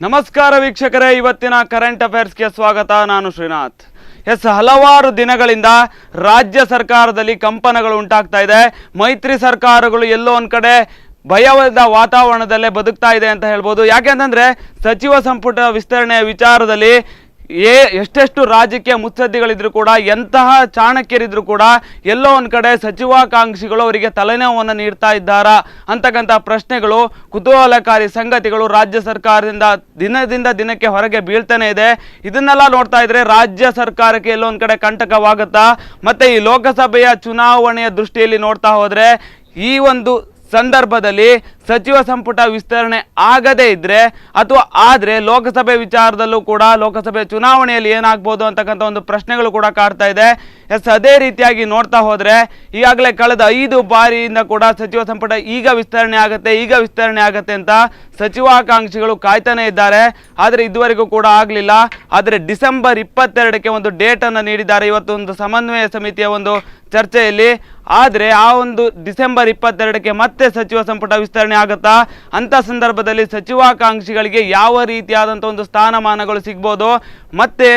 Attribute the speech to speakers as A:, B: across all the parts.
A: ನಮಸ್ಕಾರ ವೀಕ್ಷಕರೇ, ಇವತ್ತಿನ ಕರೆಂಟ್ ಅಫೇರ್ಸ್ಗೆ ಸ್ವಾಗತ. ನಾನು ಶ್ರೀನಾಥ್. ಹಲವಾರು ದಿನಗಳಿಂದ ರಾಜ್ಯ ಸರ್ಕಾರದಲ್ಲಿ ಕಂಪನಗಳು ಉಂಟಾಗ್ತಾ ಇದೆ. ಮೈತ್ರಿ ಸರ್ಕಾರಗಳು ಎಲ್ಲೋ ಒಂದು ಕಡೆ ಭಯದ ವಾತಾವರಣದಲ್ಲೇ ಬದುಕ್ತಾ ಇದೆ ಅಂತ ಹೇಳ್ಬೋದು. ಯಾಕೆಂತಂದ್ರೆ ಸಚಿವ ಸಂಪುಟ ವಿಸ್ತರಣೆಯ ವಿಚಾರದಲ್ಲಿ ಎಷ್ಟೆಷ್ಟು ರಾಜಕೀಯ ಮುತ್ಸದ್ದಿಗಳಿದ್ರು ಕೂಡ, ಎಂತಹ ಚಾಣಕ್ಯರಿದ್ರು ಕೂಡ ಎಲ್ಲೋ ಒಂದು ಕಡೆ ಸಚಿವಾಕಾಂಕ್ಷಿಗಳು ಅವರಿಗೆ ತಲೆನೋವನ್ನು ನೀಡ್ತಾ ಇದ್ದಾರಾ ಅಂತಕ್ಕಂಥ ಪ್ರಶ್ನೆಗಳು, ಕುತೂಹಲಕಾರಿ ಸಂಗತಿಗಳು ರಾಜ್ಯ ಸರ್ಕಾರದಿಂದ ದಿನದಿಂದ ದಿನಕ್ಕೆ ಹೊರಗೆ ಬೀಳ್ತಾನೆ ಇದೆ. ಇದನ್ನೆಲ್ಲ ನೋಡ್ತಾ ಇದ್ರೆ ರಾಜ್ಯ ಸರ್ಕಾರಕ್ಕೆ ಎಲ್ಲೋ ಒಂದು ಕಡೆ ಕಂಟಕವಾಗುತ್ತಾ? ಮತ್ತೆ ಈ ಲೋಕಸಭೆಯ ಚುನಾವಣೆಯ ದೃಷ್ಟಿಯಲ್ಲಿ ನೋಡ್ತಾ ಹೋದ್ರೆ ಈ ಒಂದು ಸಂದರ್ಭದಲ್ಲಿ ಸಚಿವ ಸಂಪುಟ ವಿಸ್ತರಣೆ ಆಗದೇ ಇದ್ರೆ ಅಥವಾ ಆದರೆ ಲೋಕಸಭೆ ವಿಚಾರದಲ್ಲೂ ಕೂಡ ಲೋಕಸಭೆ ಚುನಾವಣೆಯಲ್ಲಿ ಏನಾಗ್ಬೋದು ಅಂತಕ್ಕಂಥ ಒಂದು ಪ್ರಶ್ನೆಗಳು ಕೂಡ ಕಾಡ್ತಾ ಇದೆ. ಅದೇ ರೀತಿಯಾಗಿ ನೋಡ್ತಾ ಹೋದ್ರೆ ಈಗಾಗಲೇ ಕಳೆದ 5 ಬಾರಿಯಿಂದ ಕೂಡ ಸಚಿವ ಸಂಪುಟ ಈಗ ವಿಸ್ತರಣೆ ಆಗುತ್ತೆ ಅಂತ ಸಚಿವಾಕಾಂಕ್ಷಿಗಳು ಕಾಯ್ತಾನೆ ಇದ್ದಾರೆ. ಆದರೆ ಇದುವರೆಗೂ ಕೂಡ ಆಗಲಿಲ್ಲ. ಆದರೆ ಡಿಸೆಂಬರ್ 22ಕ್ಕೆ ಒಂದು ಡೇಟನ್ನು ನೀಡಿದ್ದಾರೆ ಇವತ್ತು ಒಂದು ಸಮನ್ವಯ ಸಮಿತಿಯ ಒಂದು ಚರ್ಚೆಯಲ್ಲಿ. ಆದರೆ ಆ ಒಂದು ಡಿಸೆಂಬರ್ 22ಕ್ಕೆ ಮತ್ತೆ ಸಚಿವ ಸಂಪುಟ ವಿಸ್ತರಣೆ ಆಗುತ್ತಾ? ಅಂತ ಸಂದರ್ಭದಲ್ಲಿ ಸಚಿವಾಕಾಂಕ್ಷಿಗಳಿಗೆ ಯಾವ ರೀತಿಯಾದಂಥ ಒಂದು ಸ್ಥಾನಮಾನಗಳು ಸಿಗ್ಬೋದು? ಮತ್ತೆ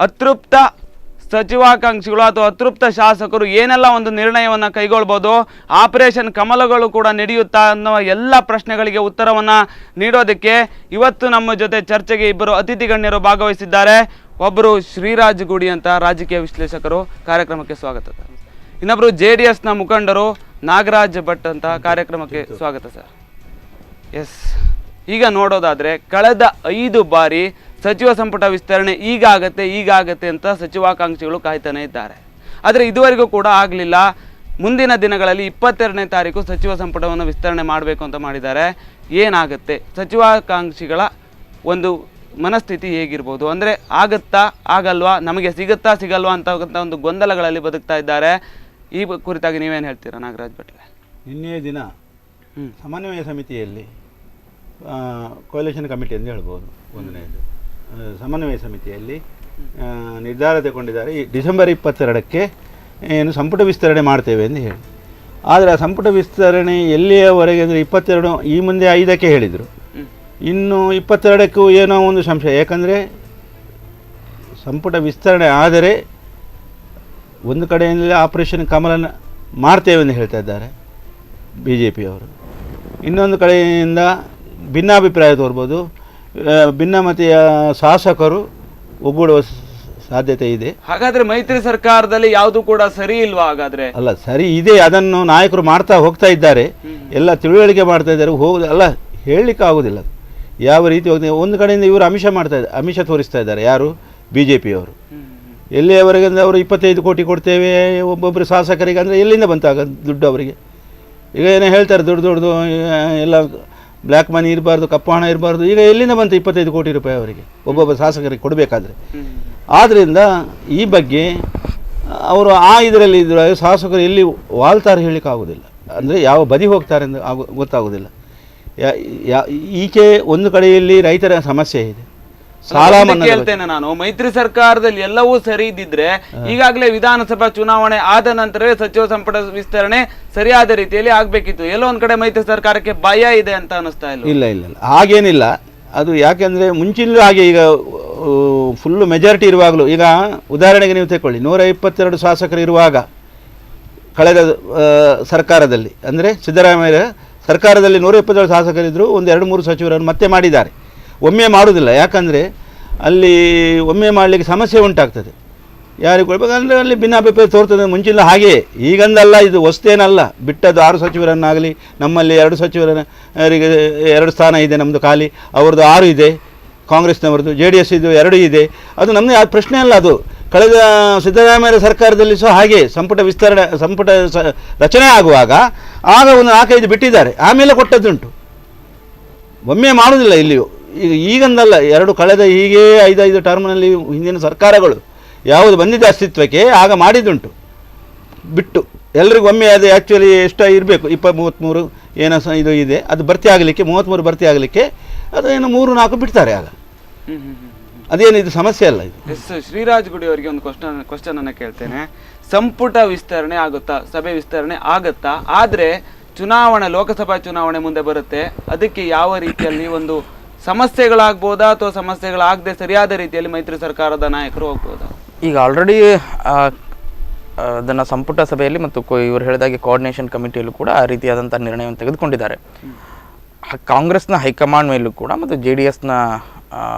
A: ಅತೃಪ್ತ ಸಚಿವಾಕಾಂಕ್ಷಿಗಳು ಅಥವಾ ಅತೃಪ್ತ ಶಾಸಕರು ಏನೆಲ್ಲ ಒಂದು ನಿರ್ಣಯವನ್ನು ಕೈಗೊಳ್ಬೋದು? ಆಪರೇಷನ್ ಕಮಲಗಳು ಕೂಡ ನಡೆಯುತ್ತಾ ಅನ್ನೋ ಎಲ್ಲ ಪ್ರಶ್ನೆಗಳಿಗೆ ಉತ್ತರವನ್ನು ನೀಡೋದಕ್ಕೆ ಇವತ್ತು ನಮ್ಮ ಜೊತೆ ಚರ್ಚೆಗೆ ಇಬ್ಬರು ಅತಿಥಿ ಗಣ್ಯರು ಭಾಗವಹಿಸಿದ್ದಾರೆ. ಒಬ್ಬರು ಶ್ರೀರಾಜ್ ಗುಡಿ ಅಂತ ರಾಜಕೀಯ ವಿಶ್ಲೇಷಕರು, ಕಾರ್ಯಕ್ರಮಕ್ಕೆ ಸ್ವಾಗತ. ಇನ್ನೊಬ್ಬರು JDSನ ಮುಖಂಡರು ನಾಗರಾಜ್ ಭಟ್ ಅಂತ, ಕಾರ್ಯಕ್ರಮಕ್ಕೆ ಸ್ವಾಗತ ಸರ್. ಎಸ್, ಈಗ ನೋಡೋದಾದರೆ ಕಳೆದ 5 ಬಾರಿ ಸಚಿವ ಸಂಪುಟ ವಿಸ್ತರಣೆ ಈಗ ಆಗತ್ತೆ ಅಂತ ಸಚಿವಾಕಾಂಕ್ಷಿಗಳು ಕಾಯ್ತಾನೆ ಇದ್ದಾರೆ. ಆದರೆ ಇದುವರೆಗೂ ಕೂಡ ಆಗಲಿಲ್ಲ. ಮುಂದಿನ ದಿನಗಳಲ್ಲಿ 22ನೇ ತಾರೀಕು ಸಚಿವ ಸಂಪುಟವನ್ನು ವಿಸ್ತರಣೆ ಮಾಡಬೇಕು ಅಂತ ಮಾಡಿದ್ದಾರೆ. ಏನಾಗುತ್ತೆ? ಸಚಿವಾಕಾಂಕ್ಷಿಗಳ ಒಂದು ಮನಸ್ಥಿತಿ ಹೇಗಿರ್ಬೋದು? ಅಂದರೆ ಆಗುತ್ತಾ ಆಗಲ್ವಾ, ನಮಗೆ ಸಿಗಲ್ವಾ ಅಂತಕ್ಕಂಥ ಒಂದು ಗೊಂದಲಗಳಲ್ಲಿ ಬದುಕ್ತಾ ಇದ್ದಾರೆ. ಈ ಕುರಿತಾಗಿ ನೀವೇನು ಹೇಳ್ತೀರಾ ನಾಗರಾಜ್ ಭಟ್ರೆ?
B: ನಿನ್ನೆ ದಿನ ಸಮನ್ವಯ ಸಮಿತಿಯಲ್ಲಿ ಕೋalition ಕಮಿಟಿ ಎಂದು ಹೇಳ್ಬೋದು, ಒಂದನೇದು ಸಮನ್ವಯ ಸಮಿತಿಯಲ್ಲಿ ನಿರ್ಧಾರ ತಗೊಂಡಿದ್ದಾರೆ. ಈ ಡಿಸೆಂಬರ್ 22ಕ್ಕೆ ಏನು ಸಂಪುಟ ವಿಸ್ತರಣೆ ಮಾಡ್ತೇವೆ ಎಂದು ಹೇಳಿ. ಆದರೆ ಆ ಸಂಪುಟ ವಿಸ್ತರಣೆ ಎಲ್ಲಿಯವರೆಗೆ ಅಂದರೆ 22, ಈ ಮುಂದೆ 5ಕ್ಕೆ ಹೇಳಿದರು. ಇನ್ನು 22ಕ್ಕೂ ಏನೋ ಒಂದು ಸಂಶಯ. ಯಾಕಂದರೆ ಸಂಪುಟ ವಿಸ್ತರಣೆ ಆದರೆ ಒಂದು ಕಡೆಯಿಂದ ಆಪರೇಷನ್ ಕಮಲನ ಮಾಡ್ತೇವೆ ಎಂದು ಹೇಳ್ತಾ ಇದ್ದಾರೆ BJPಯವರು. ಇನ್ನೊಂದು ಕಡೆಯಿಂದ ಭಿನ್ನಾಭಿಪ್ರಾಯ ತೋರ್ಬೋದು. ಭಿನ್ನಮತೀಯ ಶಾಸಕರು ಒಗ್ಗೂಡುವ ಸಾಧ್ಯತೆ ಇದೆ.
A: ಹಾಗಾದರೆ ಮೈತ್ರಿ ಸರ್ಕಾರದಲ್ಲಿ ಯಾವುದು ಕೂಡ ಸರಿ ಇಲ್ವಾ? ಹಾಗಾದರೆ
B: ಅಲ್ಲ, ಸರಿ ಇದೆ. ಅದನ್ನು ನಾಯಕರು ಮಾಡ್ತಾ ಹೋಗ್ತಾ ಇದ್ದಾರೆ, ಎಲ್ಲ ತಿಳುವಳಿಕೆ ಮಾಡ್ತಾ ಇದ್ದಾರೆ. ಅಲ್ಲ, ಹೇಳಲಿಕ್ಕೆ ಆಗೋದಿಲ್ಲ ಯಾವ ರೀತಿ ಹೋಗ್ತದೆ. ಒಂದು ಕಡೆಯಿಂದ ಇವರು ಆಮಿಷ ತೋರಿಸ್ತಾ ಇದ್ದಾರೆ. ಯಾರು? BJPಯವರು. ಎಲ್ಲಿಯವರೆಗೆ ಅಂದರೆ ಅವರು 25 ಕೋಟಿ ಕೊಡ್ತೇವೆ ಒಬ್ಬೊಬ್ಬರು ಶಾಸಕರಿಗೆ. ಅಂದರೆ ಎಲ್ಲಿಂದ ಬಂತಾಗ ದುಡ್ಡು ಅವರಿಗೆ? ಈಗ ಏನೋ ಹೇಳ್ತಾರೆ, ದೊಡ್ಡದು ಎಲ್ಲ ಬ್ಲ್ಯಾಕ್ ಮನಿ ಇರಬಾರ್ದು, ಕಪ್ಪು ಹಣ ಇರಬಾರ್ದು. ಈಗ ಎಲ್ಲಿಂದ ಬಂತು 25 ಕೋಟಿ ರೂಪಾಯಿ ಅವರಿಗೆ ಒಬ್ಬೊಬ್ಬ ಶಾಸಕರಿಗೆ ಕೊಡಬೇಕಾದ್ರೆ? ಆದ್ದರಿಂದ ಈ ಬಗ್ಗೆ ಅವರು ಇದರಲ್ಲಿ ಇದ್ದರೆ ಶಾಸಕರು ಎಲ್ಲಿ ವಾಲ್ತಾರೆ ಹೇಳಲಿಕ್ಕೆ ಆಗೋದಿಲ್ಲ. ಅಂದರೆ ಯಾವ ಬದಿ ಹೋಗ್ತಾರೆ ಎಂದು ಗೊತ್ತಾಗೋದಿಲ್ಲ. ಈಚೆ ಒಂದು ಕಡೆಯಲ್ಲಿ ರೈತರ ಸಮಸ್ಯೆ ಇದೆ, ಸಾಲ ಮನ್ನಾ.
A: ಹೇಳ್ತೇನೆ ನಾನು, ಮೈತ್ರಿ ಸರ್ಕಾರದಲ್ಲಿ ಎಲ್ಲವೂ ಸರಿ ಇದ್ದಿದ್ರೆ ಈಗಾಗಲೇ ವಿಧಾನಸಭಾ ಚುನಾವಣೆ ಆದ ನಂತರವೇ ಸಚಿವ ಸಂಪುಟ ವಿಸ್ತರಣೆ ಸರಿಯಾದ ರೀತಿಯಲ್ಲಿ ಆಗ್ಬೇಕಿತ್ತು. ಎಲ್ಲೋ ಒಂದ್ ಕಡೆ ಮೈತ್ರಿ ಸರ್ಕಾರಕ್ಕೆ ಭಯ ಇದೆ ಅಂತ ಅನಿಸ್ತಾ
B: ಇಲ್ಲ. ಹಾಗೇನಿಲ್ಲ. ಅದು ಯಾಕೆಂದ್ರೆ ಮುಂಚಿನೂ ಹಾಗೆ, ಈಗ ಫುಲ್ಲು ಮೆಜಾರಿಟಿ ಇರುವಾಗಲೂ, ಈಗ ಉದಾಹರಣೆಗೆ ನೀವು ತಗೊಳ್ಳಿ, 122 ಶಾಸಕರು ಇರುವಾಗ ಕಳೆದ ಸರ್ಕಾರದಲ್ಲಿ, ಅಂದರೆ ಸಿದ್ದರಾಮಯ್ಯ ಸರ್ಕಾರದಲ್ಲಿ 122 ಶಾಸಕರಿದ್ದರು. ಒಂದು 2-3 ಸಚಿವರನ್ನು ಮತ್ತೆ ಮಾಡಿದ್ದಾರೆ. ಒಮ್ಮೆ ಮಾಡುವುದಿಲ್ಲ. ಯಾಕಂದರೆ ಅಲ್ಲಿ ಒಮ್ಮೆ ಮಾಡಲಿಕ್ಕೆ ಸಮಸ್ಯೆ ಉಂಟಾಗ್ತದೆ. ಯಾರಿಗೆ ಕೊಡಬೇಕಂದ್ರೆ ಅಲ್ಲಿ ಭಿನ್ನಾಭಿಪ್ರಾಯ ತೋರ್ತದೆ. ಮುಂಚಿನ ಹಾಗೆಯೇ, ಈಗಂದಲ್ಲ, ಇದು ಹೊಸ್ತೇನಲ್ಲ. ಬಿಟ್ಟದ್ದು 6 ಸಚಿವರನ್ನಾಗಲಿ, ನಮ್ಮಲ್ಲಿ 2 ಸಚಿವರಿಗೆ 2 ಸ್ಥಾನ ಇದೆ, ನಮ್ಮದು ಖಾಲಿ. ಅವ್ರದ್ದು 6 ಇದೆ, ಕಾಂಗ್ರೆಸ್ನವ್ರದ್ದು. JDS ಇದು 2 ಇದೆ. ಅದು ನಮ್ಮದು ಯಾವ ಪ್ರಶ್ನೆ ಅಲ್ಲ. ಅದು ಕಳೆದ ಸಿದ್ದರಾಮಯ್ಯ ಸರ್ಕಾರದಲ್ಲಿ ಸಹ ಹಾಗೆ ಸಂಪುಟ ರಚನೆ ಆಗುವಾಗ ಆಗ ಒಂದು 4-5 ಬಿಟ್ಟಿದ್ದಾರೆ, ಆಮೇಲೆ ಕೊಟ್ಟದ್ದುಂಟು. ಒಮ್ಮೆ ಮಾಡುವುದಿಲ್ಲ ಇಲ್ಲಿಯೂ. ಈಗಂದಲ್ಲ, ಕಳೆದ ಹೀಗೆ 5 ಟರ್ಮ್ನಲ್ಲಿ ಹಿಂದಿನ ಸರ್ಕಾರಗಳು ಯಾವುದು ಬಂದಿದೆ ಅಸ್ತಿತ್ವಕ್ಕೆ ಆಗ ಮಾಡಿದ್ದುಂಟು. ಬಿಟ್ಟು ಎಲ್ರಿಗೂ ಒಮ್ಮೆ ಅದು ಆ್ಯಕ್ಚುಲಿ ಎಷ್ಟು ಇರಬೇಕು, 33 ಏನೋ ಇದು ಇದೆ, ಅದು ಭರ್ತಿ ಆಗಲಿಕ್ಕೆ 33 ಭರ್ತಿ ಆಗಲಿಕ್ಕೆ ಅದು ಏನು 3-4 ಬಿಡ್ತಾರೆ. ಆಗ ಅದೇನಿದು ಸಮಸ್ಯೆ ಅಲ್ಲ ಇದು.
A: ಶ್ರೀರಾಜ್ ಗುಡಿ ಅವರಿಗೆ ಒಂದು ಕ್ವಶನ್ ಅನ್ನು ಕೇಳ್ತೇನೆ. ಸಂಪುಟ ವಿಸ್ತರಣೆ ಆಗುತ್ತಾ, ಸಭೆ ವಿಸ್ತರಣೆ ಆಗುತ್ತಾ? ಆದರೆ ಚುನಾವಣೆ, ಲೋಕಸಭಾ ಚುನಾವಣೆ ಮುಂದೆ ಬರುತ್ತೆ, ಅದಕ್ಕೆ ಯಾವ ರೀತಿಯಲ್ಲಿ ಒಂದು ಸಮಸ್ಯೆಗಳಾಗ್ಬೋದಾ ಅಥವಾ ಸಮಸ್ಯೆಗಳಾಗದೆ ಸರಿಯಾದ ರೀತಿಯಲ್ಲಿ ಮೈತ್ರಿ ಸರ್ಕಾರದ ನಾಯಕರು ಹೋಗ್ಬೋದಾ?
C: ಈಗ ಆಲ್ರೆಡಿ ಅದನ್ನು ಸಂಪುಟ ಸಭೆಯಲ್ಲಿ ಮತ್ತು ಇವರು ಹೇಳಿದಾಗೆ ಕೋಆರ್ಡಿನೇಷನ್ ಕಮಿಟಿಯಲ್ಲೂ ಕೂಡ ಆ ರೀತಿಯಾದಂಥ ನಿರ್ಣಯವನ್ನು ತೆಗೆದುಕೊಂಡಿದ್ದಾರೆ. ಕಾಂಗ್ರೆಸ್ನ ಹೈಕಮಾಂಡ್ ಮೇಲೂ ಕೂಡ ಮತ್ತು JDSನ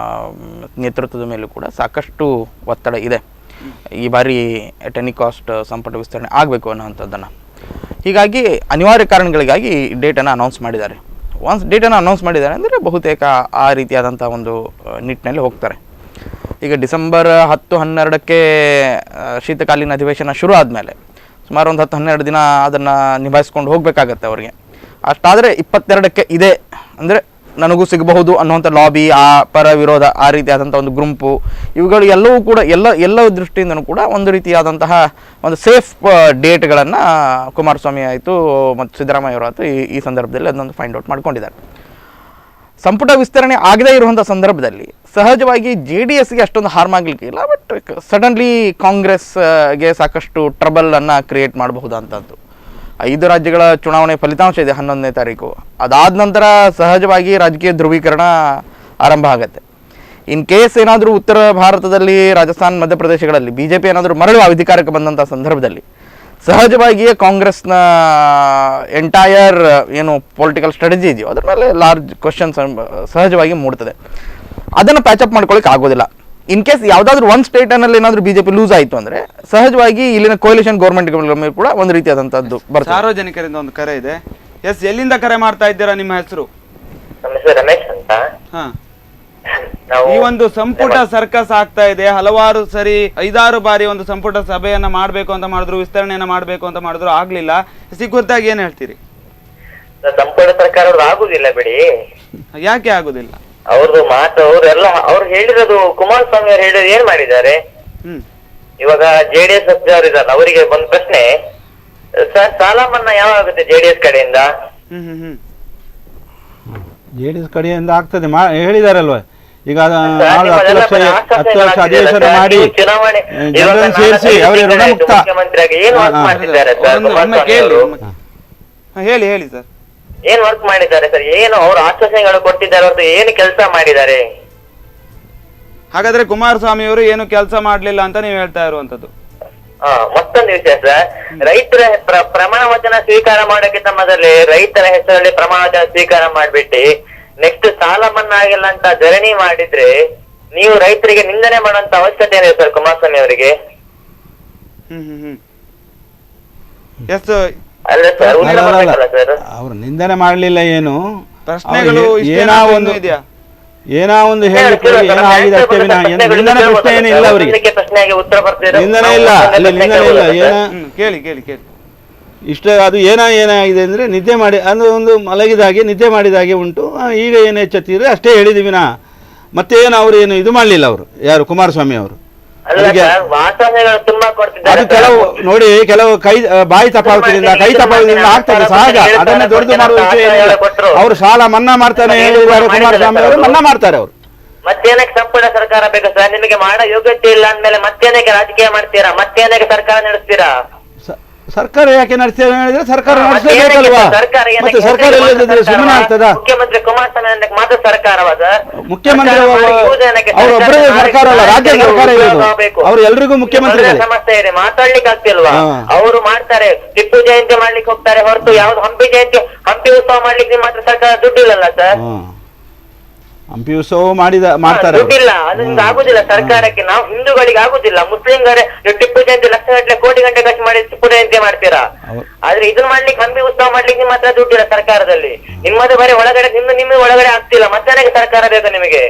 C: ನೇತೃತ್ವದ ಮೇಲೂ ಕೂಡ ಸಾಕಷ್ಟು ಒತ್ತಡ ಇದೆ. ಈ ಬಾರಿ ಎಟ್ ಎನಿ ಕಾಸ್ಟ್ ಸಂಪುಟ ವಿಸ್ತರಣೆ ಆಗಬೇಕು ಅನ್ನೋವಂಥದ್ದನ್ನು. ಹೀಗಾಗಿ ಅನಿವಾರ್ಯ ಕಾರಣಗಳಿಗಾಗಿ ಡೇಟನ್ನು ಅನೌನ್ಸ್ ಮಾಡಿದ್ದಾರೆ. ಒನ್ಸ್ ಡೇಟನ್ನು ಅನೌನ್ಸ್ ಮಾಡಿದ್ದಾರೆ ಅಂದರೆ ಬಹುತೇಕ ಆ ರೀತಿಯಾದಂಥ ಒಂದು ನಿಟ್ಟಿನಲ್ಲಿ ಹೋಗ್ತಾರೆ. ಈಗ ಡಿಸೆಂಬರ್ 10-12ಕ್ಕೆ ಶೀತಕಾಲೀನ ಅಧಿವೇಶನ ಶುರು ಆದಮೇಲೆ ಸುಮಾರು ಒಂದು 10-12 ದಿನ ಅದನ್ನು ನಿಭಾಯಿಸ್ಕೊಂಡು ಹೋಗಬೇಕಾಗತ್ತೆ ಅವರಿಗೆ. ಅಷ್ಟಾದರೆ 22ಕ್ಕೆ ಇದೆ ಅಂದರೆ ನನಗೂ ಸಿಗಬಹುದು ಅನ್ನುವಂಥ ಲಾಬಿ, ಆ ಪರ ವಿರೋಧ, ಆ ರೀತಿಯಾದಂಥ ಒಂದು ಗುಂಪು, ಇವುಗಳು ಎಲ್ಲವೂ ಕೂಡ ಎಲ್ಲ ದೃಷ್ಟಿಯಿಂದನೂ ಕೂಡ ಒಂದು ರೀತಿಯಾದಂತಹ ಒಂದು ಸೇಫ್ ಡೇಟ್ಗಳನ್ನು ಕುಮಾರಸ್ವಾಮಿ ಆಯಿತು ಮತ್ತು ಸಿದ್ದರಾಮಯ್ಯ ಅವರು ಆಯಿತು ಈ ಸಂದರ್ಭದಲ್ಲಿ ಅದನ್ನೊಂದು ಫೈಂಡ್ ಔಟ್ ಮಾಡ್ಕೊಂಡಿದ್ದಾರೆ. ಸಂಪುಟ ವಿಸ್ತರಣೆ ಆಗದೇ ಇರುವಂಥ ಸಂದರ್ಭದಲ್ಲಿ ಸಹಜವಾಗಿ JDSಗೆ ಅಷ್ಟೊಂದು ಹಾರ್ಮ್ ಆಗಲಿಕ್ಕಿಲ್ಲ, ಬಟ್ ಸಡನ್ಲಿ ಕಾಂಗ್ರೆಸ್ಗೆ ಸಾಕಷ್ಟು ಟ್ರಬಲನ್ನು ಕ್ರಿಯೇಟ್ ಮಾಡಬಹುದಂಥದ್ದು. 5 ರಾಜ್ಯಗಳ ಚುನಾವಣೆ ಫಲಿತಾಂಶ ಇದೆ 11ನೇ ತಾರೀಕು. ಅದಾದ ನಂತರ ಸಹಜವಾಗಿ ರಾಜಕೀಯ ಧ್ರುವೀಕರಣ ಆರಂಭ ಆಗುತ್ತೆ. ಇನ್ ಕೇಸ್ ಏನಾದರೂ ಉತ್ತರ ಭಾರತದಲ್ಲಿ ರಾಜಸ್ಥಾನ್ ಮಧ್ಯಪ್ರದೇಶಗಳಲ್ಲಿ BJP ಏನಾದರೂ ಮರಳು ಅಧಿಕಾರಕ್ಕೆ ಬಂದಂಥ ಸಂದರ್ಭದಲ್ಲಿ ಸಹಜವಾಗಿಯೇ ಕಾಂಗ್ರೆಸ್ನ ಎಂಟೈರ್ ಏನು ಪೊಲಿಟಿಕಲ್ ಸ್ಟ್ರಾಟಜಿ ಇದೆಯೋ ಅದ್ರ ಮೇಲೆ ಲಾರ್ಜ್ ಕ್ವಶನ್ಸ್ ಸಹಜವಾಗಿ ಮೂಡ್ತದೆ. ಅದನ್ನು ಪ್ಯಾಚಪ್ ಮಾಡ್ಕೊಳ್ಳಿಕ್ಕೆ ಆಗೋದಿಲ್ಲ. ಇನ್ ಕೇಸ್ ಯಾವುದಾದ್ರೂ ಒಂದು ಸ್ಟೇಟನಲ್ಲಿ ಏನಾದರೂ BJP ಲೂಸ್ ಆಯಿತು ಅಂದರೆ ಸಹಜವಾಗಿ ಇಲ್ಲಿನ ಕೋಲಿಷನ್ ಗೌರ್ಮೆಂಟ್ಗಳ ಮೇಲೆ ಕೂಡ ಒಂದು ರೀತಿಯಾದಂಥದ್ದು ಬರ್ತದೆ.
A: ಸಾರ್ವಜನಿಕರಿಂದ ಒಂದು ಕರೆ ಇದೆ. ಎಸ್, ಎಲ್ಲಿಂದ ಕರೆ ಮಾಡ್ತಾ ಇದ್ದೀರಾ? ನಿಮ್ಮ ಹೆಸರು?
D: ನಮ್ಮ ಹೆಸರು ರಮೇಶ್ ಅಂತ.
A: ಹಾ, ಈ ಒಂದು ಸಂಪುಟ ಸರ್ಕಸ್ ಆಗ್ತಾ ಇದೆ. ಹಲವಾರು ಸರಿ 5-6 ಬಾರಿ ಒಂದು ಸಂಪುಟ ಸಭೆಯನ್ನ ಮಾಡಬೇಕು ಅಂತ ಮಾಡಿದ್ರು, ವಿಸ್ತರಣೆಯನ್ನ ಮಾಡಬೇಕು ಅಂತ ಮಾಡಿದ್ರು, ಆಗ್ಲಿಲ್ಲ. ಈ ಕುರಿತಾಗಿ ಏನ್ ಹೇಳ್ತೀರಿ?
D: ಸಂಪುಟ ಸರ್ಕಾರ ಆಗುದಿಲ್ಲ ಬಿಡಿ.
A: ಯಾಕೆ ಆಗುದಿಲ್ಲ?
D: ಅವ್ರದ್ದು ಮಾತು ಅವ್ರು ಹೇಳಿರೋದು, ಕುಮಾರಸ್ವಾಮಿ ಅವರು ಹೇಳಿರೋದು ಏನ್ ಮಾಡಿದ್ದಾರೆ? ಇವಾಗ JDS ಇದಾರಲ್ಲ, ಅವರಿಗೆ ಒಂದು ಪ್ರಶ್ನೆ, ಸರ್ ಸಾಲ ಮನ್ನಾ ಯಾವಾಗ ಆಗುತ್ತೆ JDS ಕಡೆಯಿಂದ?
B: JDS ಕಡೆಯಿಂದ ಆಗ್ತದೆ ಹೇಳಿದಾರಲ್ವ. ಈಗ 10 ವರ್ಷ ಅಧಿವೇಶನ ಮಾಡಿ ಜನರನ್ನು ಸೇರಿಸಿ ಅವರಿಗೆ ಋಣಮುಕ್ತ.
D: ಮುಖ್ಯಮಂತ್ರಿಯಾಗಿ ಏನ್ ವರ್ಕ್ ಮಾಡ್ತಿದ್ದಾರೆ ಸರ್ ಕುಮಾರಸ್ವಾಮಿ ಅವರು?
A: ಹೇಳಿ ಹೇಳಿ ಸರ್,
D: ಏನ್ ವರ್ಕ್ ಮಾಡಿದ್ದಾರೆ ಸರ್? ಏನು ಅವ್ರು ಆಶ್ವಾಸನೆಗಳು ಕೊಟ್ಟಿದ್ದಾರೆ ಹೊರತು ಏನು ಕೆಲಸ ಮಾಡಿದ್ದಾರೆ?
A: ಹಾಗಾದ್ರೆ ಕುಮಾರಸ್ವಾಮಿ ಅವರು ಏನು ಕೆಲಸ ಮಾಡ್ಲಿಲ್ಲ ಅಂತ ನೀವು ಹೇಳ್ತಾ ಇರುವಂತದ್ದು?
D: ಮತ್ತೊಂದು ವಿಷಯ ಸರ್, ರೈತರ ಪ್ರಮಾಣ ವಚನ ಸ್ವೀಕಾರ ಮಾಡೋಕ್ಕಿಂತ ಮೊದಲೇ ರೈತರ ಹೆಸರಲ್ಲಿ ಪ್ರಮಾಣ ವಚನ ಸ್ವೀಕಾರ ಮಾಡ್ಬಿಟ್ಟು ನೆಕ್ಸ್ಟ್ ಸಾಲ ಮನ್ನಾ ಆಗಿಲ್ಲ ಅಂತ ಧರಣಿ ಮಾಡಿದ್ರೆ ನೀವು ರೈತರಿಗೆ ನಿಂದನೆ ಮಾಡುವಂತ ಅವಶ್ಯಕತೆ ಏನಿದೆ ಸರ್ ಕುಮಾರಸ್ವಾಮಿ ಅವರಿಗೆ?
A: ಎಸ್,
D: ಅಲ್ಲ ಸರ್, ಉತ್ತರ ಕೊಡ್ಬೇಕಲ್ಲ ಸರ್.
B: ಅವ್ರು ನಿಂದನೆ ಮಾಡ್ಲಿಲ್ಲ, ಏನು
A: ಪ್ರಶ್ನೆಗಳು
B: ಏನೋ ಒಂದು ಹೇಳಿದ್ರೆ ಏನೋ ಆಗಿದೆ ಅಷ್ಟೇ ವಿನಃ ನಿಂದನೆ ಪ್ರಶ್ನೆ ಏನು ಇಲ್ಲ ಅವರಿಗೆ.
D: ಪ್ರಶ್ನೆಗೆ ಉತ್ತರ ಬರ್ತೀರಾ?
B: ನಿಂದನೆ ಇಲ್ಲ, ಅಲ್ಲಿ ನಿಂದನೆ ಇಲ್ಲ.
A: ಕೇಳಿ ಕೇಳಿ ಕೇಳಿ
B: ಇಷ್ಟ ಅದು ಏನಾಗಿದೆ ಅಂದ್ರೆ ನಿದ್ದೆ ಮಾಡಿ ಅದು ಒಂದು ಮಲಗಿದಾಗೆ ನಿದ್ದೆ ಮಾಡಿದಾಗೆ ಉಂಟು. ಈಗ ಏನು ಎಚ್ಚೆತ್ತಿದ್ರೆ ಅಷ್ಟೇ ಹೇಳಿದೀವಿ ನಾ. ಮತ್ತೇನು ಅವರು ಏನು ಇದು ಮಾಡಲಿಲ್ಲ. ಅವರು ಯಾರು ಕುಮಾರಸ್ವಾಮಿ ಅವರು ಅದು ಕೆಲವು ನೋಡಿ, ಕೆಲವು ಬಾಯಿ ತಪ್ಪಾಗುತ್ತದಿಂದ ಕೈ ತಪ್ಪಾಗುವುದರಿಂದ ಆಗ್ತದೆ ಸಹಜ. ಅದನ್ನೇ ದೊಡ್ಡದು ಮಾಡುವ ವಿಷಯ ಏನಿಲ್ಲ. ಅವರು ಸಾಲ ಮನ್ನಾ ಮಾಡ್ತಾನೆ ಹೇಳಿದ್ದಾರೆ ಕುಮಾರಸ್ವಾಮಿ ಅವರು, ಮನ್ನಾ ಮಾಡ್ತಾರೆ ಅವರು.
D: ಮತ್ತೇನಕ್ಕೆ ಸಂಪೂರ್ಣ ಸರ್ಕಾರ ಬೇಕು ಸರ್? ನಿಮಗೆ ಮಾಡೋ ಯೋಗ್ಯತೆ ಇಲ್ಲ ಅಂದ್ಮೇಲೆ ಮತ್ತೇನಕ್ಕೆ ರಾಜಕೀಯ ಮಾಡ್ತೀರಾ? ಮತ್ತೇನಕ್ಕೆ ಸರ್ಕಾರ ನಡೆಸ್ತೀರಾ?
B: ಸರ್ಕಾರ ಯಾಕೆ ನಡೆಸ್ತೇವೆ ಹೇಳಿದ್ರೆ ಸರ್ಕಾರ ನಡೆಸಲೇಬೇಕಲ್ವಾ? ಮತ್ತೆ ಸರ್ಕಾರ ಇಲ್ಲದಿದ್ರೆ ಸುಮ್ಮನೆ ಆಗ್ತದಾ?
D: ಮುಖ್ಯಮಂತ್ರಿ ಕುಮಾರಸ್ವಾಮಿ ಮಾತ್ರ ಸರ್ಕಾರವ ಸರ್?
B: ಮುಖ್ಯಮಂತ್ರಿ ಅವರೊಬ್ಬರೇ ಸರ್ಕಾರ ಅಲ್ಲ, ರಾಜ್ಯ ಸರ್ಕಾರ ಇರೋದು. ಅವ್ರು ಎಲ್ರಿಗೂ ಮುಖ್ಯಮಂತ್ರಿ.
D: ಸಮಸ್ಯೆ ಇದೆ, ಮಾತಾಡ್ಲಿಕ್ಕೆ ಆಗ್ತಿಲ್ವಾ? ಅವರು ಮಾಡ್ತಾರೆ, ಟಿಪ್ಪು ಜಯಂತಿ ಮಾಡ್ಲಿಕ್ಕೆ ಹೋಗ್ತಾರೆ ಹೊರತು ಯಾವ್ದು ಹಂಪಿ ಉತ್ಸವ ಮಾಡ್ಲಿಕ್ಕೆ ನಿಮ್ಮ ಮಾತ್ರ ಸರ್ಕಾರ ದುಡ್ಡಿಲ್ಲಲ್ಲ ಸರ್?
B: ಹಂಪಿ ಉತ್ಸವ ಮಾಡ್ತಾರೆ,
D: ದುಡ್ಡಿಲ್ಲ. ಅದರಿಂದ ಆಗುದಿಲ್ಲ ಸರ್ಕಾರಕ್ಕೆ. ನಾವು ಹಿಂದೂಗಳಿಗೆ ಆಗುದಿಲ್ಲ, ಮುಸ್ಲಿಂಗರೇ ಟಿಪ್ಪು ಜಯಂತಿ ಲಕ್ಷ ಗಟ್ಟಲೆ ಕೋಟಿ ಗಂಟೆ ಖರ್ಚು ಮಾಡಿ ಟಿಪ್ಪು ಜಯಂತಿ ಮಾಡ್ತೀರಾ? ಆದ್ರೆ ಇದನ್ನ ಮಾಡ್ಲಿಕ್ಕೆ ಹಂಪಿ ಉತ್ಸವ ಮಾಡ್ಲಿಕ್ಕೆ ನಿಮ್ಮ ಹತ್ರ ದುಡ್ಡಿಲ್ಲ ಸರ್ಕಾರದಲ್ಲಿ. ನಿಮ್ಮದು ಬರೀ ಒಳಗಡೆ ನಿಮ್ಮ ಒಳಗಡೆ ಆಗ್ತಿಲ್ಲ, ಮತ್ತೆ ಸರ್ಕಾರ ಬೇಕು ನಿಮಗೆ?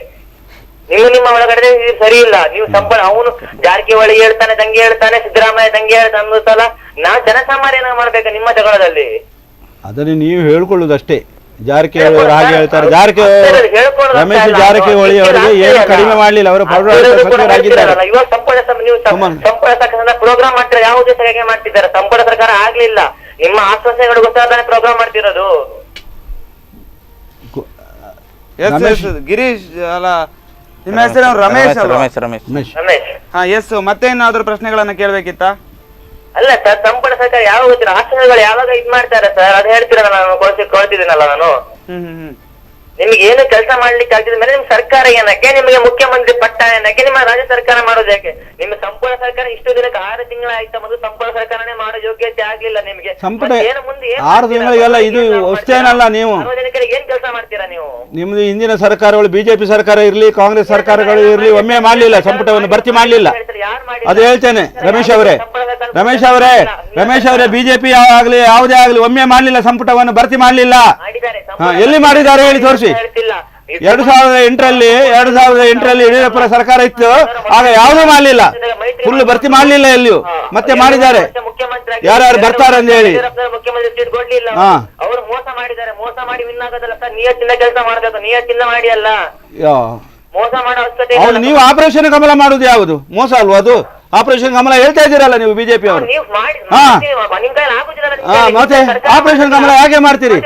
D: ನಿಮ್ಮ ಒಳಗಡೆ ಸರಿ ಇಲ್ಲ. ನೀವು ಸಂಬಳ ಅವನು ಜಾರಕಿಹೊಳಿ ಹೇಳ್ತಾನೆ, ದಂಗೆ ಹೇಳ್ತಾನೆ, ಸಿದ್ದರಾಮಯ್ಯ ದಂಗೆ ಹೇಳ್ತಾನೆ ಅನ್ನೋದಲ್ಲ. ನಾವು ಜನಸಾಮಾನ್ಯನ ಮಾಡ್ಬೇಕು ನಿಮ್ಮ ಜಗಳದಲ್ಲಿ.
B: ಅದನ್ನು ನೀವು ಹೇಳ್ಕೊಳ್ಳುದಷ್ಟೇ. ಜಾರಕಿಹೊಳಿ ಅವರು ಹಾಗೆ ಹೇಳ್ತಾರೆ. ರಮೇಶ್ ಜಾರಕಿಹೊಳಿ ಅವರಿಗೆ ಏನು ಕಡಿಮೆ ಮಾಡಲಿಲ್ಲ, ಅವರು ಸಚಿವರಾಗಿದ್ದಾರೆ.
D: ಇವಾಗ ಸಂಪುಟ ಪ್ರೋಗ್ರಾಮ್ ಮಾಡ್ತಾರೆ, ಯಾವ ದೇಶಕ್ಕೆ ಮಾಡ್ತಿದ್ದಾರೆ? ಸಂಪುಟ ಸರ್ಕಾರ ಆಗ್ಲಿಲ್ಲ, ನಿಮ್ಮ ಆಶ್ವಾಸನೆಗಳಿಗೋಸ್ಕರ ಪ್ರೋಗ್ರಾಮ್ ಮಾಡ್ತಿರೋದು.
A: ಗಿರೀಶ್ ಅಲ್ಲ ನಿಮ್ಮ ಹೆಸರು? ರಮೇಶ್. ಹಾ, ಎಸ್. ಮತ್ತೇನಾದ್ರೂ ಪ್ರಶ್ನೆಗಳನ್ನ ಕೇಳ್ಬೇಕಿತ್ತ?
D: ಅಲ್ಲ ಸರ್, ಸಂಪುಟ ಸರ್ಕಾರ ಯಾವಾಗ ಆಶ್ವಾಸನೆಗಳು ಯಾವಾಗ ಇದ್ ಮಾಡ್ತಾರೆ ಸರ್? ಅದು ಹೇಳ್ತೀರಲ್ಲ, ನಾನು ಕೊಡ್ತಿದ್ದೀನಲ್ಲ ನಾನು. ನಿಮ್ಗೆ ಏನು ಕೆಲಸ ಮಾಡ್ಲಿಕ್ಕೆ ಆಗಿದ ಮೇಲೆ ನಿಮ್ ಸರ್ಕಾರ ಏನಕ್ಕೆ, ನಿಮಗೆ ಮುಖ್ಯಮಂತ್ರಿ ಪಟ್ಟ ಏನಕ್ಕೆ, ನಿಮ್ಮ ರಾಜ್ಯ ಸರ್ಕಾರ ಮಾಡೋದಕ್ಕೆ? ನಿಮ್ಮ ಸಂಪೂರ್ಣ ಸರ್ಕಾರ ಇಷ್ಟು ದಿನಕ್ಕೆ 6 ತಿಂಗಳ ಆಯ್ತಾ, ಮೊದಲು ಸಂಪೂರ್ಣ ಸರ್ಕಾರನೇ ಮಾಡೋ ಯೋಗ್ಯತೆ ಆಗ್ಲಿಲ್ಲ ನಿಮ್ಗೆ.
B: ಸಂಪುಟ
D: ಏನು ಮುಂದೆ
B: 6 ತಿಂಗಳಿಗೆಲ್ಲ ಇದು ಅಷ್ಟೇನಲ್ಲ. ನೀವು
D: ಸಾರ್ವಜನಿಕರಿಗೆ ಏನ್ ಕೆಲಸ ಮಾಡ್ತೀರಾ ನೀವು?
B: ನಿಮ್ದು ಹಿಂದಿನ ಸರ್ಕಾರಗಳು ಬಿಜೆಪಿ ಸರ್ಕಾರ ಇರ್ಲಿ ಕಾಂಗ್ರೆಸ್ ಸರ್ಕಾರಗಳು ಇರ್ಲಿ ಒಮ್ಮೆ ಮಾಡ್ಲಿಲ್ಲ, ಸಂಪುಟವನ್ನು ಭರ್ತಿ ಮಾಡ್ಲಿಲ್ಲ. ಅದು ಹೇಳ್ತೇನೆ ರಮೇಶ್ ಅವರೇ ಬಿಜೆಪಿ ಆಗ್ಲಿ ಯಾವುದೇ ಆಗ್ಲಿ ಒಮ್ಮೆ ಮಾಡ್ಲಿಲ್ಲ, ಸಂಪುಟವನ್ನು ಭರ್ತಿ ಮಾಡ್ಲಿಲ್ಲ. ಎಲ್ಲಿ ಮಾಡಿದ್ದಾರೆ ಹೇಳಿ ತೋರಿಸಿ. 2008ರಲ್ಲಿ ಯಡಿಯೂರಪ್ಪರ ಸರ್ಕಾರ ಇತ್ತು, ಆಗ ಯಾವುದೂ ಮಾಡ್ಲಿಲ್ಲ, ಫುಲ್ ಭರ್ತಿ ಮಾಡ್ಲಿಲ್ಲ ಎಲ್ಲಿಯೂ. ಮತ್ತೆ ಮಾಡಿದ್ದಾರೆ, ಯಾರ್ಯಾರು ಬರ್ತಾರೆ ಅಂತ ಹೇಳಿ.
D: ಮುಖ್ಯಮಂತ್ರಿ ಸೀಟ್ ಕೊಡ್ಲಿಲ್ಲ, ಅವರು ಮೋಸ ಮಾಡಿದ್ದಾರೆ. ಮೋಸ ಮಾಡಿ ವಿನ್ ಆಗೋದಲ್ಲ ಸರ್, ನಿಯತ್ತಿಂದ ಕೆಲಸ ಮಾಡಬೇಕು, ನಿಯತ್ತಿಂದ ಮಾಡಿ ಅಲ್ಲ ಮೋಸ ಮಾಡೋ ಅವಶ್ಯಕತೆ.
B: ನೀವು ಆಪರೇಷನ್ ಕಮಲ ಮಾಡುದು ಯಾವುದು ಮೋಸ ಅಲ್ವಾ? ಅದು ಆಪರೇಷನ್ ಕಮಲ ಹೇಳ್ತಾ ಇದ್ದೀರಲ್ಲ ನೀವು ಬಿಜೆಪಿ ಅವರು. ಮತ್ತೆ ಆಪರೇಷನ್ ಕಮಲ ಹೇಗೆ ಮಾಡ್ತೀರಿ?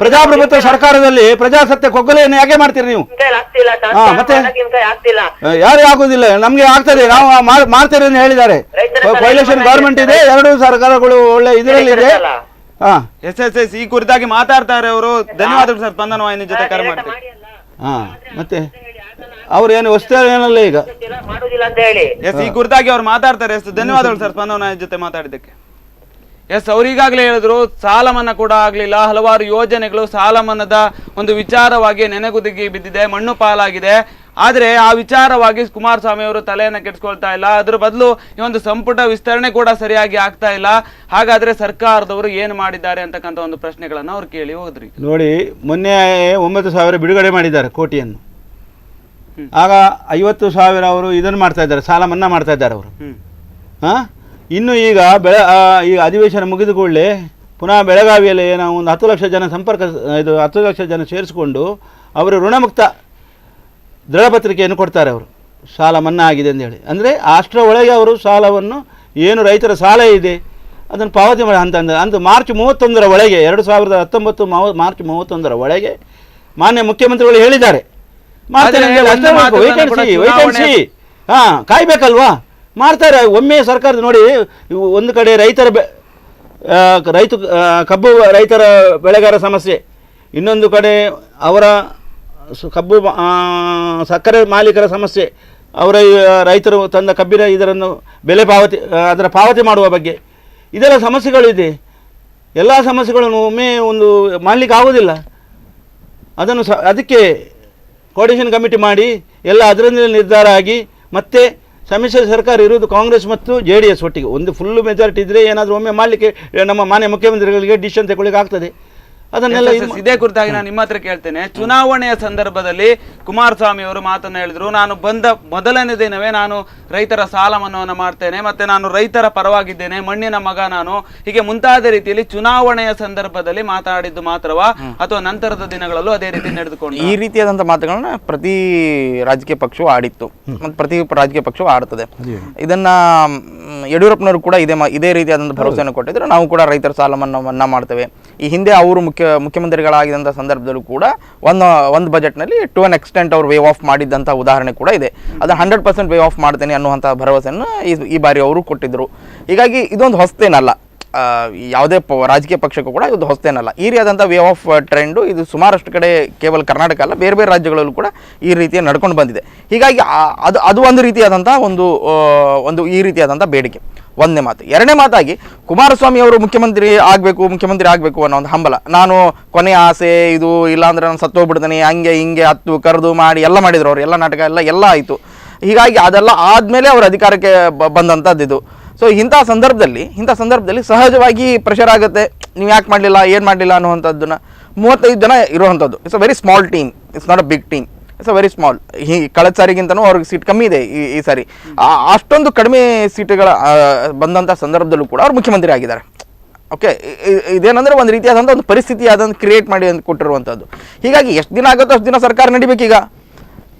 B: ಪ್ರಜಾಪ್ರಭುತ್ವ ಸರ್ಕಾರದಲ್ಲಿ ಪ್ರಜಾಸತ್ತೆ ಕೊಗ್ಗಲೆಯನ್ನು ಹೇಗೆ ಮಾಡ್ತೀರಿ ನೀವು? ಮತ್ತೆ ಯಾರು ಆಗುದಿಲ್ಲ, ನಮ್ಗೆ ಆಗ್ತದೆ, ನಾವು ಮಾಡ್ತೇವೆ ಅಂತ ಹೇಳಿದ್ದಾರೆ. ಕೊಯ್ಲೇಷನ್ ಗವರ್ಮೆಂಟ್ ಇದೆ, 2 ಸರ್ಕಾರಗಳು ಒಳ್ಳೆ ಇದರಲ್ಲಿದೆ.
A: ಎಸ್ ಈ ಕುರಿತಾಗಿ ಮಾತಾಡ್ತಾರೆ ಅವರು. ಧನ್ಯವಾದಗಳು ಸರ್, ಸ್ಪಂದನ ವಾಹಿನಿ ಜೊತೆ ಕರೆ ಮಾಡ್ತಾರೆ.
B: ಮತ್ತೆ ಅವ್ರು ಏನು ಹೊಸ್ತೇನಲ್ಲ ಈಗ
D: ಮಾಡುದಿಲ್ಲ ಅಂತ ಹೇಳಿ.
A: ಎಸ್ ಈ ಕುರಿತಾಗಿ ಅವ್ರು ಮಾತಾಡ್ತಾರೆ. ಧನ್ಯವಾದಗಳು ಸರ್, ಸ್ಪಂದನ ವಾಹಿನಿ ಜೊತೆ ಮಾತಾಡಿದ್ದಕ್ಕೆ. ಎಸ್ ಅವ್ರೀಗಾಗಲೇ ಹೇಳಿದ್ರು, ಸಾಲ ಮನ್ನಾ ಕೂಡ ಆಗ್ಲಿಲ್ಲ, ಹಲವಾರು ಯೋಜನೆಗಳು ಸಾಲ ಮನ್ನಾದ ಒಂದು ವಿಚಾರವಾಗಿ ನೆನೆಗುದಿಗೆ ಬಿದ್ದಿದೆ, ಮಣ್ಣು ಪಾಲಾಗಿದೆ. ಆದ್ರೆ ಆ ವಿಚಾರವಾಗಿ ಕುಮಾರಸ್ವಾಮಿ ಅವರು ತಲೆಯನ್ನ ಕೆಡಿಸ್ಕೊಳ್ತಾ ಇಲ್ಲ. ಅದ್ರ ಬದಲು ಈ ಒಂದು ಸಂಪುಟ ವಿಸ್ತರಣೆ ಕೂಡ ಸರಿಯಾಗಿ ಆಗ್ತಾ ಇಲ್ಲ. ಹಾಗಾದ್ರೆ ಸರ್ಕಾರದವರು ಏನು ಮಾಡಿದ್ದಾರೆ ಅಂತಕ್ಕಂಥ ಒಂದು ಪ್ರಶ್ನೆಗಳನ್ನ ಅವ್ರು ಕೇಳಿ ಹೋದ್ರಿ.
B: ನೋಡಿ, ಮೊನ್ನೆ 9,000 ಬಿಡುಗಡೆ ಮಾಡಿದ್ದಾರೆ ಕೋಟಿಯನ್ನು. ಆಗ 50,000 ಅವರು ಇದನ್ನು ಮಾಡ್ತಾ ಇದ್ದಾರೆ, ಸಾಲ ಮನ್ನಾ ಮಾಡ್ತಾ ಇದ್ದಾರೆ ಅವರು. ಇನ್ನು ಈಗ ಈ ಅಧಿವೇಶನ ಮುಗಿದ ಕೂಡಲೇ ಪುನಃ ಬೆಳಗಾವಿಯಲ್ಲಿ ನಾವು ಒಂದು 10 ಲಕ್ಷ ಜನ 10 ಲಕ್ಷ ಜನ ಸೇರಿಸಿಕೊಂಡು ಅವರು ಋಣಮುಕ್ತ ದೃಢಪತ್ರಿಕೆಯನ್ನು ಕೊಡ್ತಾರೆ. ಅವರು ಸಾಲ ಮನ್ನಾ ಆಗಿದೆ ಅಂತೇಳಿ. ಅಂದರೆ ಅಷ್ಟರ ಒಳಗೆ ಅವರು ಸಾಲವನ್ನು ಏನು ರೈತರ ಸಾಲ ಇದೆ ಅದನ್ನು ಪಾವತಿ ಮಾಡಿ ಅಂತ ಮಾರ್ಚ್ 31ರ ಒಳಗೆ 2019 ಮಾರ್ಚ್ 31ರ ಒಳಗೆ ಮಾನ್ಯ ಮುಖ್ಯಮಂತ್ರಿಗಳು ಹೇಳಿದ್ದಾರೆ. ಕಾಯ್ಬೇಕಲ್ವಾ, ಮಾಡ್ತಾರೆ ಒಮ್ಮೆ ಸರ್ಕಾರದ. ನೋಡಿ, ಒಂದು ಕಡೆ ಕಬ್ಬು ರೈತರ ಬೆಳೆಗಾರ ಸಮಸ್ಯೆ, ಇನ್ನೊಂದು ಕಡೆ ಅವರ ಕಬ್ಬು ಸಕ್ಕರೆ ಮಾಲೀಕರ ಸಮಸ್ಯೆ, ಅವರ ರೈತರು ತಂದ ಕಬ್ಬಿನ ಇದರನ್ನು ಬೆಲೆ ಅದರ ಪಾವತಿ ಮಾಡುವ ಬಗ್ಗೆ ಇದೆಲ್ಲ ಸಮಸ್ಯೆಗಳಿದೆ. ಎಲ್ಲ ಸಮಸ್ಯೆಗಳನ್ನು ಒಮ್ಮೆ ಒಂದು ಮಾಡಲಿಕ್ಕೆ ಆಗೋದಿಲ್ಲ. ಅದಕ್ಕೆ ಕೋಆರ್ಡಿನೇಷನ್ ಕಮಿಟಿ ಮಾಡಿ ಎಲ್ಲ ಅದರಿಂದ ನಿರ್ಧಾರ ಆಗಿ ಮತ್ತೆ ಸಮ್ಮಿಶ್ರ ಸರ್ಕಾರ ಇರುವುದು ಕಾಂಗ್ರೆಸ್ ಮತ್ತು JDS ಒಟ್ಟಿಗೆ ಒಂದು ಫುಲ್ ಮೆಜಾರಿಟಿ ಇದ್ದರೆ ಏನಾದರೂ ಒಮ್ಮೆ ಮಾಡಲಿಕ್ಕೆ ನಮ್ಮ ಮಾನ್ಯ ಮುಖ್ಯಮಂತ್ರಿಗಳಿಗೆ ಡಿಸಿಷನ್ ತಗೊಳ್ಳಿಕ್ಕೆ ಆಗ್ತದೆ. ಅದನ್ನೆಲ್ಲ
A: ಇದೇ ಕುರಿತಾಗಿ ನಾನು ನಿಮ್ಮ ಹತ್ರ ಕೇಳ್ತೇನೆ. ಚುನಾವಣೆಯ ಸಂದರ್ಭದಲ್ಲಿ ಕುಮಾರಸ್ವಾಮಿ ಅವರು ಮಾತನ್ನು ಹೇಳಿದ್ರು, ನಾನು ಬಂದ ಮೊದಲನೇ ದಿನವೇ ನಾನು ರೈತರ ಸಾಲ ಮನ್ನಾವನ್ನು ಮಾಡ್ತೇನೆ, ಮತ್ತೆ ನಾನು ರೈತರ ಪರವಾಗಿದ್ದೇನೆ, ಮಣ್ಣಿನ ಮಗ ನಾನು, ಹೀಗೆ ಮುಂತಾದ ರೀತಿಯಲ್ಲಿ ಚುನಾವಣೆಯ ಸಂದರ್ಭದಲ್ಲಿ ಮಾತನಾಡಿದ್ದು ಮಾತ್ರವಾ ಅಥವಾ ನಂತರದ ದಿನಗಳಲ್ಲೂ ಅದೇ ರೀತಿ ನಡೆದುಕೊಂಡು
C: ಈ ರೀತಿಯಾದಂಥ ಮಾತುಗಳನ್ನ ಪ್ರತಿ ರಾಜಕೀಯ ಪಕ್ಷವೂ ಆಡಿತ್ತು ಮತ್ತು ಪ್ರತಿ ರಾಜಕೀಯ ಪಕ್ಷವೂ ಆಡ್ತದೆ. ಇದನ್ನ ಯಡಿಯೂರಪ್ಪನವರು ಕೂಡ ಇದೇ ರೀತಿಯಾದಂಥ ಭರವಸೆಯನ್ನು ಕೊಟ್ಟಿದ್ರು. ನಾವು ಕೂಡ ರೈತರ ಸಾಲ ಮನ್ನಾ ಮಾಡ್ತೇವೆ. ಈ ಹಿಂದೆ ಅವರು ಮುಖ್ಯಮಂತ್ರಿಗಳಾಗಿದ್ದಂಥ ಸಂದರ್ಭದಲ್ಲೂ ಕೂಡ ಒಂದು ಬಜೆಟ್ನಲ್ಲಿ ಟು ಅನ್ ಎಕ್ಸ್ಟೆಂಟ್ ಅವರು ವೇವ್ ಆಫ್ ಮಾಡಿದ್ದಂಥ ಉದಾಹರಣೆ ಕೂಡ ಇದೆ. ಅದನ್ನು 100% ವೇವ್ ಆಫ್ ಮಾಡ್ತೇನೆ ಅನ್ನುವಂಥ ಭರವಸೆಯನ್ನು ಈ ಬಾರಿ ಅವರು ಕೊಟ್ಟಿದ್ದರು. ಹೀಗಾಗಿ ಇದೊಂದು ಹೊಸತೇನಲ್ಲ, ಯಾವುದೇ ರಾಜಕೀಯ ಪಕ್ಷಕ್ಕೂ ಕೂಡ ಇದು ಹೊಸತೇನಲ್ಲ. ಈ ರೀತಿಯಾದಂಥ ವೇವ್ ಆಫ್ ಟ್ರೆಂಡು ಇದು ಸುಮಾರಷ್ಟು ಕಡೆ, ಕೇವಲ ಕರ್ನಾಟಕ ಅಲ್ಲ, ಬೇರೆ ಬೇರೆ ರಾಜ್ಯಗಳಲ್ಲೂ ಕೂಡ ಈ ರೀತಿಯ ನಡ್ಕೊಂಡು ಬಂದಿದೆ. ಹೀಗಾಗಿ ಅದು ಒಂದು ರೀತಿಯಾದಂಥ ಒಂದು ಈ ರೀತಿಯಾದಂಥ ಬೇಡಿಕೆ. ಒಂದನೇ ಮಾತು. ಎರಡನೇ ಮಾತಾಗಿ ಕುಮಾರಸ್ವಾಮಿ ಅವರು ಮುಖ್ಯಮಂತ್ರಿ ಆಗಬೇಕು ಅನ್ನೋ ಒಂದು ಹಂಬಲ, ನಾನು ಕೊನೆಯ ಆಸೆ ಇದು, ಇಲ್ಲಾಂದ್ರೆ ನಾನು ಸತ್ತೋಗ್ಬಿಡ್ತೇನೆ, ಹಂಗೆ ಹಿಂಗೆ ಹತ್ತು ಕರೆದು ಮಾಡಿ ಎಲ್ಲ ಮಾಡಿದ್ರು ಅವರು, ಎಲ್ಲ ನಾಟಕ ಎಲ್ಲ ಆಯಿತು. ಹೀಗಾಗಿ ಅದೆಲ್ಲ ಆದಮೇಲೆ ಅವರು ಅಧಿಕಾರಕ್ಕೆ ಬಂದಂಥದ್ದು ಇದು. ಸೊ ಇಂಥ ಸಂದರ್ಭದಲ್ಲಿ ಸಹಜವಾಗಿ ಪ್ರೆಷರ್ ಆಗುತ್ತೆ, ನೀವು ಯಾಕೆ ಮಾಡಲಿಲ್ಲ, ಏನು ಮಾಡಲಿಲ್ಲ ಅನ್ನುವಂಥದ್ದನ್ನ. 35 ಜನ ಇರುವಂಥದ್ದು, it's a very small team, it's not a big team, it's a very small. ಕಳೆದ ಸಾರಿಗಿಂತನೂ ಅವ್ರಿಗೆ ಸೀಟ್ ಕಮ್ಮಿ ಇದೆ ಈ ಸಾರಿ. ಅಷ್ಟೊಂದು ಕಡಿಮೆ ಸೀಟುಗಳ ಬಂದಂಥ ಸಂದರ್ಭದಲ್ಲೂ ಕೂಡ ಅವ್ರು ಮುಖ್ಯಮಂತ್ರಿ ಆಗಿದ್ದಾರೆ. ಓಕೆ, ಇದೇನಂದರೆ ಒಂದು ರೀತಿಯಾದಂಥ ಒಂದು ಪರಿಸ್ಥಿತಿ ಅದನ್ನು ಕ್ರಿಯೇಟ್ ಮಾಡಿ ಅಂತ ಕೊಟ್ಟಿರುವಂಥದ್ದು. ಹೀಗಾಗಿ ಎಷ್ಟು ದಿನ ಆಗುತ್ತೋ ಅಷ್ಟು ದಿನ ಸರ್ಕಾರ ನಡಿಬೇಕೀಗ.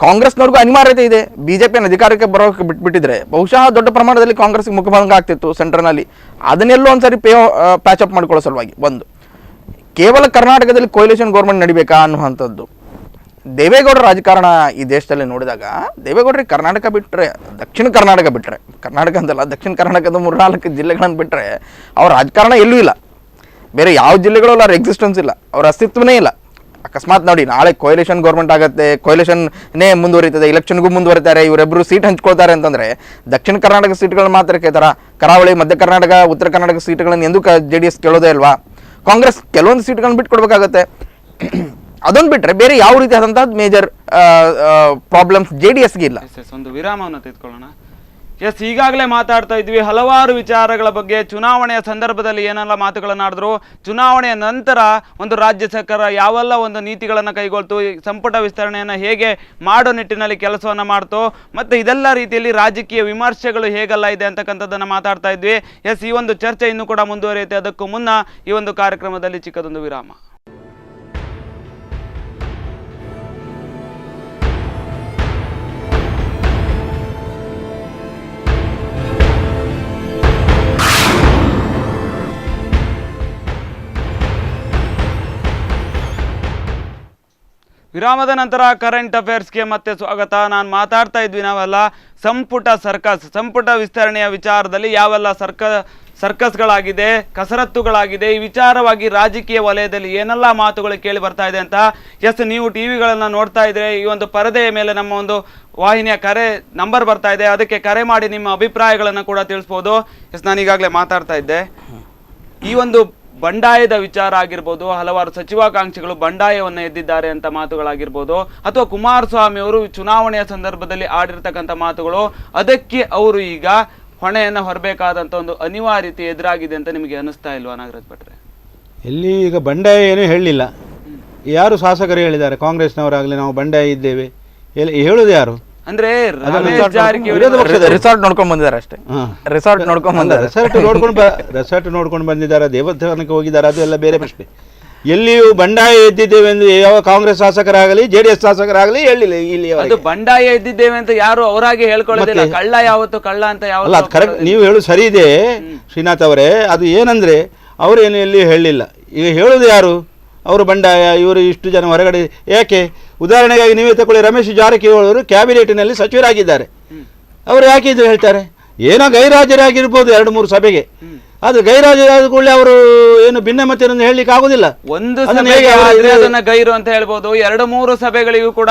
C: ಕಾಂಗ್ರೆಸ್ನವ್ರಿಗೂ ಅನಿವಾರ್ಯತೆ ಇದೆ. ಬಿಜೆಪಿಯನ್ನು ಅಧಿಕಾರಕ್ಕೆ ಬರೋಕ್ಕೆ ಬಿಟ್ಬಿಟ್ಟಿದ್ರೆ ಬಹುಶಃ ದೊಡ್ಡ ಪ್ರಮಾಣದಲ್ಲಿ ಕಾಂಗ್ರೆಸ್ಗೆ ಮುಖಭಂಗ ಆಗ್ತಿತ್ತು ಸೆಂಟ್ರಲ್ನಲ್ಲಿ. ಅದನ್ನೆಲ್ಲೋ ಒಂದ್ಸರಿ ಪ್ಯಾಚಪ್ ಮಾಡ್ಕೊಳ್ಳೋ ಸಲುವಾಗಿ ಒಂದು ಕೇವಲ ಕರ್ನಾಟಕದಲ್ಲಿ ಕೊಯ್ಲೇಷನ್ ಗೌರ್ಮೆಂಟ್ ನಡಿಬೇಕಾ ಅನ್ನುವಂಥದ್ದು. ದೇವೇಗೌಡರ ರಾಜಕಾರಣ ಈ ದೇಶದಲ್ಲಿ ನೋಡಿದಾಗ ದೇವೇಗೌಡರಿಗೆ ಕರ್ನಾಟಕ ಬಿಟ್ಟರೆ, ದಕ್ಷಿಣ ಕರ್ನಾಟಕ ಅಂತಲ್ಲ, ದಕ್ಷಿಣ ಕರ್ನಾಟಕದ 3-4 ಜಿಲ್ಲೆಗಳನ್ನು ಬಿಟ್ಟರೆ ಅವ್ರ ರಾಜಕಾರಣ ಎಲ್ಲೂ ಇಲ್ಲ. ಬೇರೆ ಯಾವ ಜಿಲ್ಲೆಗಳಲ್ಲೂ ಅವ್ರ ಎಕ್ಸಿಸ್ಟೆನ್ಸ್ ಇಲ್ಲ, ಅವ್ರ ಅಸ್ತಿತ್ವನೇ ಇಲ್ಲ. ಅಕಸ್ಮಾತ್ ನೋಡಿ ನಾಳೆ ಕೊಯ್ಲೇಷನ್ ಗೌರ್ಮೆಂಟ್ ಆಗುತ್ತೆ, ಕೊಯ್ಲೇಷನ್ನೇ ಮುಂದುವರಿತದೆ, ಇಲೆಕ್ಷನ್ಗೂ ಮುಂದುವರಿತಾರೆ, ಇವರೆಬ್ಬರು ಸೀಟ್ ಹಂಚ್ಕೊಳ್ತಾರೆ ಅಂತಂದ್ರೆ ದಕ್ಷಿಣ ಕರ್ನಾಟಕ ಸೀಟ್ಗಳನ್ನ ಮಾತ್ರ ಕೇಳ್ತಾರ? ಕರಾವಳಿ, ಮಧ್ಯ ಕರ್ನಾಟಕ, ಉತ್ತರ ಕರ್ನಾಟಕ ಸೀಟ್ಗಳನ್ನ ಎಂದೂ JDS ಕೇಳೋದೇ ಅಲ್ವಾ? ಕಾಂಗ್ರೆಸ್ ಕೆಲವೊಂದು ಸೀಟ್ಗಳನ್ನ ಬಿಟ್ಕೊಡ್ಬೇಕಾಗತ್ತೆ. ಅದೊಂದು ಬಿಟ್ರೆ ಬೇರೆ ಯಾವ ರೀತಿಯಾದಂತಹ ಮೇಜರ್ ಪ್ರಾಬ್ಲಮ್ಸ್ JDSಗೆ ಇಲ್ಲ.
A: ಒಂದು ವಿರಾಮವನ್ನು ತೆಗೆದುಕೊಳ್ಳೋಣ. ಎಸ್, ಈಗಾಗಲೇ ಮಾತಾಡ್ತಾ ಇದ್ವಿ ಹಲವಾರು ವಿಚಾರಗಳ ಬಗ್ಗೆ. ಚುನಾವಣೆಯ ಸಂದರ್ಭದಲ್ಲಿ ಏನೆಲ್ಲ ಮಾತುಗಳನ್ನಾಡಿದ್ರು, ಚುನಾವಣೆಯ ನಂತರ ಒಂದು ರಾಜ್ಯ ಸರ್ಕಾರ ಯಾವೆಲ್ಲ ಒಂದು ನೀತಿಗಳನ್ನು ಕೈಗೊಳ್ತು, ಸಂಪುಟ ವಿಸ್ತರಣೆಯನ್ನು ಹೇಗೆ ಮಾಡೋ ನಿಟ್ಟಿನಲ್ಲಿ ಕೆಲಸವನ್ನು ಮಾಡ್ತು, ಮತ್ತು ಇದೆಲ್ಲ ರೀತಿಯಲ್ಲಿ ರಾಜಕೀಯ ವಿಮರ್ಶೆಗಳು ಹೇಗೆಲ್ಲ ಇದೆ ಅಂತಕ್ಕಂಥದ್ದನ್ನು ಮಾತಾಡ್ತಾ ಇದ್ವಿ. ಎಸ್, ಈ ಒಂದು ಚರ್ಚೆ ಇನ್ನೂ ಕೂಡ ಮುಂದುವರಿಯುತ್ತೆ. ಅದಕ್ಕೂ ಮುನ್ನ ಈ ಒಂದು ಕಾರ್ಯಕ್ರಮದಲ್ಲಿ ಚಿಕ್ಕದೊಂದು ವಿರಾಮ. ವಿರಾಮದ ನಂತರ ಕರೆಂಟ್ ಅಫೇರ್ಸ್ಗೆ ಮತ್ತೆ ಸ್ವಾಗತ. ನಾನು ಮಾತಾಡ್ತಾ ಇದ್ವಿ ನಾವೆಲ್ಲ ಸಂಪುಟ ಸಂಪುಟ ವಿಸ್ತರಣೆಯ ವಿಚಾರದಲ್ಲಿ ಯಾವೆಲ್ಲ ಸರ್ಕಸ್ಗಳಾಗಿದೆ, ಕಸರತ್ತುಗಳಾಗಿದೆ, ಈ ವಿಚಾರವಾಗಿ ರಾಜಕೀಯ ವಲಯದಲ್ಲಿ ಏನೆಲ್ಲ ಮಾತುಗಳು ಕೇಳಿ ಬರ್ತಾ ಇದೆ ಅಂತ. ಎಸ್, ನೀವು ಟಿವಿಗಳನ್ನು ನೋಡ್ತಾ ಇದ್ರೆ ಈ ಒಂದು ಪರದೆಯ ಮೇಲೆ ನಮ್ಮ ಒಂದು ವಾಹಿನಿಯ ಕರೆ ನಂಬರ್ ಬರ್ತಾ ಇದೆ, ಅದಕ್ಕೆ ಕರೆ ಮಾಡಿ ನಿಮ್ಮ ಅಭಿಪ್ರಾಯಗಳನ್ನು ಕೂಡ ತಿಳಿಸ್ಬೋದು. ಎಸ್, ನಾನು ಈಗಾಗಲೇ ಮಾತಾಡ್ತಾ ಇದ್ದೆ, ಈ ಒಂದು ಬಂಡಾಯದ ವಿಚಾರ ಆಗಿರ್ಬೋದು, ಹಲವಾರು ಸಚಿವಾಕಾಂಕ್ಷಿಗಳು ಬಂಡಾಯವನ್ನು ಎದ್ದಿದ್ದಾರೆ ಅಂತ ಮಾತುಗಳಾಗಿರ್ಬೋದು, ಅಥವಾ ಕುಮಾರಸ್ವಾಮಿ ಅವರು ಚುನಾವಣೆಯ ಸಂದರ್ಭದಲ್ಲಿ ಆಡಿರ್ತಕ್ಕಂಥ ಮಾತುಗಳು, ಅದಕ್ಕೆ ಅವರು ಈಗ ಹೊಣೆಯನ್ನು ಹೊರಬೇಕಾದಂಥ ಒಂದು ಅನಿವಾರ್ಯತೆ ಎದುರಾಗಿದೆ ಅಂತ ನಿಮಗೆ ಅನಿಸ್ತಾ ಇಲ್ವಾ ನಾಗರಾಜ್ ಭಟ್ರೆ?
B: ಎಲ್ಲಿ ಈಗ ಬಂಡಾಯ ಏನೂ ಹೇಳಲಿಲ್ಲ. ಯಾರು ಶಾಸಕರು ಹೇಳಿದ್ದಾರೆ ಕಾಂಗ್ರೆಸ್ನವರಾಗಲಿ ನಾವು ಬಂಡಾಯ ಇದ್ದೇವೆ ಹೇಳುದು ಯಾರು?
A: ಅಂದ್ರೆ
C: ರಿಸಾರ್ಟ್ ನೋಡ್ಕೊಂಡು ಬಂದಿದ್ದಾರೆ ಅಷ್ಟೇ. ರಿಸಾರ್ಟ್
B: ನೋಡ್ಕೊಂಡು ಬಂದಿದ್ದಾರೆ, ದೇವಸ್ಥಾನಕ್ಕೆ ಹೋಗಿದ್ದಾರೆ, ಅದು ಎಲ್ಲ ಬೇರೆ ಪ್ರಶ್ನೆ. ಎಲ್ಲಿಯೂ ಬಂಡಾಯ ಎದ್ದಿದ್ದೇವೆ ಎಂದು ಯಾವ ಕಾಂಗ್ರೆಸ್ ಶಾಸಕರಾಗಲಿ JDS ಶಾಸಕರಾಗಲಿ ಹೇಳಿಲ್ಲ. ಇಲ್ಲಿ
A: ಅದು ಬಂಡಾಯ ಎದ್ದಿದ್ದೇವೆ ಅಂತ ಯಾರು ಅವರಾಗಿ ಹೇಳ್ಕೊಳ್ಳೋದಿಲ್ಲ. ಕಳ್ಳ ಯಾವತ್ತು ಕಳ್ಳ ಅಂತ ಯಾವ
B: ಅಲ್ಲ, ಅದು ಕರೆಕ್ಟ್, ನೀವು ಹೇಳು ಸರಿ ಇದೆ ಶ್ರೀನಾಥ್ ಅವರೇ. ಅದು ಏನಂದ್ರೆ ಅವರೇನು ಎಲ್ಲಿ ಹೇಳಲಿಲ್ಲ. ಈಗ ಹೇಳುದು ಯಾರು? ಅವರು ಬಂಡಾಯ, ಇವರು ಇಷ್ಟು ಜನ ಹೊರಗಡೆ. ಯಾಕೆ? ಉದಾಹರಣೆಗಾಗಿ ನೀವೇ ತಗೊಳ್ಳಿ, ರಮೇಶ್ ಜಾರಕಿಹೊಳಿ ಅವರು ಕ್ಯಾಬಿನೆಟ್ನಲ್ಲಿ ಸಚಿವರಾಗಿದ್ದಾರೆ. ಅವರು ಯಾಕೆ ಇದು ಹೇಳ್ತಾರೆ? ಏನೋ ಗೈರಾಜರಾಗಿರ್ಬೋದು 2-3 ಸಭೆಗೆ, ಅದು ಗೈರಾಜರಾದ ಕೂಡಲೇ ಅವರು ಏನು ಭಿನ್ನಮತವನ್ನು ಹೇಳಲಿಕ್ಕೆ ಆಗುದಿಲ್ಲ.
A: ಒಂದು ಗೈರು ಅಂತ ಹೇಳ್ಬೋದು, 2-3 ಸಭೆಗಳಿಗೂ ಕೂಡ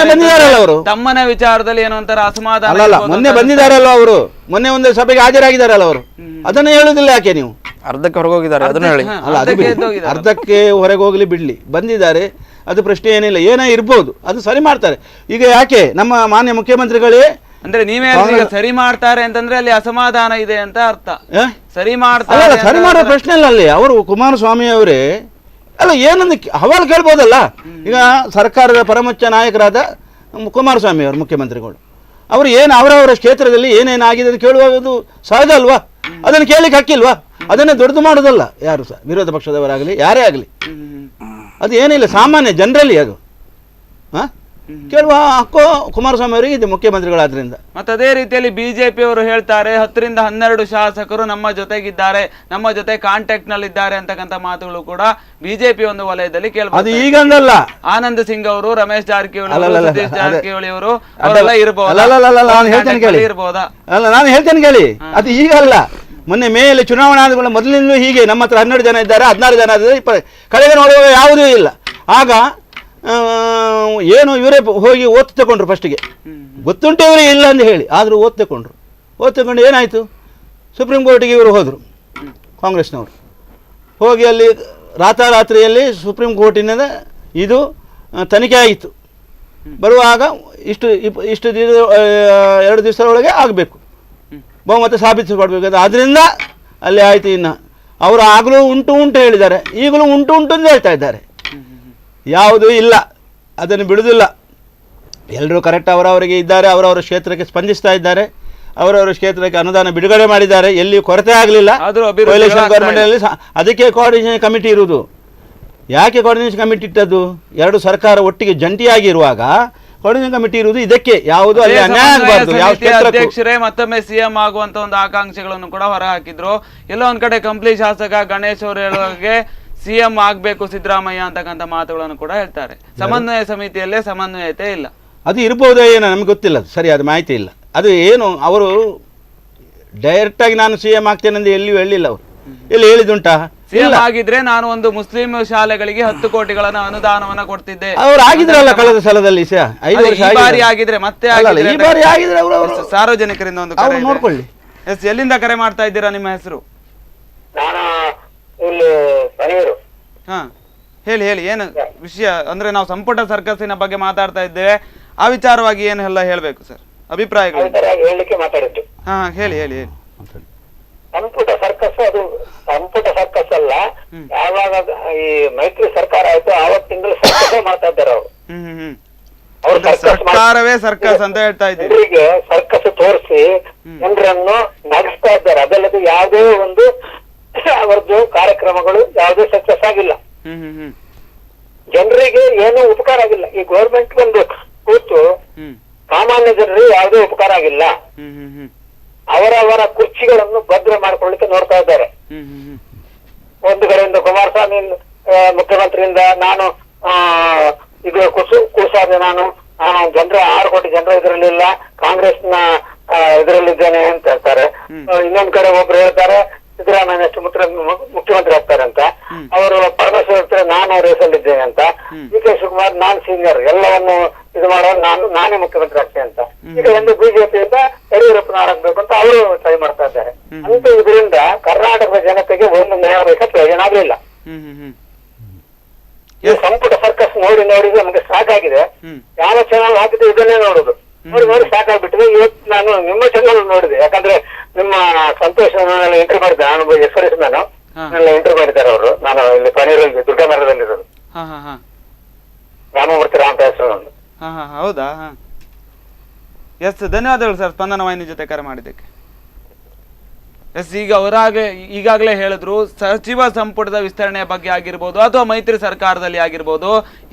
B: ಬಂದಿದ್ದಾರಲ್ಲ ಅವರು.
A: ತಮ್ಮನ ವಿಚಾರದಲ್ಲಿ ಏನೋ ಒಂಥರ ಅಸಮಾಧಾನ
B: ಅಲ್ಲ, ಮೊನ್ನೆ ಬಂದಿದ್ದಾರಲ್ಲ ಅವರು, ಮೊನ್ನೆ ಒಂದು ಸಭೆಗೆ ಹಾಜರಾಗಿದ್ದಾರಲ್ಲ ಅವರು. ಅದನ್ನು ಹೇಳುದಿಲ್ಲ ಯಾಕೆ ನೀವು?
C: ಅರ್ಧಕ್ಕೆ ಹೊರಗೋಗಿದ್ದಾರೆ, ಅದನ್ನ ಹೇಳಿ.
B: ಅಲ್ಲ, ಅರ್ಧಕ್ಕೆ ಹೊರಗೆ ಹೋಗ್ಲಿ ಬಿಡ್ಲಿ, ಬಂದಿದ್ದಾರೆ, ಅದು ಪ್ರಶ್ನೆ ಏನಿಲ್ಲ. ಏನೋ ಇರ್ಬೋದು, ಅದು ಸರಿ ಮಾಡ್ತಾರೆ. ಈಗ ಯಾಕೆ ನಮ್ಮ ಮಾನ್ಯ ಮುಖ್ಯಮಂತ್ರಿಗಳೇ
A: ಅಂದ್ರೆ ನೀವೇ ಸರಿ ಮಾಡ್ತಾರೆ ಅಂತಂದ್ರೆ ಅಲ್ಲಿ ಅಸಮಾಧಾನ ಇದೆ ಅಂತ ಅರ್ಥ. ಸರಿ ಮಾಡ್ತಾರೆ,
B: ಸರಿ ಮಾಡೋ ಪ್ರಶ್ನೆ ಅಲ್ಲ ಅಲ್ಲಿ. ಅವರು ಕುಮಾರಸ್ವಾಮಿ ಅವರೇ ಅಲ್ಲ, ಏನಂದ್ರೆ ಹವಾಲು ಕೇಳ್ಬೋದಲ್ಲ. ಈಗ ಸರ್ಕಾರದ ಪರಮೋಚ್ಚ ನಾಯಕರಾದ ಕುಮಾರಸ್ವಾಮಿ ಅವರು ಮುಖ್ಯಮಂತ್ರಿಗಳು, ಅವರು ಏನು ಅವರವರ ಕ್ಷೇತ್ರದಲ್ಲಿ ಏನೇನಾಗಿದೆ ಅಂತ ಕೇಳುವುದು ಸಹಜ ಅಲ್ವಾ? ಅದನ್ನು ಕೇಳಲಿಕ್ಕೆ ಹಕ್ಕಿಲ್ವಾ? ಅದನ್ನೇ ದೊಡ್ಡದು ಮಾಡೋದಲ್ಲ ಯಾರು ಸಹ, ವಿರೋಧ ಪಕ್ಷದವರಾಗಲಿ ಯಾರೇ ಆಗಲಿ. ಅದು ಏನಿಲ್ಲ, ಸಾಮಾನ್ಯ ಜನರಲ್ಲಿ ಅದು ಕೇಳುವ ಹಕ್ಕು ಕುಮಾರಸ್ವಾಮಿ ಅವರಿಗೆ ಇದೆ, ಮುಖ್ಯಮಂತ್ರಿಗಳಾದ್ರಿಂದ.
A: ಮತ್ತೆ ಅದೇ ರೀತಿಯಲ್ಲಿ ಬಿಜೆಪಿ ಅವರು ಹೇಳ್ತಾರೆ 10ರಿಂದ 12 ಶಾಸಕರು ನಮ್ಮ ಜೊತೆಗಿದ್ದಾರೆ, ನಮ್ಮ ಜೊತೆ ಕಾಂಟ್ಯಾಕ್ಟ್ ನಲ್ಲಿ ಇದ್ದಾರೆ ಅಂತಕ್ಕಂಥ ಮಾತುಗಳು ಕೂಡ ಬಿಜೆಪಿ ಒಂದು ವಲಯದಲ್ಲಿ ಕೇಳಬಹುದು.
B: ಅದು ಈಗಂದಲ್ಲ,
A: ಆನಂದ್ ಸಿಂಗ್ ಅವರು, ರಮೇಶ್ ಜಾರಕಿಹೊಳಿ ಅವರು, ಸತೀಶ್ ಜಾರಕಿಹೊಳಿ ಅವರು ಅವರೆಲ್ಲ ಇರಬಹುದು.
B: ನಾನು ಹೇಳ್ತೇನೆ ಕೇಳಿ, ಅಲ್ಲ ನಾನು ಹೇಳ್ತೇನೆ ಕೇಳಿ, ಅದು ಈಗ ಅಲ್ಲ. ಮೊನ್ನೆ ಮೇಲೆ ಚುನಾವಣೆ ಆದ ಮೊದಲಿಂದಲೂ ಹೀಗೆ. ನಮ್ಮ ಹತ್ರ 12 ಜನ ಇದ್ದಾರೆ, 16 ಜನ ಇದ್ದಾರೆ, ಕಳೆದ ನೋಡುವಾಗ ಯಾವುದೂ ಇಲ್ಲ. ಆಗ ಏನು ಇವರೇ ಹೋಗಿ ಓದ್ ತಗೊಂಡ್ರು. ಫಸ್ಟಿಗೆ ಗೊತ್ತುಂಟು ಇವರೇ ಇಲ್ಲ ಅಂತ ಹೇಳಿ, ಆದರೂ ಓದ್ ತಗೊಂಡು ಏನಾಯಿತು? ಸುಪ್ರೀಂ ಕೋರ್ಟಿಗೆ ಇವರು ಹೋದರು, ಕಾಂಗ್ರೆಸ್ನವರು ಹೋಗಿ ಅಲ್ಲಿ ರಾತ್ರಿಯಲ್ಲಿ ಸುಪ್ರೀಂ ಕೋರ್ಟಿನಿಂದ ಇದು ತನಿಖೆ ಆಗಿತ್ತು. ಬರುವಾಗ ಇಷ್ಟು 2 ದಿವಸದೊಳಗೆ ಆಗಬೇಕು, ಬಹುಮತ ಸಾಬೀತುಪಡಬೇಕು. ಅದರಿಂದ ಅಲ್ಲಿ ಆಯಿತು. ಇನ್ನು ಅವರು ಆಗಲೂ ಉಂಟು ಹೇಳಿದ್ದಾರೆ, ಈಗಲೂ ಉಂಟು ಅಂತ ಹೇಳ್ತಾ ಇದ್ದಾರೆ. ಯಾವುದೂ ಇಲ್ಲ, ಅದನ್ನು ಬಿಡುವುದಿಲ್ಲ. ಎಲ್ಲರೂ ಕರೆಕ್ಟ್ ಅವರವರಿಗೆ ಇದ್ದಾರೆ, ಅವರವರ ಕ್ಷೇತ್ರಕ್ಕೆ ಸ್ಪಂದಿಸ್ತಾ ಇದ್ದಾರೆ, ಅವರವರ ಕ್ಷೇತ್ರಕ್ಕೆ ಅನುದಾನ ಬಿಡುಗಡೆ ಮಾಡಿದ್ದಾರೆ, ಎಲ್ಲಿಯೂ ಕೊರತೆ ಆಗಲಿಲ್ಲ. ಗೌರ್ಮೆಂಟಲ್ಲಿ ಅದಕ್ಕೆ ಕೋಆರ್ಡಿನೇಷನ್ ಕಮಿಟಿ ಇರುವುದು. ಯಾಕೆ ಕೋಆರ್ಡಿನೇಷನ್ ಕಮಿಟಿ ಇಟ್ಟದ್ದು? 2 ಸರ್ಕಾರ ಒಟ್ಟಿಗೆ ಜಂಟಿಯಾಗಿರುವಾಗ ಕೋಆರ್ಡಿನೇಷನ್ ಕಮಿಟಿ ಇರುವುದು ಇದಕ್ಕೆ. ಯಾವುದು ಅಲ್ಲಿ ಅನ್ಯಾಯ ಆಗಬಾರ್ದು.
A: ಅಧ್ಯಕ್ಷರೇ ಮತ್ತೊಮ್ಮೆ ಸಿಎಂ ಆಗುವಂತ ಒಂದು ಆಕಾಂಕ್ಷೆಗಳನ್ನು ಕೂಡ ಹೊರ ಹಾಕಿದ್ರು. ಎಲ್ಲೋ ಒಂದ್ ಕಡೆ ಕಂಪ್ಲಿ ಶಾಸಕ ಗಣೇಶ್ ಅವರು ಹೇಳುವಾಗೆ ಸಿಎಂ ಆಗ್ಬೇಕು ಸಿದ್ದರಾಮಯ್ಯ ಅಂತಕ್ಕಂಥ ಮಾತುಗಳನ್ನು ಕೂಡ ಹೇಳ್ತಾರೆ. ಸಮನ್ವಯ ಸಮಿತಿಯಲ್ಲೇ ಸಮನ್ವಯತೆ ಇಲ್ಲ.
B: ಅದು ಇರ್ಬೋದೇ ಏನೋ ನಮ್ಗೆ ಗೊತ್ತಿಲ್ಲ, ಸರಿ ಅದು ಮಾಹಿತಿ ಇಲ್ಲ. ಅದು ಏನು ಅವರು ಡೈರೆಕ್ಟಾಗಿ ನಾನು ಸಿಎಂ ಆಗ್ತೇನೆ ಎಂದು ಎಲ್ಲಿಯೂ ಹೇಳಿಲ್ಲ. ಅವರು ಎಲ್ಲಿ ಹೇಳಿದುಂಟಾ?
A: ಸಿಎಂ ಆಗಿದ್ರೆ ನಾನು ಒಂದು ಮುಸ್ಲಿಂ ಶಾಲೆಗಳಿಗೆ 10 ಕೋಟಿಗಳನ್ನ ಅನುದಾನವನ್ನ ಕೊಡ್ತಿದ್ದೆ.
B: ಅವ್ರು ಆಗಿದ್ರಲ್ಲ ಕಳೆದ ಸಲದಲ್ಲಿ 5 ವರ್ಷ
A: ಈ ಬಾರಿ ಆಗಿದ್ರೆ ಮತ್ತೆ
B: ಈ ಬಾರಿ ಆಗಿದ್ರೆ ಅವರು
A: ಸಾರ್ವಜನಿಕರಿಂದ ಒಂದು ಕರೆ ಇದೆ.
B: ನೋಡ್ಕೊಳ್ಳಿ.
A: ಎಸ್, ಎಲ್ಲಿಂದ ಕರೆ ಮಾಡ್ತಾ ಇದ್ದೀರಾ? ನಿಮ್ಮ ಹೆಸರು?
D: ನಾನು ಇಲ್ಲಿ ಬನಿಯೂರು.
A: ಹಾ, ಹೇಳಿ ಹೇಳಿ, ಏನು ವಿಷಯ? ಅಂದ್ರೆ ನಾವು ಸಂಪುಟ ಸರ್ಕಸ್ಸಿನ ಬಗ್ಗೆ ಮಾತಾಡ್ತಾ ಇದ್ದೇವೆ, ಆ ವಿಚಾರವಾಗಿ ಏನೆಲ್ಲ ಹೇಳ್ಬೇಕು ಸರ್, ಅಭಿಪ್ರಾಯಗಳು?
D: ಹೇಳಲಿಕ್ಕೆ ಮಾತಾಡಿದ್ದು.
A: ಹಾ, ಹೇಳಿ ಹೇಳಿ ಹೇಳಿ.
D: ಸಂಪುಟ ಸರ್ಕಸ್ ಅದು ಸಂಪುಟ ಸರ್ಕಸ್ ಅಲ್ಲ. ಯಾವಾಗ ಈ ಮೈತ್ರಿ ಸರ್ಕಾರ ಆಯ್ತು ಆವತ್ತಿಂದಲೂ ಸರ್ಕಸ್ ಮಾಡ್ತಾ ಇದ್ದಾರೆ ಅವರು.
A: ಸರ್ಕಾರವೇ ಸರ್ಕಸ್ ಅಂತ ಹೇಳ್ತಾ ಇದ್ದೀವಿ.
D: ಜನರಿಗೆ ಸರ್ಕಸ್ ತೋರಿಸಿ ಜನರನ್ನು ನಡೆಸ್ತಾ ಇದ್ದಾರೆ. ಅದಲ್ಲದೆ ಯಾವುದೇ ಒಂದು ಅವರದ್ದು ಕಾರ್ಯಕ್ರಮಗಳು ಯಾವುದೇ ಸಕ್ಸಸ್ ಆಗಿಲ್ಲ. ಜನರಿಗೆ ಏನೂ ಉಪಕಾರ ಆಗಿಲ್ಲ. ಈ ಗೌರ್ಮೆಂಟ್ ಒಂದು ಕೂತು ಸಾಮಾನ್ಯ ಜನರಿಗೆ ಯಾವುದೇ ಉಪಕಾರ ಆಗಿಲ್ಲ. ಅವರವರ ಕುರ್ಚಿಗಳನ್ನು ಭದ್ರ ಮಾಡ್ಕೊಳ್ಳಿಕ್ಕೆ ನೋಡ್ತಾ ಇದ್ದಾರೆ. ಒಂದು ಕಡೆಯಿಂದ ಕುಮಾರಸ್ವಾಮಿ ಮುಖ್ಯಮಂತ್ರಿಯಿಂದ ನಾನು ಇದು ಕೂಸಾದೆ, ನಾನು ಜನರ 6 ಕೋಟಿ ಜನರ ಇದರಲ್ಲಿಲ್ಲ, ಕಾಂಗ್ರೆಸ್ನ ಇದರಲ್ಲಿದ್ದೇನೆ ಅಂತ ಹೇಳ್ತಾರೆ. ಇನ್ನೊಂದ್ ಕಡೆ ಒಬ್ರು ಹೇಳ್ತಾರೆ ಸಿದ್ದರಾಮಯ್ಯ ಮುಖ್ಯಮಂತ್ರಿ ಆಗ್ತಾರೆ ಅಂತ. ಅವರು ಪರಮೇಶ್ವರ್ ಹೇಳ್ತಾರೆ ನಾನು ರೇಸಲ್ಲಿದ್ದೇನೆ ಅಂತ. ಡಿ ಕೆ ಶಿವಕುಮಾರ್ ನಾನ್ ಸೀನಿಯರ್, ಎಲ್ಲವನ್ನು ಇದು ಮಾಡೋ ನಾನೇ ಮುಖ್ಯಮಂತ್ರಿ ಆಗ್ತೇನೆ ಅಂತ. ಈಗ ಒಂದು ಬಿಜೆಪಿಯಿಂದ ಯಡಿಯೂರಪ್ಪನವ್ರು ಆಗ್ಬೇಕು ಅಂತ ಅವರು ಟ್ರೈ ಮಾಡ್ತಾ ಇದ್ದಾರೆ. ಅಂತ ಇದರಿಂದ ಕರ್ನಾಟಕದ ಜನತೆಗೆ ಒಂದು ನ್ಯಾಯ ಪ್ರಯೋಜನ ಆಗಲಿಲ್ಲ. ಈ ಸಂಪುಟ ಸರ್ಕಸ್ ನೋಡಿ ನೋಡಿ ನಮಗೆ ಸಾಕಾಗಿದೆ. ಯಾವ ಚಾನಲ್ ಹಾಕಿದ್ರೆ ಇದನ್ನೇ ನೋಡುದು, ನೋಡಿ ನೋಡಿ ಸಾಕಾಗ್ಬಿಟ್ಟಿದೆ. ಇವತ್ತು ನಾನು ನಿಮ್ಮ ಚಾನಲ್ ನೋಡಿದೆ, ಯಾಕಂದ್ರೆ ನಿಮ್ಮ ಸಂತೋಷ ಇಂಟರ್ವ್ಯೂ ಮಾಡಿದ್ದೆ. ನಾನು ಎಕ್ಸ್ಪ್ರೆಸ್ ನಾನು ಇಂಟರ್ವ್ಯೂ ಮಾಡಿದ್ದಾರೆ ಅವರು. ನಾನು ಇಲ್ಲಿ ಪನೀರಲ್ಲಿ ದುರ್ಗಾ ಮರದಲ್ಲಿರೋದು, ರಾಮಮೂರ್ತಿ ರಾಮತ ಹೆಸರು.
A: ಹೌದಾ? ಎಸ್, ಧನ್ಯವಾದಗಳು ಸರ್ ಸ್ಪಂದನ ವಾಹಿನಿ ಜೊತೆ ಕರೆ ಮಾಡಿದ್ದಕ್ಕೆ. ಎಸ್, ಈಗ ಈಗಾಗಲೇ ಹೇಳಿದ್ರು ಸಚಿವ ಸಂಪುಟದ ವಿಸ್ತರಣೆಯ ಬಗ್ಗೆ ಆಗಿರ್ಬೋದು ಅಥವಾ ಮೈತ್ರಿ ಸರ್ಕಾರದಲ್ಲಿ ಆಗಿರ್ಬೋದು,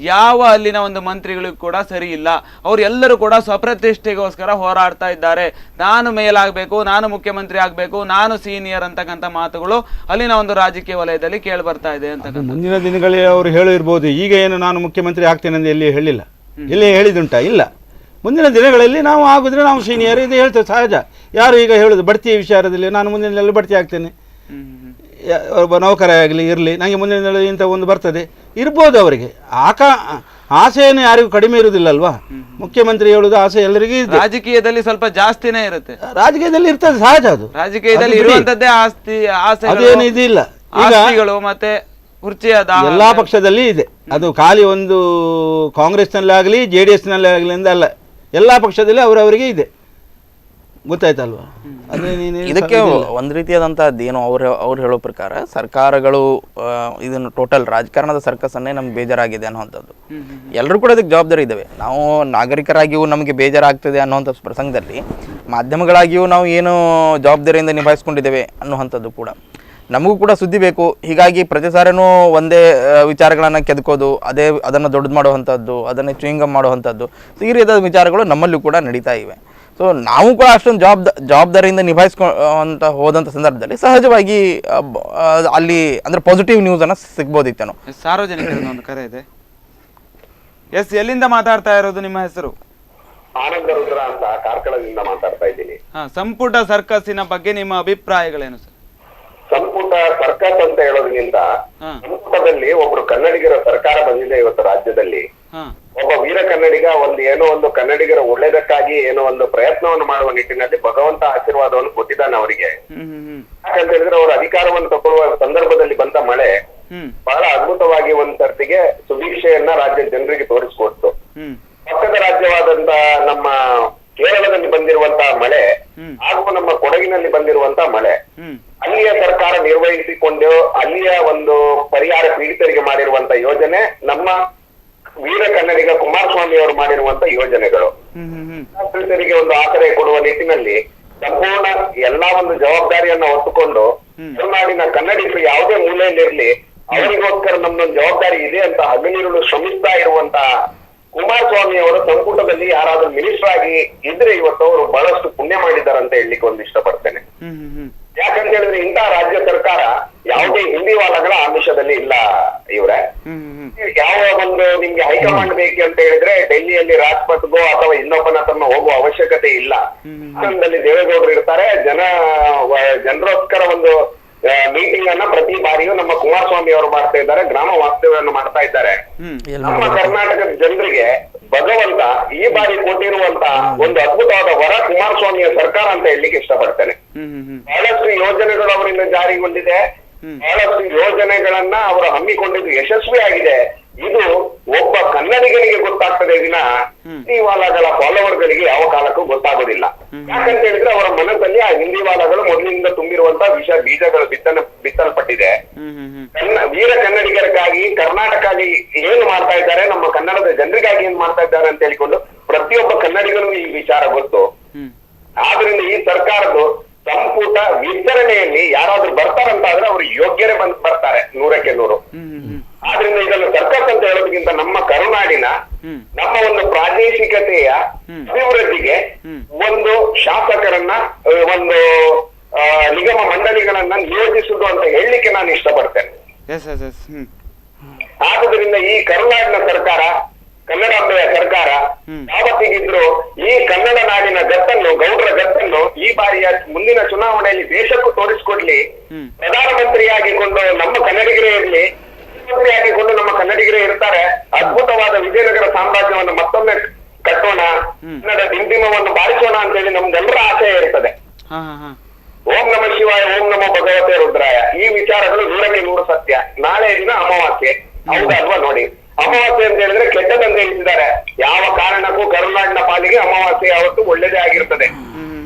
A: ಯಾವ ಅಲ್ಲಿನ ಒಂದು ಮಂತ್ರಿಗಳಿಗೂ ಕೂಡ ಸರಿ ಇಲ್ಲ. ಅವ್ರು ಎಲ್ಲರೂ ಕೂಡ ಸ್ವಪ್ರತಿಷ್ಠೆಗೋಸ್ಕರ ಹೋರಾಡ್ತಾ ಇದ್ದಾರೆ. ನಾನು ಮೇಲಾಗಬೇಕು, ನಾನು ಮುಖ್ಯಮಂತ್ರಿ ಆಗಬೇಕು, ನಾನು ಸೀನಿಯರ್ ಅಂತಕ್ಕಂಥ ಮಾತುಗಳು ಅಲ್ಲಿನ ಒಂದು ರಾಜಕೀಯ ವಲಯದಲ್ಲಿ ಕೇಳಿ ಬರ್ತಾ ಇದೆ ಅಂತ.
B: ಮುಂದಿನ ದಿನಗಳಲ್ಲಿ ಅವರು ಹೇಳಿರ್ಬೋದು. ಈಗ ಏನು ನಾನು ಮುಖ್ಯಮಂತ್ರಿ ಆಗ್ತೇನೆ ಅಂತ ಎಲ್ಲಿ ಹೇಳಿಲ್ಲ, ಎಲ್ಲಿ ಹೇಳಿದುಂಟಾ? ಇಲ್ಲ. ಮುಂದಿನ ದಿನಗಳಲ್ಲಿ ನಾವು ಆಗಿದ್ರೆ ನಾವು ಸೀನಿಯರ್ ಇದು ಹೇಳ್ತೇವೆ, ಸಹಜ. ಯಾರು ಈಗ ಹೇಳೋದು ಬಡ್ತಿ ವಿಚಾರದಲ್ಲಿ ನಾನು ಮುಂದಿನ ದಿನದಲ್ಲಿ ಬಡ್ತಿ ಆಗ್ತೇನೆ, ಒಬ್ಬ ನೌಕರ ಆಗಲಿ ಇರಲಿ, ನನಗೆ ಮುಂದಿನ ದಿನದಲ್ಲಿ ಇಂಥ ಒಂದು ಬರ್ತದೆ ಇರ್ಬೋದು. ಅವರಿಗೆ ಆಸೆಯನ್ನು ಯಾರಿಗೂ ಕಡಿಮೆ ಇರುವುದಿಲ್ಲ ಅಲ್ವಾ? ಮುಖ್ಯಮಂತ್ರಿ ಹೇಳುದು ಆಸೆ ಎಲ್ಲರಿಗೂ ಇದೆ.
A: ರಾಜಕೀಯದಲ್ಲಿ ಸ್ವಲ್ಪ ಜಾಸ್ತಿನೇ ಇರುತ್ತೆ,
B: ರಾಜಕೀಯದಲ್ಲಿ ಇರ್ತದೆ, ಸಹಜ. ಅದು
A: ರಾಜಕೀಯದಲ್ಲಿ ಇರುವಂತದ್ದೇ ಆಸೆ,
B: ಅದೇನು ಇದಿಲ್ಲ. ಈಗ
A: ಮತ್ತೆ
B: ಎಲ್ಲಾ ಪಕ್ಷದಲ್ಲಿ ಇದೆ. ಅದು ಖಾಲಿ ಒಂದು ಕಾಂಗ್ರೆಸ್ನಲ್ಲಿ ಆಗಲಿ JDS ನಲ್ಲಿ ಆಗಲಿ ಅಲ್ಲ, ಎಲ್ಲಾ ಪಕ್ಷದಲ್ಲಿ ಅವರವರಿಗೆ ಇದೆ. ಗೊತ್ತಾಯ್ತಲ್ವಾ?
C: ಇದಕ್ಕೆ ಒಂದ್ ರೀತಿಯಾದಂತಹದ್ದು ಏನು ಅವ್ರು ಹೇಳೋ ಪ್ರಕಾರ ಸರ್ಕಾರಗಳು ಇದನ್ನು ಟೋಟಲ್ ರಾಜಕಾರಣದ ಸರ್ಕಸ್ ಅನ್ನೇ ನಮ್ಗೆ ಬೇಜಾರಾಗಿದೆ ಅನ್ನುವಂಥದ್ದು. ಎಲ್ಲರೂ ಕೂಡ ಇದಕ್ಕೆ ಜವಾಬ್ದಾರಿ ಇದ್ದಾವೆ. ನಾವು ನಾಗರಿಕರಾಗಿಯೂ ನಮಗೆ ಬೇಜಾರಾಗ್ತದೆ ಅನ್ನುವಂಥ ಪ್ರಸಂಗದಲ್ಲಿ ಮಾಧ್ಯಮಗಳಾಗಿಯೂ ನಾವು ಏನು ಜವಾಬ್ದಾರಿಯಿಂದ ನಿಭಾಯಿಸ್ಕೊಂಡಿದ್ದೇವೆ ಅನ್ನುವಂಥದ್ದು ಕೂಡ ನಮಗೂ ಕೂಡ ಸುದ್ದಿ ಬೇಕು. ಹೀಗಾಗಿ ಪ್ರತಿ ಸಾರಿನೂ ಒಂದೇ ವಿಚಾರಗಳನ್ನು ಕೆದಕೋದು, ಅದನ್ನು ದೊಡ್ಡದು ಮಾಡುವಂಥದ್ದು, ಅದನ್ನು ಚೂಯಿಂಗಮ್ ಮಾಡುವಂಥದ್ದು, ಈ ರೀತಿಯಾದ ವಿಚಾರಗಳು ನಮ್ಮಲ್ಲೂ ಕೂಡ ನಡೀತಾ ಇವೆ. ಸೊ ನಾವು ಕೂಡ ಅಷ್ಟೊಂದು ಜವಾಬ್ದಾರಿಯಿಂದ ನಿಭಾಯಿಸ್ಕೊಂತ ಹೋದಂಥ ಸಂದರ್ಭದಲ್ಲಿ ಸಹಜವಾಗಿ ಅಲ್ಲಿ ಅಂದರೆ ಪಾಸಿಟಿವ್ ನ್ಯೂಸನ್ನು ಸಿಗ್ಬೋದಿತ್ತೇನೋ.
A: ಸಾರ್ವಜನಿಕರಿಂದ ಒಂದು ಕರೆ ಇದೆ. ಎಸ್, ಎಲ್ಲಿಂದ ಮಾತಾಡ್ತಾ ಇರೋದು? ನಿಮ್ಮ ಹೆಸರು?
E: ಆನಂದ ರುದ್ರ ಅಂತ ಕಾರ್ಕಳದಿಂದ ಮಾತಾಡ್ತಾ ಇದ್ದೀನಿ.
A: ಸಂಪುಟ ಸರ್ಕಸ್ಸಿನ ಬಗ್ಗೆ ನಿಮ್ಮ ಅಭಿಪ್ರಾಯಗಳೇನು ಸರ್?
E: ಸಂಪುಟ ಸರ್ಕಸ್ ಅಂತ ಹೇಳೋದ್ರಿಂದ ಸಂಪುಟದಲ್ಲಿ ಒಬ್ರು ಕನ್ನಡಿಗರ ಸರ್ಕಾರ ಬಂದಿದೆ ಇವತ್ತು ರಾಜ್ಯದಲ್ಲಿ. ಒಬ್ಬ ವೀರ ಕನ್ನಡಿಗ ಏನೋ ಒಂದು ಕನ್ನಡಿಗರ ಒಳ್ಳೇದಕ್ಕಾಗಿ ಏನೋ ಒಂದು ಪ್ರಯತ್ನವನ್ನು ಮಾಡುವ ನಿಟ್ಟಿನಲ್ಲಿ ಭಗವಂತ ಆಶೀರ್ವಾದವನ್ನು ಕೊಟ್ಟಿದ್ದಾನೆ ಅವರಿಗೆ. ಯಾಕಂತ ಹೇಳಿದ್ರೆ ಅವರು ಅಧಿಕಾರವನ್ನು ತಗೊಳ್ಳುವ ಸಂದರ್ಭದಲ್ಲಿ ಬಂದ ಮಳೆ ಬಹಳ ಅದ್ಭುತವಾಗಿ ಒಂದ್ ಸರ್ತಿಗೆ ಸುಭಿಕ್ಷೆಯನ್ನ ರಾಜ್ಯದ ಜನರಿಗೆ ತೋರಿಸ್ಕೊಡ್ತು. ಪಕ್ಕದ ರಾಜ್ಯವಾದಂತ ನಮ್ಮ ಕೇರಳದಲ್ಲಿ ಬಂದಿರುವಂತಹ ಮಳೆ ಹಾಗೂ ನಮ್ಮ ಕೊಡಗಿನಲ್ಲಿ ಬಂದಿರುವಂತಹ ಮಳೆ ಅಲ್ಲಿಯ ಸರ್ಕಾರ ನಿರ್ವಹಿಸಿಕೊಂಡು ಅಲ್ಲಿಯ ಒಂದು ಪರಿಹಾರ ಪೀಡಿತರಿಗೆ ಮಾಡಿರುವಂತ ಯೋಜನೆ, ನಮ್ಮ ವೀರ ಕನ್ನಡಿಗ ಕುಮಾರಸ್ವಾಮಿ ಅವರು ಮಾಡಿರುವಂತ ಯೋಜನೆಗಳು ಪೀಡಿತರಿಗೆ ಒಂದು ಆಸರೆ ಕೊಡುವ ನಿಟ್ಟಿನಲ್ಲಿ ಸಂಪೂರ್ಣ ಎಲ್ಲಾ ಒಂದು ಜವಾಬ್ದಾರಿಯನ್ನ ಹೊತ್ತುಕೊಂಡು ಕರ್ನಾಡಿನ ಕನ್ನಡಿಗರು ಯಾವುದೇ ಮೂಲೆಯಲ್ಲಿರ್ಲಿ ಅವರಿಗೋಸ್ಕರ ನಮ್ದೊಂದು ಜವಾಬ್ದಾರಿ ಇದೆ ಅಂತ ಹಗಲಿರುಳು ಶ್ರಮಿಸ್ತಾ ಇರುವಂತ ಕುಮಾರಸ್ವಾಮಿ ಅವರು ಸಂಪುಟದಲ್ಲಿ ಯಾರಾದ್ರೂ ಮಿನಿಸ್ಟರ್ ಆಗಿ ಇದ್ರೆ ಇವತ್ತು ಅವರು ಬಹಳಷ್ಟು ಪುಣ್ಯ ಮಾಡಿದ್ದಾರೆ ಅಂತ ಹೇಳಲಿಕ್ಕೆ ಒಂದು ಇಷ್ಟಪಡ್ತೇನೆ. ಯಾಕಂತ ಹೇಳಿದ್ರೆ ಇಂತಹ ರಾಜ್ಯ ಸರ್ಕಾರ ಯಾವುದೇ ಹಿಂದಿವಾಲಗಳ ಆಮಿಷದಲ್ಲಿ ಇಲ್ಲ. ಇವ್ರೆ ಯಾವ ಒಂದು ನಿಮ್ಗೆ ಹೈಕಮಾಂಡ್ ಬೇಕು ಅಂತ ಹೇಳಿದ್ರೆ ಡೆಲ್ಲಿಯಲ್ಲಿ ರಾಜ್ಪಥ್ಗೋ ಅಥವಾ ಇನ್ನೊಬ್ಬನ ತಮ್ಮ ಹೋಗುವ ಅವಶ್ಯಕತೆ ಇಲ್ಲ. ದೇವೇಗೌಡರು ಇರ್ತಾರೆ, ಜನರೋಸ್ಕರ ಒಂದು ಮೀಟಿಂಗ್ ಅನ್ನ ಪ್ರತಿ ಬಾರಿಯೂ ನಮ್ಮ ಕುಮಾರಸ್ವಾಮಿ ಅವರು ಮಾಡ್ತಾ ಇದ್ದಾರೆ, ಗ್ರಾಮ ವಾಸ್ತವ್ಯವನ್ನು ಮಾಡ್ತಾ ಇದ್ದಾರೆ. ನಮ್ಮ ಕರ್ನಾಟಕದ ಜನರಿಗೆ ಭಗವಂತ ಈ ಬಾರಿ ಕೊಟ್ಟಿರುವಂತ ಒಂದು ಅದ್ಭುತವಾದ ವರ ಕುಮಾರಸ್ವಾಮಿಯ ಸರ್ಕಾರ ಅಂತ ಹೇಳಲಿಕ್ಕೆ ಇಷ್ಟಪಡ್ತೇನೆ. ಬಹಳಷ್ಟು ಯೋಜನೆಗಳು ಅವರಿಂದ ಜಾರಿಗೊಂಡಿದೆ, ಬಹಳಷ್ಟು ಯೋಜನೆಗಳನ್ನ ಅವರು ಹಮ್ಮಿಕೊಂಡಿದ್ದು ಯಶಸ್ವಿಯಾಗಿದೆ. ಇದು ಒಬ್ಬ ಕನ್ನಡಿಗನಿಗೆ ಗೊತ್ತಾಗ್ತದೆ ವಿನ ಹಿಂದಿವಾಲಗಳ ಫಾಲೋವರ್ಗಳಿಗೆ ಯಾವ ಕಾಲಕ್ಕೂ ಗೊತ್ತಾಗೋದಿಲ್ಲ. ಯಾಕಂತ ಹೇಳಿದ್ರೆ ಅವರ ಮನಸ್ಸಲ್ಲಿ ಆ ಹಿಂದಿವಾಲಗಳು ಮೊದಲಿನಿಂದ ತುಂಬಿರುವಂತಹ ವಿಷ ಬೀಜಗಳು ಬಿತ್ತಲ್ಪಟ್ಟಿದೆ. ವೀರ ಕನ್ನಡಿಗರಿಗಾಗಿ ಕರ್ನಾಟಕವಾಗಿ ಏನು ಮಾಡ್ತಾ ಇದ್ದಾರೆ, ನಮ್ಮ ಕನ್ನಡದ ಜನರಿಗಾಗಿ ಏನ್ ಮಾಡ್ತಾ ಇದ್ದಾರೆ ಅಂತ ಹೇಳಿಕೊಂಡು ಪ್ರತಿಯೊಬ್ಬ ಕನ್ನಡಿಗನಿಗೂ ಈ ವಿಚಾರ ಗೊತ್ತು. ಆದ್ರಿಂದ ಈ ಸರ್ಕಾರದ್ದು ಸಂಪುಟ ವಿಸ್ತರಣೆಯಲ್ಲಿ ಯಾರಾದ್ರೂ ಬರ್ತಾರಂತ ಆದ್ರೆ ಅವ್ರು ಯೋಗ್ಯರೇ ಬರ್ತಾರೆ 100ಕ್ಕೆ 100. ಆದ್ರಿಂದ ಇದನ್ನು ಸರ್ಕಸ್ ಅಂತ ಹೇಳೋದಕ್ಕಿಂತ ನಮ್ಮ ಕರುನಾಡಿನ ನಮ್ಮ ಒಂದು ಪ್ರಾದೇಶಿಕತೆಯ ಅಭಿವೃದ್ಧಿಗೆ ಒಂದು ಶಾಸಕರನ್ನ ಒಂದು ನಿಗಮ ಮಂಡಳಿಗಳನ್ನ ನಿಯೋಜಿಸುವುದು ಅಂತ ಹೇಳಲಿಕ್ಕೆ ನಾನು ಇಷ್ಟಪಡ್ತೇನೆ. ಆದುದರಿಂದ ಈ ಕರುನಾಡಿನ ಸರ್ಕಾರ, ಕನ್ನಡಾಂಬೆಯ ಸರ್ಕಾರ ಯಾವತ್ತಿಗಿದ್ರು ಈ ಕನ್ನಡ ನಾಡಿನ ಗತ್ತನ್ನು, ಗೌಡರ ಗತ್ತನ್ನು ಈ ಬಾರಿಯ ಮುಂದಿನ ಚುನಾವಣೆಯಲ್ಲಿ ದೇಶಕ್ಕೂ ತೋರಿಸಿಕೊಡ್ಲಿ. ಪ್ರಧಾನಮಂತ್ರಿಯಾಗಿಕೊಂಡು ನಮ್ಮ ಕನ್ನಡಿಗರೇ ಇರ್ಲಿ, ಮುಖ್ಯಮಂತ್ರಿಯಾಗಿಕೊಂಡು ನಮ್ಮ ಕನ್ನಡಿಗರೇ ಇರ್ತಾರೆ. ಅದ್ಭುತವಾದ ವಿಜಯನಗರ ಸಾಮ್ರಾಜ್ಯವನ್ನು ಮತ್ತೊಮ್ಮೆ ಕಟ್ಟೋಣ, ಕನ್ನಡ ಡಿಂಡಿಮವನ್ನು ಬಾರಿಸೋಣ ಅಂತ ಹೇಳಿ ನಮ್ದೆಲ್ಲರ ಆಶಯ ಇರ್ತದೆ. ಓಂ ನಮ ಶಿವಾಯ, ಓಂ ನಮೋ ಭಗವತೆ ರುದ್ರಾಯ, ಈ ವಿಚಾರಗಳು 100ಕ್ಕೆ 100 ಸತ್ಯ. ನಾಳೆ ದಿನ ಅಮಾವಾಸ್ಯೆ, ಹೌದಲ್ವಾ? ನೋಡಿ, ಅಮಾವಾಸ್ಯೆ ಅಂತ ಹೇಳಿದ್ರೆ ಕೆಟ್ಟದಂತ ಹೇಳ್ತಿದ್ದಾರೆ. ಯಾವ ಕಾರಣಕ್ಕೂ ಕರುನಾಡಿನ ಪಾಲಿಗೆ ಅಮಾವಾಸ್ಯೆ ಯಾವತ್ತು ಒಳ್ಳೇದೇ ಆಗಿರ್ತದೆ.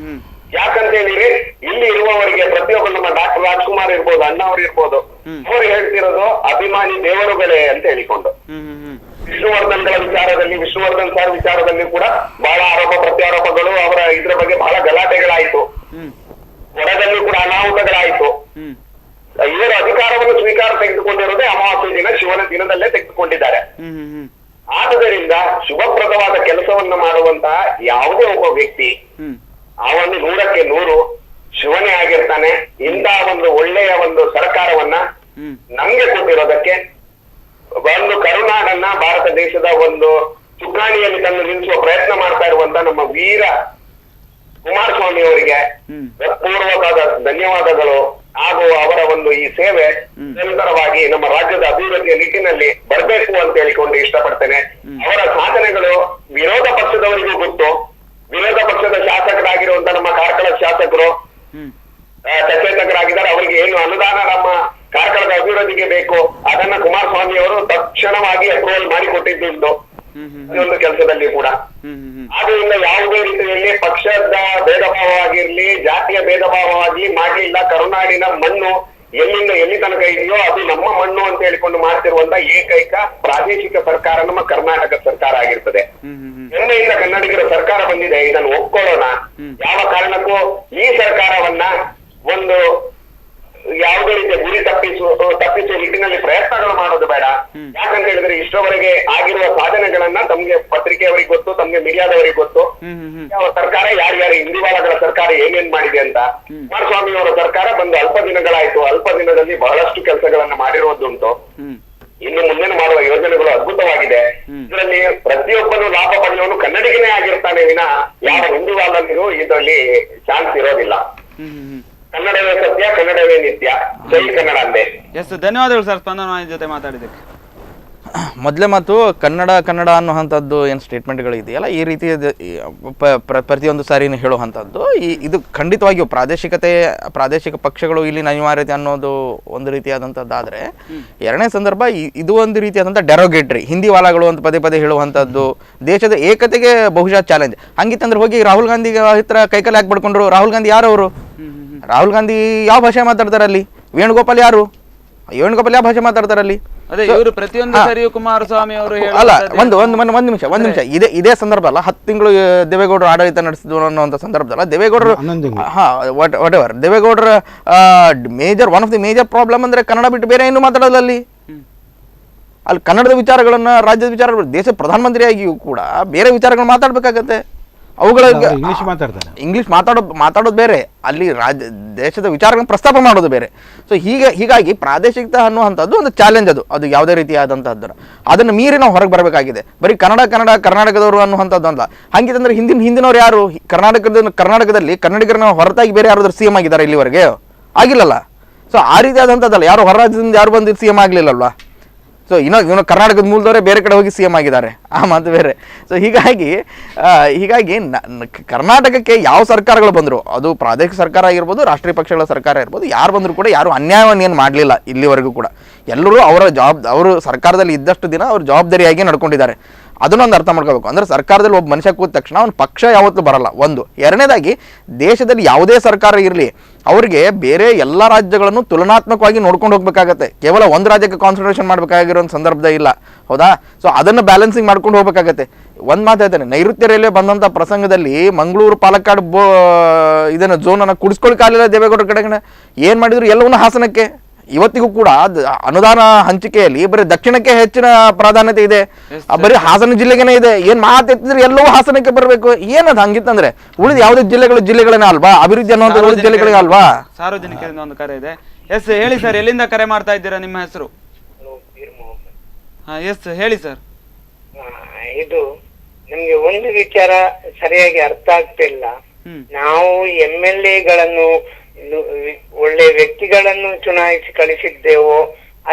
E: ಯಾಕಂತ ಹೇಳಿದ್ರೆ ಇಲ್ಲಿ ಇರುವವರಿಗೆ ಪ್ರತಿಯೊಬ್ಬರು ನಮ್ಮ ಡಾಕ್ಟರ್ ರಾಜ್ಕುಮಾರ್ ಇರ್ಬೋದು, ಅಣ್ಣ ಅವರು ಇರ್ಬೋದು, ಅವರು ಹೇಳ್ತಿರೋದು ಅಭಿಮಾನಿ ದೇವರುಗಳೇ ಅಂತ ಹೇಳಿಕೊಂಡು. ವಿಷ್ಣುವರ್ಧನ್ಗಳ ವಿಚಾರದಲ್ಲಿ, ವಿಷ್ಣುವರ್ಧನ್ ಸರ್ ವಿಚಾರದಲ್ಲಿ ಕೂಡ ಬಹಳ ಆರೋಪ ಪ್ರತ್ಯಾರೋಪಗಳು, ಅವರ ಇದ್ರ ಬಗ್ಗೆ ಬಹಳ ಗಲಾಟೆಗಳಾಯ್ತು. ಹೊರದಲ್ಲಿ ಕೂಡ ಅನಾಹುತಗಳಾಯ್ತು. ಇವರು ಅಧಿಕಾರವನ್ನು ತೆಗೆದುಕೊಂಡಿರೋದೇ ಅಮಾವಾಸ್ಯೆ ದಿನ, ಶಿವನ ದಿನದಲ್ಲೇ ತೆಗೆದುಕೊಂಡಿದ್ದಾರೆ. ಆದುದರಿಂದ ಶುಭಪ್ರದವಾದ ಕೆಲಸವನ್ನು ಮಾಡುವಂತಹ ಯಾವುದೇ ಒಬ್ಬ ವ್ಯಕ್ತಿ ಅವನು 100ಕ್ಕೆ 100 ಶಿವನೇ ಆಗಿರ್ತಾನೆ. ಇಂತಹ ಒಂದು ಒಳ್ಳೆಯ ಒಂದು ಸರ್ಕಾರವನ್ನ ನಮ್ಗೆ ಕೊಟ್ಟಿರೋದಕ್ಕೆ, ಒಂದು ಕರುನಾಡನ್ನ ಭಾರತ ದೇಶದ ಒಂದು ಚುಕ್ಕಾಣಿಯಲ್ಲಿ ತಂದು ನಿಲ್ಲಿಸುವ ಪ್ರಯತ್ನ ಮಾಡ್ತಾ ಇರುವಂತ ನಮ್ಮ ವೀರ ಕುಮಾರಸ್ವಾಮಿ ಅವರಿಗೆ ಪೂರ್ವಕವಾದ ಧನ್ಯವಾದಗಳು. ಹಾಗೂ ಅವರ ಒಂದು ಈ ಸೇವೆ ನಿರಂತರವಾಗಿ ನಮ್ಮ ರಾಜ್ಯದ ಅಭಿವೃದ್ಧಿಯ ನಿಟ್ಟಿನಲ್ಲಿ ಬರಬೇಕು ಅಂತ ಹೇಳಿಕೊಂಡು ಇಷ್ಟಪಡ್ತೇನೆ. ಅವರ ಸಾಧನೆಗಳು ವಿರೋಧ ಪಕ್ಷದವರಿಗೂ ಗೊತ್ತು. ವಿರೋಧ ಪಕ್ಷದ ಶಾಸಕರಾಗಿರುವಂತ ನಮ್ಮ ಕಾರ್ಕಳದ ಶಾಸಕರು ಸಚೇತಕರಾಗಿದ್ದಾರೆ. ಅವರಿಗೆ ಏನು ಅನುದಾನ ನಮ್ಮ ಕಾರ್ಕಳದ ಅಭಿವೃದ್ಧಿಗೆ ಬೇಕು ಅದನ್ನ ಕುಮಾರಸ್ವಾಮಿ ಅವರು ತಕ್ಷಣವಾಗಿ ಅಪ್ರೂವಲ್ ಮಾಡಿಕೊಟ್ಟಿದ್ದುಂಟು ಒಂದು ಕೆಲಸದಲ್ಲಿ ಕೂಡ. ಆದ್ರಿಂದ ಯಾವುದೇ ರೀತಿಯಲ್ಲಿ ಪಕ್ಷದ ಭೇದ ಭಾವವಾಗಿರ್ಲಿ, ಜಾತಿಯ ಭೇದ ಭಾವವಾಗಿ ಮಾಡಲಿಲ್ಲ. ಕರುನಾಡಿನ ಮಣ್ಣು ಎಲ್ಲಿಂದ ಎಲ್ಲಿ ತನಕ ಇದೆಯೋ ಅದು ನಮ್ಮ ಮಣ್ಣು ಅಂತ ಹೇಳಿಕೊಂಡು ಮಾಡ್ತಿರುವಂತ ಏಕೈಕ ಪ್ರಾದೇಶಿಕ ಸರ್ಕಾರ ನಮ್ಮ ಕರ್ನಾಟಕ ಸರ್ಕಾರ ಆಗಿರ್ತದೆ. ಹೆಮ್ಮೆಯಿಂದ ಕನ್ನಡಿಗರ ಸರ್ಕಾರ ಬಂದಿದೆ, ಇದನ್ನು ಒಪ್ಕೊಳ್ಳೋಣ. ಯಾವ ಕಾರಣಕ್ಕೂ ಈ ಸರ್ಕಾರವನ್ನ ಒಂದು ಯಾವುದೇ ರೀತಿಯ ಗುರಿ ತಪ್ಪಿಸುವ ನಿಟ್ಟಿನಲ್ಲಿ ಪ್ರಯತ್ನಗಳು ಮಾಡೋದು ಬೇಡ. ಯಾಕಂತ ಹೇಳಿದ್ರೆ ಇಷ್ಟರವರೆಗೆ ಆಗಿರುವ ಸಾಧನೆಗಳನ್ನ ತಮ್ಗೆ ಪತ್ರಿಕೆಯವರಿಗೆ ಗೊತ್ತು, ತಮ್ಗೆ ಮೀಡಿಯಾದವರಿಗೆ ಗೊತ್ತು. ಯಾವ ಸರ್ಕಾರ, ಯಾರ್ಯಾರು ಹಿಂದಿವಾಲಗಳ ಸರ್ಕಾರ ಏನೇನ್ ಮಾಡಿದೆ ಅಂತ. ಕುಮಾರಸ್ವಾಮಿ ಅವರ ಸರ್ಕಾರ ಬಂದು ಅಲ್ಪ ದಿನಗಳಾಯ್ತು. ಅಲ್ಪ ದಿನದಲ್ಲಿ ಬಹಳಷ್ಟು ಕೆಲಸಗಳನ್ನ ಮಾಡಿರುವುದುಂಟು. ಇನ್ನು ಮುಂದಿನ ಮಾಡುವ ಯೋಜನೆಗಳು ಅದ್ಭುತವಾಗಿದೆ. ಇದರಲ್ಲಿ ಪ್ರತಿಯೊಬ್ಬನು ಲಾಭ ಪಡೆಯುವನು ಕನ್ನಡಿಗನೇ ಆಗಿರ್ತಾನೆ ವಿನ ಯಾವ ಹಿಂದಿವಾಲನಿಗೂ ಇದರಲ್ಲಿ ಚಾನ್ಸ್ ಇರೋದಿಲ್ಲ. ಕನ್ನಡವೇ ಸತ್ಯ, ಕನ್ನಡವೇ ನಿತ್ಯ. ಜೈ ಕನ್ನಡ ಅಂದೆ.
A: ಎಸ್, ಧನ್ಯವಾದಗಳು ಸರ್ ಸ್ಪಂದನ ಜೊತೆ ಮಾತಾಡಿದ್ದಕ್ಕೆ.
C: ಮೊದಲೇ ಮಾತು ಕನ್ನಡ ಅನ್ನುವಂಥದ್ದು ಏನು ಸ್ಟೇಟ್ಮೆಂಟ್ಗಳು ಇದೆಯಲ್ಲ, ಈ ರೀತಿಯ ಪ್ರತಿಯೊಂದು ಸಾರಿನೂ ಹೇಳುವಂಥದ್ದು ಇದು ಖಂಡಿತವಾಗಿಯೂ ಪ್ರಾದೇಶಿಕ ಪಕ್ಷಗಳು ಇಲ್ಲಿ ಅನಿವಾರ್ಯತೆ ಅನ್ನೋದು ಒಂದು ರೀತಿಯಾದಂಥದ್ದಾದರೆ, ಎರಡನೇ ಸಂದರ್ಭ ಇದು ಒಂದು ರೀತಿಯಾದಂಥ ಡೆರೋಗೇಟ್ರಿ ಹಿಂದಿವಾಲಗಳು ಅಂತ ಪದೇ ಪದೇ ಹೇಳುವಂಥದ್ದು ದೇಶದ ಏಕತೆಗೆ ಬಹುಶಃ ಚಾಲೆಂಜ್. ಹಂಗಿತ್ತಂದ್ರೆ ಹೋಗಿ ರಾಹುಲ್ ಗಾಂಧಿ ಹತ್ರ ಕೈಕಲ್ಲಿ ಹಾಕಿ ಪಡ್ಕೊಂಡ್ರು. ರಾಹುಲ್ ಗಾಂಧಿ ಯಾರವರು? ರಾಹುಲ್ ಗಾಂಧಿ ಯಾವ ಭಾಷೆ ಮಾತಾಡ್ತಾರೆ ಅಲ್ಲಿ? ವೇಣುಗೋಪಾಲ್ ಯಾರು? ವೇಣುಗೋಪಾಲ್ ಯಾವ ಭಾಷೆ ಮಾತಾಡ್ತಾರೆ ಅಲ್ಲಿ?
A: ಅದೇ ಇವರು ಪ್ರತಿಯೊಂದು ಸರಿಯೂ ಕುಮಾರಸ್ವಾಮಿ ಅವರು
C: ಅಲ್ಲ, ಒಂದು ನಿಮಿಷ ಇದೇ ಸಂದರ್ಭ ಅಲ್ಲ, 10 ತಿಂಗಳು ದೇವೇಗೌಡರು ಆಡಳಿತ ನಡೆಸಿದ್ರು ಅನ್ನುವಂಥ ಸಂದರ್ಭದಲ್ಲ ದೇವೇಗೌಡರು ವಾಟ್ ಎವರ್ ದೇವೇಗೌಡರ one of the major problem ಅಂದ್ರೆ ಕನ್ನಡ ಬಿಟ್ಟು ಬೇರೆ ಏನು ಮಾತಾಡೋಲ್ಲ ಅಲ್ಲಿ ಕನ್ನಡದ ವಿಚಾರಗಳನ್ನ, ರಾಜ್ಯದ ವಿಚಾರಗಳು, ದೇಶದ ಪ್ರಧಾನಮಂತ್ರಿಯಾಗಿಯೂ ಕೂಡ ಬೇರೆ ವಿಚಾರಗಳು ಮಾತಾಡ್ಬೇಕಾಗತ್ತೆ. ಅವುಗಳ ಇಂಗ್ಲಿಷ್ ಮಾತಾಡೋದು ಬೇರೆ, ಅಲ್ಲಿ ದೇಶದ ವಿಚಾರಗಳನ್ನು ಪ್ರಸ್ತಾಪ ಮಾಡೋದು ಬೇರೆ. ಸೊ ಹೀಗಾಗಿ ಪ್ರಾದೇಶಿಕತೆ ಅನ್ನುವಂಥದ್ದು ಒಂದು ಚಾಲೆಂಜ್. ಅದು ಯಾವುದೇ ರೀತಿಯಾದಂಥದ್ದು ಅದನ್ನು ಮೀರಿ ನಾವು ಹೊರಗೆ ಬರಬೇಕಾಗಿದೆ. ಬರೀ ಕರ್ನಾಟಕದವರು ಅನ್ನುವಂಥದ್ದು ಅಲ್ಲ. ಹಂಗಿತ್ತಂದ್ರೆ ಹಿಂದಿನವ್ರು ಯಾರು? ಕರ್ನಾಟಕದಲ್ಲಿ ಕನ್ನಡಿಗರನ್ನ ಹೊರತಾಗಿ ಬೇರೆ ಯಾರಾದ್ರೂ CM ಆಗಿದ್ದಾರೆ ಇಲ್ಲಿವರೆಗೆ? ಆಗಿಲ್ಲಲ್ಲ. ಸೊ ಆ ರೀತಿ ಆದಂಥದ್ದಲ್ಲ, ಯಾರು ಹೊರ ರಾಜ್ಯದಿಂದ ಯಾರು ಬಂದು CM ಆಗ್ಲಿಲ್ಲಲ್ವಾ. ಸೊ ಇನ್ನು ಕರ್ನಾಟಕದ ಮೂಲದವರೇ ಬೇರೆ ಕಡೆ ಹೋಗಿ CM ಆಗಿದ್ದಾರೆ, ಆ ಮಾತು ಬೇರೆ. ಸೊ ಹೀಗಾಗಿ ಕರ್ನಾಟಕಕ್ಕೆ ಯಾವ ಸರ್ಕಾರಗಳು ಬಂದರು, ಅದು ಪ್ರಾದೇಶಿಕ ಸರ್ಕಾರ ಆಗಿರ್ಬೋದು, ರಾಷ್ಟ್ರೀಯ ಪಕ್ಷಗಳ ಸರ್ಕಾರ ಇರ್ಬೋದು, ಯಾರು ಬಂದರೂ ಕೂಡ ಯಾರು ಅನ್ಯಾಯವನ್ನು ಏನು ಮಾಡಲಿಲ್ಲ ಇಲ್ಲಿವರೆಗೂ ಕೂಡ. ಎಲ್ಲರೂ ಅವರು ಸರ್ಕಾರದಲ್ಲಿ ಇದ್ದಷ್ಟು ದಿನ ಅವರು ಜವಾಬ್ದಾರಿಯಾಗಿ ನಡ್ಕೊಂಡಿದ್ದಾರೆ. ಅದನ್ನೊಂದು ಅರ್ಥ ಮಾಡ್ಕೋಬೇಕು. ಅಂದರೆ ಸರ್ಕಾರದಲ್ಲಿ ಒಬ್ಬ ಮನುಷ್ಯ ಕೂತ ತಕ್ಷಣ ಅವ್ನ ಪಕ್ಷ ಯಾವತ್ತೂ ಬರಲ್ಲ, ಒಂದು. ಎರಡನೇದಾಗಿ, ದೇಶದಲ್ಲಿ ಯಾವುದೇ ಸರ್ಕಾರ ಇರಲಿ, ಅವರಿಗೆ ಬೇರೆ ಎಲ್ಲ ರಾಜ್ಯಗಳನ್ನು ತುಲನಾತ್ಮಕವಾಗಿ ನೋಡ್ಕೊಂಡು ಹೋಗ್ಬೇಕಾಗತ್ತೆ. ಕೇವಲ ಒಂದು ರಾಜ್ಯಕ್ಕೆ ಕಾನ್ಸಂಟ್ರೇಷನ್ ಮಾಡಬೇಕಾಗಿರೋ ಸಂದರ್ಭ ಇಲ್ಲ, ಹೌದಾ. ಸೊ ಅದನ್ನು ಬ್ಯಾಲೆನ್ಸಿಂಗ್ ಮಾಡ್ಕೊಂಡು ಹೋಗ್ಬೇಕಾಗತ್ತೆ. ಒಂದು ಮಾತು ಹೇಳ್ತಾನೆ, ನೈಋತ್ಯ ರೈಲ್ವೆ ಬಂದಂಥ ಪ್ರಸಂಗದಲ್ಲಿ ಮಂಗಳೂರು ಪಾಲಕ್ಕಾಡ್ ಇದನ್ನು ಝೋನನ್ನು ಕುಡಿಸ್ಕೊಳ್ಕಾಲಿಲ್ಲ ದೇವೇಗೌಡರ ಕಡೆಗಡೆ. ಏನು ಮಾಡಿದ್ರು, ಎಲ್ಲವನ್ನೂ ಹಾಸನಕ್ಕೆ. ಇವತ್ತಿಗೂ ಕೂಡ ಅನುದಾನ ಹಂಚಿಕೆಯಲ್ಲಿ ಬರೀ ದಕ್ಷಿಣಕ್ಕೆ ಹೆಚ್ಚಿನ ಪ್ರಾಧಾನ್ಯತೆ ಇದೆ, ಬರೀ ಹಾಸನ ಜಿಲ್ಲೆಗೇನೆ ಇದೆ. ಏನ್ ಮಾತೆತ್ತಿದ್ರೆ ಎಲ್ಲವೂ ಹಾಸನಕ್ಕೆ ಬರಬೇಕು. ಏನದು ಹಂಗಿತ್ತಂದ್ರೆ ಉಳಿದ ಯಾವುದೇ ಜಿಲ್ಲೆಗಳೇನ ಅಲ್ವಾ, ಅಭಿವೃದ್ಧಿ ಅನ್ನುವಂಥ ಉಳಿದ ಜಿಲ್ಲೆಗಳಿಗೆ ಅಲ್ವಾ.
A: ಸಾರ್ವಜನಿಕರಿಂದ ಒಂದು ಕರೆ ಇದೆ. ಎಸ್ ಹೇಳಿ ಸರ್, ಎಲ್ಲಿಂದ ಕರೆ ಮಾಡ್ತಾ ಇದ್ದೀರಾ, ನಿಮ್ಮ ಹೆಸರು? ಎಸ್ ಹೇಳಿ ಸರ್.
F: ಇದು ನಮ್ಗೆ ಒಂದು ವಿಚಾರ ಸರಿಯಾಗಿ ಅರ್ಥ ಆಗ್ತಿಲ್ಲ. ನಾವು MLA-ಗಳನ್ನು ಒಳ್ಳೆ ವ್ಯಕ್ತಿಗಳನ್ನು ಚುನಾಯಿಸಿ ಕಳಿಸಿದ್ದೇವೋ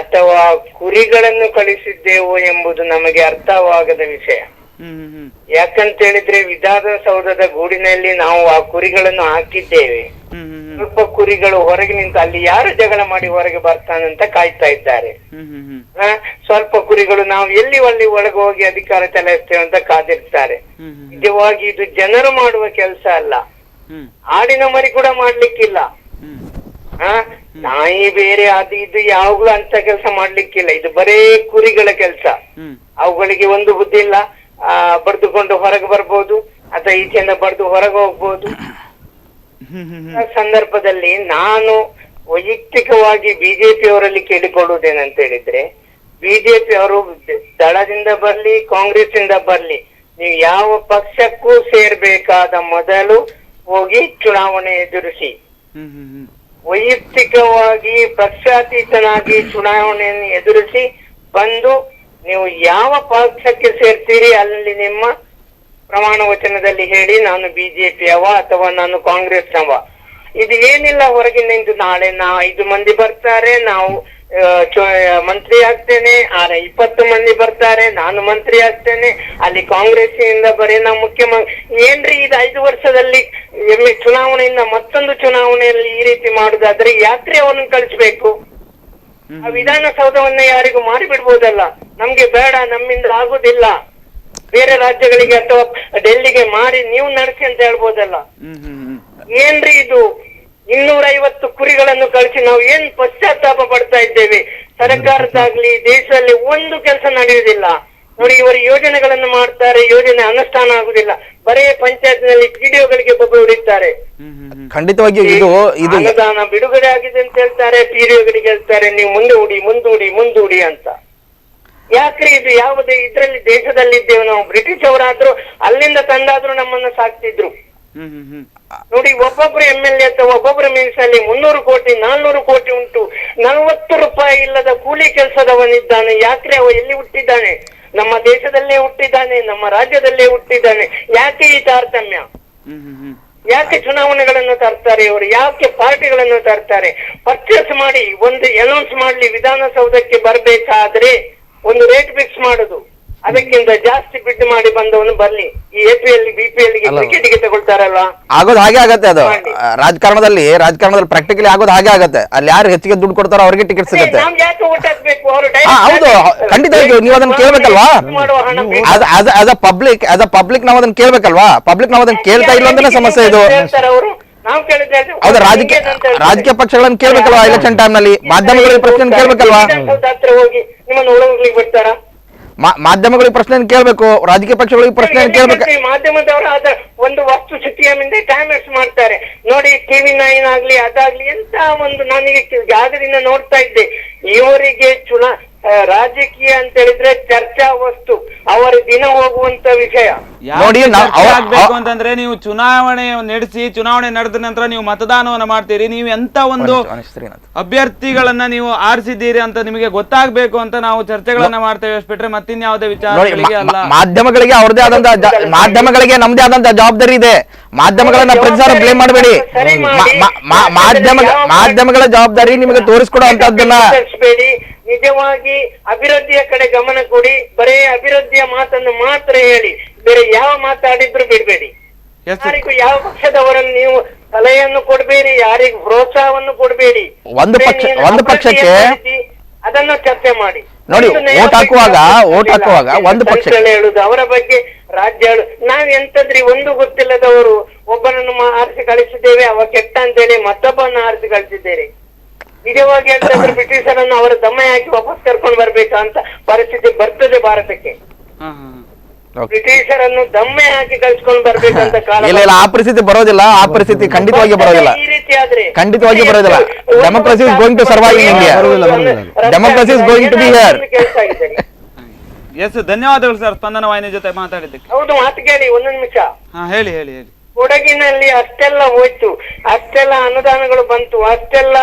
F: ಅಥವಾ ಕುರಿಗಳನ್ನು ಕಳಿಸಿದ್ದೇವೋ ಎಂಬುದು ನಮಗೆ ಅರ್ಥವಾಗದ ವಿಷಯ. ಯಾಕಂತ ಹೇಳಿದ್ರೆ ವಿಧಾನಸೌಧದ ಗೂಡಿನಲ್ಲಿ ನಾವು ಆ ಕುರಿಗಳನ್ನು ಹಾಕಿದ್ದೇವೆ. ಸ್ವಲ್ಪ ಕುರಿಗಳು ಹೊರಗೆ ನಿಂತು ಅಲ್ಲಿ ಯಾರು ಜಗಳ ಮಾಡಿ ಹೊರಗೆ ಬರ್ತಾನಂತ ಕಾಯ್ತಾ ಇದ್ದಾರೆ. ಸ್ವಲ್ಪ ಕುರಿಗಳು ನಾವು ಎಲ್ಲಿ ಒಳಗೆ ಹೋಗಿ ಅಧಿಕಾರ ಚಲಾಯಿಸ್ತೇವೆ ಅಂತ ಕಾದಿರ್ತಾರೆ. ನಿಜವಾಗಿ ಇದು ಜನರು ಮಾಡುವ ಕೆಲಸ ಅಲ್ಲ, ಆಡಿನ ಮರಿ ಕೂಡ ಮಾಡ್ಲಿಕ್ಕಿಲ್ಲ. ನಾಯಿ ಬೇರೆ ಅದು ಇದು ಯಾವಾಗ್ಲೂ ಅಂತ ಕೆಲಸ ಮಾಡ್ಲಿಕ್ಕಿಲ್ಲ. ಇದು ಬರೇ ಕುರಿಗಳ ಕೆಲಸ. ಅವುಗಳಿಗೆ ಒಂದು ಬುದ್ಧಿ ಇಲ್ಲ, ಬಡ್ದುಕೊಂಡು ಹೊರಗೆ ಬರ್ಬೋದು ಅಥವಾ ಈಚೆಯಿಂದ ಬಡ್ದು ಹೊರಗೆ ಹೋಗ್ಬೋದು. ಸಂದರ್ಭದಲ್ಲಿ ನಾನು ವೈಯಕ್ತಿಕವಾಗಿ ಬಿಜೆಪಿ ಅವರಲ್ಲಿ ಕೇಳಿಕೊಳ್ಳುವುದೇನಂತ ಹೇಳಿದ್ರೆ, ಬಿಜೆಪಿ ಅವರು ದಳದಿಂದ ಬರ್ಲಿ ಕಾಂಗ್ರೆಸ್ ಇಂದ ಬರ್ಲಿ, ನೀವು ಯಾವ ಪಕ್ಷಕ್ಕೂ ಸೇರ್ಬೇಕಾದ ಮೊದಲು ಹೋಗಿ ಚುನಾವಣೆ ಎದುರಿಸಿ, ವೈಯಕ್ತಿಕವಾಗಿ ಪಕ್ಷಾತೀತನಾಗಿ ಚುನಾವಣೆಯನ್ನು ಎದುರಿಸಿ ಬಂದು ನೀವು ಯಾವ ಪಕ್ಷಕ್ಕೆ ಸೇರ್ತೀರಿ ಅಲ್ಲಿ ನಿಮ್ಮ ಪ್ರಮಾಣ ವಚನದಲ್ಲಿ ಹೇಳಿ ನಾನು ಬಿಜೆಪಿಯವ ಅಥವಾ ನಾನು ಕಾಂಗ್ರೆಸ್ನವ. ಇದು ಏನಿಲ್ಲ ಹೊರಗಿನಿಂದ ನಾಳೆ 5 ಮಂದಿ ಬರ್ತಾರೆ, ನಾವು ಮಂತ್ರಿ ಆಗ್ತೇನೆ, 20 ಮಂದಿ ಬರ್ತಾರೆ, ನಾನು ಮಂತ್ರಿ ಆಗ್ತೇನೆ, ಅಲ್ಲಿ ಕಾಂಗ್ರೆಸ್ ಇಂದ ಬರೀ ನಾವು ಮುಖ್ಯಮಂತ್ರಿ. ಏನ್ರಿ ಇದು 5 ವರ್ಷದಲ್ಲಿ ಚುನಾವಣೆಯಿಂದ ಮತ್ತೊಂದು ಚುನಾವಣೆಯಲ್ಲಿ ಈ ರೀತಿ ಮಾಡುದಾದ್ರೆ ಯಾಕ್ರಿ ಅವನನ್ನು ಕಳಿಸ್ಬೇಕು? ಆ ವಿಧಾನಸೌಧವನ್ನ ಯಾರಿಗೂ ಮಾಡಿಬಿಡ್ಬೋದಲ್ಲ. ನಮ್ಗೆ ಬೇಡ, ನಮ್ಮಿಂದ ಆಗುದಿಲ್ಲ, ಬೇರೆ ರಾಜ್ಯಗಳಿಗೆ ಅಥವಾ ಡೆಲ್ಲಿಗೆ ಮಾರಿ ನೀವು ನಡೆಸಿ ಅಂತ ಹೇಳ್ಬೋದಲ್ಲ. ಏನ್ರಿ ಇದು 250 ಕುರಿಗಳನ್ನು ಕಳಿಸಿ ನಾವು ಏನ್ ಪಶ್ಚಾತ್ತಾಪ ಪಡ್ತಾ ಇದ್ದೇವೆ? ಸರ್ಕಾರದಾಗ್ಲಿ ದೇಶದಲ್ಲಿ ಒಂದು ಕೆಲಸ ನಡೆಯುವುದಿಲ್ಲ ನೋಡಿ. ಇವರು ಯೋಜನೆಗಳನ್ನು ಮಾಡ್ತಾರೆ, ಯೋಜನೆ ಅನುಷ್ಠಾನ ಆಗುದಿಲ್ಲ, ಬರೇ ಪಂಚಾಯತ್ನಲ್ಲಿ PDOಗಳಿಗೆ ಬೊಬ್ಬೆ ಹೊಡಿತಾರೆ.
C: ಖಂಡಿತವಾಗಿಯೂ ಇದು
F: ಅನುದಾನ ಬಿಡುಗಡೆ ಆಗಿದೆ ಅಂತ ಹೇಳ್ತಾರೆ, PDOಗಳಿಗೆ ಹೇಳ್ತಾರೆ ನೀವು ಮುಂದೂಡಿ ಅಂತ. ಯಾಕ್ರಿ ಇದು ಯಾವುದೇ ಇದ್ರಲ್ಲಿ ದೇಶದಲ್ಲಿ ಇದ್ದೇವೆ ನಾವು. ಬ್ರಿಟಿಷ್ ಅವರಾದ್ರೂ ಅಲ್ಲಿಂದ ತಂದಾದ್ರೂ ನಮ್ಮನ್ನ ಸಾಕ್ತಿದ್ರು ನೋಡಿ. ಒಬ್ಬೊಬ್ರು MLA ಅಥವಾ ಒಬ್ಬೊಬ್ರು ಮಿನಿಸ್ಟರ್ 300 ಕೋಟಿ 400 ಕೋಟಿ ಉಂಟು, 40 ರೂಪಾಯಿ ಇಲ್ಲದ ಕೂಲಿ ಕೆಲಸದವನಿದ್ದಾನೆ. ಯಾಕ್ರೆ ಅವ ಎಲ್ಲಿ ಹುಟ್ಟಿದ್ದಾನೆ? ನಮ್ಮ ದೇಶದಲ್ಲೇ ಹುಟ್ಟಿದ್ದಾನೆ, ನಮ್ಮ ರಾಜ್ಯದಲ್ಲೇ ಹುಟ್ಟಿದ್ದಾನೆ. ಯಾಕೆ ಈ ತಾರತಮ್ಯ? ಯಾಕೆ ಚುನಾವಣೆಗಳನ್ನು ತರ್ತಾರೆ ಇವರು? ಯಾಕೆ ಪಾರ್ಟಿಗಳನ್ನು ತರ್ತಾರೆ? ಪರ್ಚೇಸ್ ಮಾಡಿ ಒಂದು ಅನೌನ್ಸ್ ಮಾಡ್ಲಿ, ವಿಧಾನಸೌಧಕ್ಕೆ ಬರ್ಬೇಕಾದ್ರೆ ಒಂದು ರೇಟ್ ಫಿಕ್ಸ್ ಮಾಡುದು, ಅದಕ್ಕಿಂತ ಜಾಸ್ತಿ ಬಿಡ್ ಮಾಡಿ ಬಂದವನು ಬರ್ಲಿ. ಈ APL BPL ಕ್ರಿಕೆಟ್ಗೆ ತಗೊಳ್ತಾರಲ್ಲ,
C: ಆಗೋದು ಹಾಗೆ ಆಗತ್ತೆ. ಅದು ರಾಜಕಾರಣದಲ್ಲಿ ಪ್ರಾಕ್ಟಿಕಲಿ ಆಗೋದು ಹಾಗೆ ಆಗತ್ತೆ. ಅಲ್ಲಿ ಯಾರು ಹೆಚ್ಚಿಗೆ ದುಡ್ಡು ಕೊಡ್ತಾರೋ ಅವ್ರಿಗೆ ಟಿಕೆಟ್ ಸಿಗುತ್ತೆ.
F: ನಾವ್ ಯಾಕೆ ಓಟ್ ಹಾಕ್ಬೇಕು? ಅವರು
C: ಹೌದು, ಖಂಡಿತ ನೀವು ಅದನ್ನ ಕೇಳ್ಬೇಕಲ್ವಾ? ಆಸ್ ಅ ಪಬ್ಲಿಕ್ ನಾವು ಅದನ್ನ ಕೇಳ್ಬೇಕಲ್ವಾ? ಪಬ್ಲಿಕ್ ನಾವು ಅದನ್ನ ಕೇಳ್ತಾ ಇಲ್ಲ ಅಂದ್ರೆ ಸಮಸ್ಯೆ ಇದು.
F: ನಾವು ಕೇಳಿದ್ರೆ
C: ಹೌದು, ರಾಜಕೀಯ ಪಕ್ಷಗಳನ್ನ ಕೇಳ್ಬೇಕಲ್ವಾ? ಎಲೆಕ್ಷನ್ ಟೈಮ್ ನಲ್ಲಿ ಮಾಧ್ಯಮಗಳಿಗೆ ಪ್ರಶ್ನೆ ಕೇಳ್ಬೇಕಲ್ವಾ?
F: ಹತ್ರ ಹೋಗಿ ನಿಮ್ಮನ್ನು ಒಳಗೋಗ್ಲಿಕ್ಕೆ ಬಿಡ್ತಾರ?
C: ಮಾಧ್ಯಮಗಳಿಗೆ ಪ್ರಶ್ನೆ ಕೇಳ್ಬೇಕು, ರಾಜಕೀಯ ಪಕ್ಷಗಳಿಗೆ ಪ್ರಶ್ನೆ ಕೇಳ್ಬೇಕು.
F: ಮಾಧ್ಯಮದವರು ಅದ ಒಂದು ವಸ್ತು ಸ್ಥಿತಿಯ ಮುಂದೆ ಟೈಮ್ ವೇಸ್ಟ್ ಮಾಡ್ತಾರೆ ನೋಡಿ. TV9 ಆಗ್ಲಿ ಅದಾಗ್ಲಿ ಎಂತ ಒಂದು, ನನಗೆ ಜಾಗದಿಂದ ನೋಡ್ತಾ ಇದ್ದೆ, ಇವರಿಗೆ ರಾಜಕೀಯ ಅಂತ ಹೇಳಿದ್ರೆ ಚರ್ಚಾ ವಸ್ತು, ಅವರ ದಿನ ಹೋಗುವಂತ ವಿಷಯ.
C: ನೋಡಿ,
A: ಆಗ್ಬೇಕು ಅಂತಂದ್ರೆ ನೀವು ಚುನಾವಣೆ ನಡೆಸಿ, ಚುನಾವಣೆ ನಡೆದ ನಂತರ ನೀವು ಮತದಾನವನ್ನ ಮಾಡ್ತೀರಿ. ನೀವು ಎಂತ ಒಂದು ಅಭ್ಯರ್ಥಿಗಳನ್ನ ನೀವು ಆರಿಸಿದ್ದೀರಿ ಅಂತ ನಿಮಗೆ ಗೊತ್ತಾಗ್ಬೇಕು ಅಂತ ನಾವು ಚರ್ಚೆಗಳನ್ನ ಮಾಡ್ತೇವೆ ಬಿಟ್ರೆ ಮತ್ತಿನ್ಯಾವುದೇ ವಿಚಾರಗಳಿಗೆ ಅಲ್ಲ.
C: ಮಾಧ್ಯಮಗಳಿಗೆ ಅವ್ರದೇ ಆದಂತ ಮಾಧ್ಯಮಗಳಿಗೆ ನಮ್ದೇ ಆದಂತ ಜವಾಬ್ದಾರಿ ಇದೆ. ಮಾಧ್ಯಮಗಳನ್ನ ಪ್ರತಿಸಾರ ಬ್ಲೇಮ್ ಮಾಡಬೇಡಿ. ಮಾಧ್ಯಮಗಳ ಜವಾಬ್ದಾರಿ ನಿಮಗೆ ತೋರಿಸ್ಕೊಡುವಂತದ್ದನ್ನ
F: ನಿಜವಾಗಿ ಅಭಿವೃದ್ಧಿಯ ಕಡೆ ಗಮನ ಕೊಡಿ. ಬರೇ ಅಭಿವೃದ್ಧಿಯ ಮಾತನ್ನು ಮಾತ್ರ ಹೇಳಿ, ಬೇರೆ ಯಾವ ಮಾತಾಡಿದ್ರು ಬಿಡ್ಬೇಡಿ. ಯಾರಿಗೂ ಯಾವ ಪಕ್ಷದವರನ್ನು ನೀವು ಸಲಹೆಯನ್ನು ಕೊಡ್ಬೇಡಿ, ಯಾರಿಗೂ ಪ್ರೋತ್ಸಾಹವನ್ನು ಕೊಡ್ಬೇಡಿ.
C: ಒಂದು ಪಕ್ಷಕ್ಕೆ
F: ಅದನ್ನು ಚರ್ಚೆ ಮಾಡಿ.
C: ನೋಡಿ, ಓಟ್ ಹಾಕುವಾಗ ಒಂದು ಪಕ್ಷ
F: ಹೇಳುದು ಅವರ ಬಗ್ಗೆ ರಾಜ್ಯ ನಾವ್ ಎಂತದ್ರಿ, ಒಂದು ಗೊತ್ತಿಲ್ಲದವರು ಒಬ್ಬನನ್ನು ಆರಿಸಿ ಕಳಿಸಿದ್ದೇವೆ, ಅವ ಕೆಟ್ಟ ಅಂತೇಳಿ ಮತ್ತೊಬ್ಬನ ಆರಿಸಿ ಕಳಿಸಿದ್ದೇವೆ. ನಿಜವಾಗಿ ಹೇಳ್ತಂದ್ರೆ ಬ್ರಿಟಿಷರನ್ನು ಅವರ ದಮ್ಮ ಹಾಕಿ ವಾಪಸ್ ಕರ್ಕೊಂಡು ಬರ್ಬೇಕಂತ ಪರಿಸ್ಥಿತಿ ಬರ್ತದೆ ಭಾರತಕ್ಕೆ. ಬ್ರಿಟಿಷರನ್ನು ದಮ್ಮೆ ಹಾಕಿ ಕಳ್ಸ್ಕೊಂಡು ಬರ್ಬೇಕಂತ ಕಾಲ
C: ಇಲ್ಲ, ಆ ಪರಿಸ್ಥಿತಿ ಬರೋದಿಲ್ಲ. ಆ ಪರಿಸ್ಥಿತಿ ಖಂಡಿತವಾಗಿ ಬರೋದಿಲ್ಲ.
F: ಈ ರೀತಿ ಆದ್ರೆ
C: ಖಂಡಿತವಾಗಿ ಬರೋದಿಲ್ಲ. Democracy is going to survive in India. Democracy is going to be here.
A: Yes, ಧನ್ಯವಾದಗಳು ಸರ್ ಸ್ಪಂದನ ವಾಹಿನಿ ಜೊತೆ ಮಾತಾಡಿದ್ದಕ್ಕೆ.
F: ಹೌದು, ಮಾತು ಕೇಳಿ ಒಂದು ನಿಮಿಷ.
A: ಹೇಳಿ ಹೇಳಿ ಹೇಳಿ.
F: ಕೊಡಗಿನಲ್ಲಿ ಅಷ್ಟೆಲ್ಲ ಹೋಯ್ತು, ಅಷ್ಟೆಲ್ಲ ಅನುದಾನಗಳು ಬಂತು, ಅಷ್ಟೆಲ್ಲ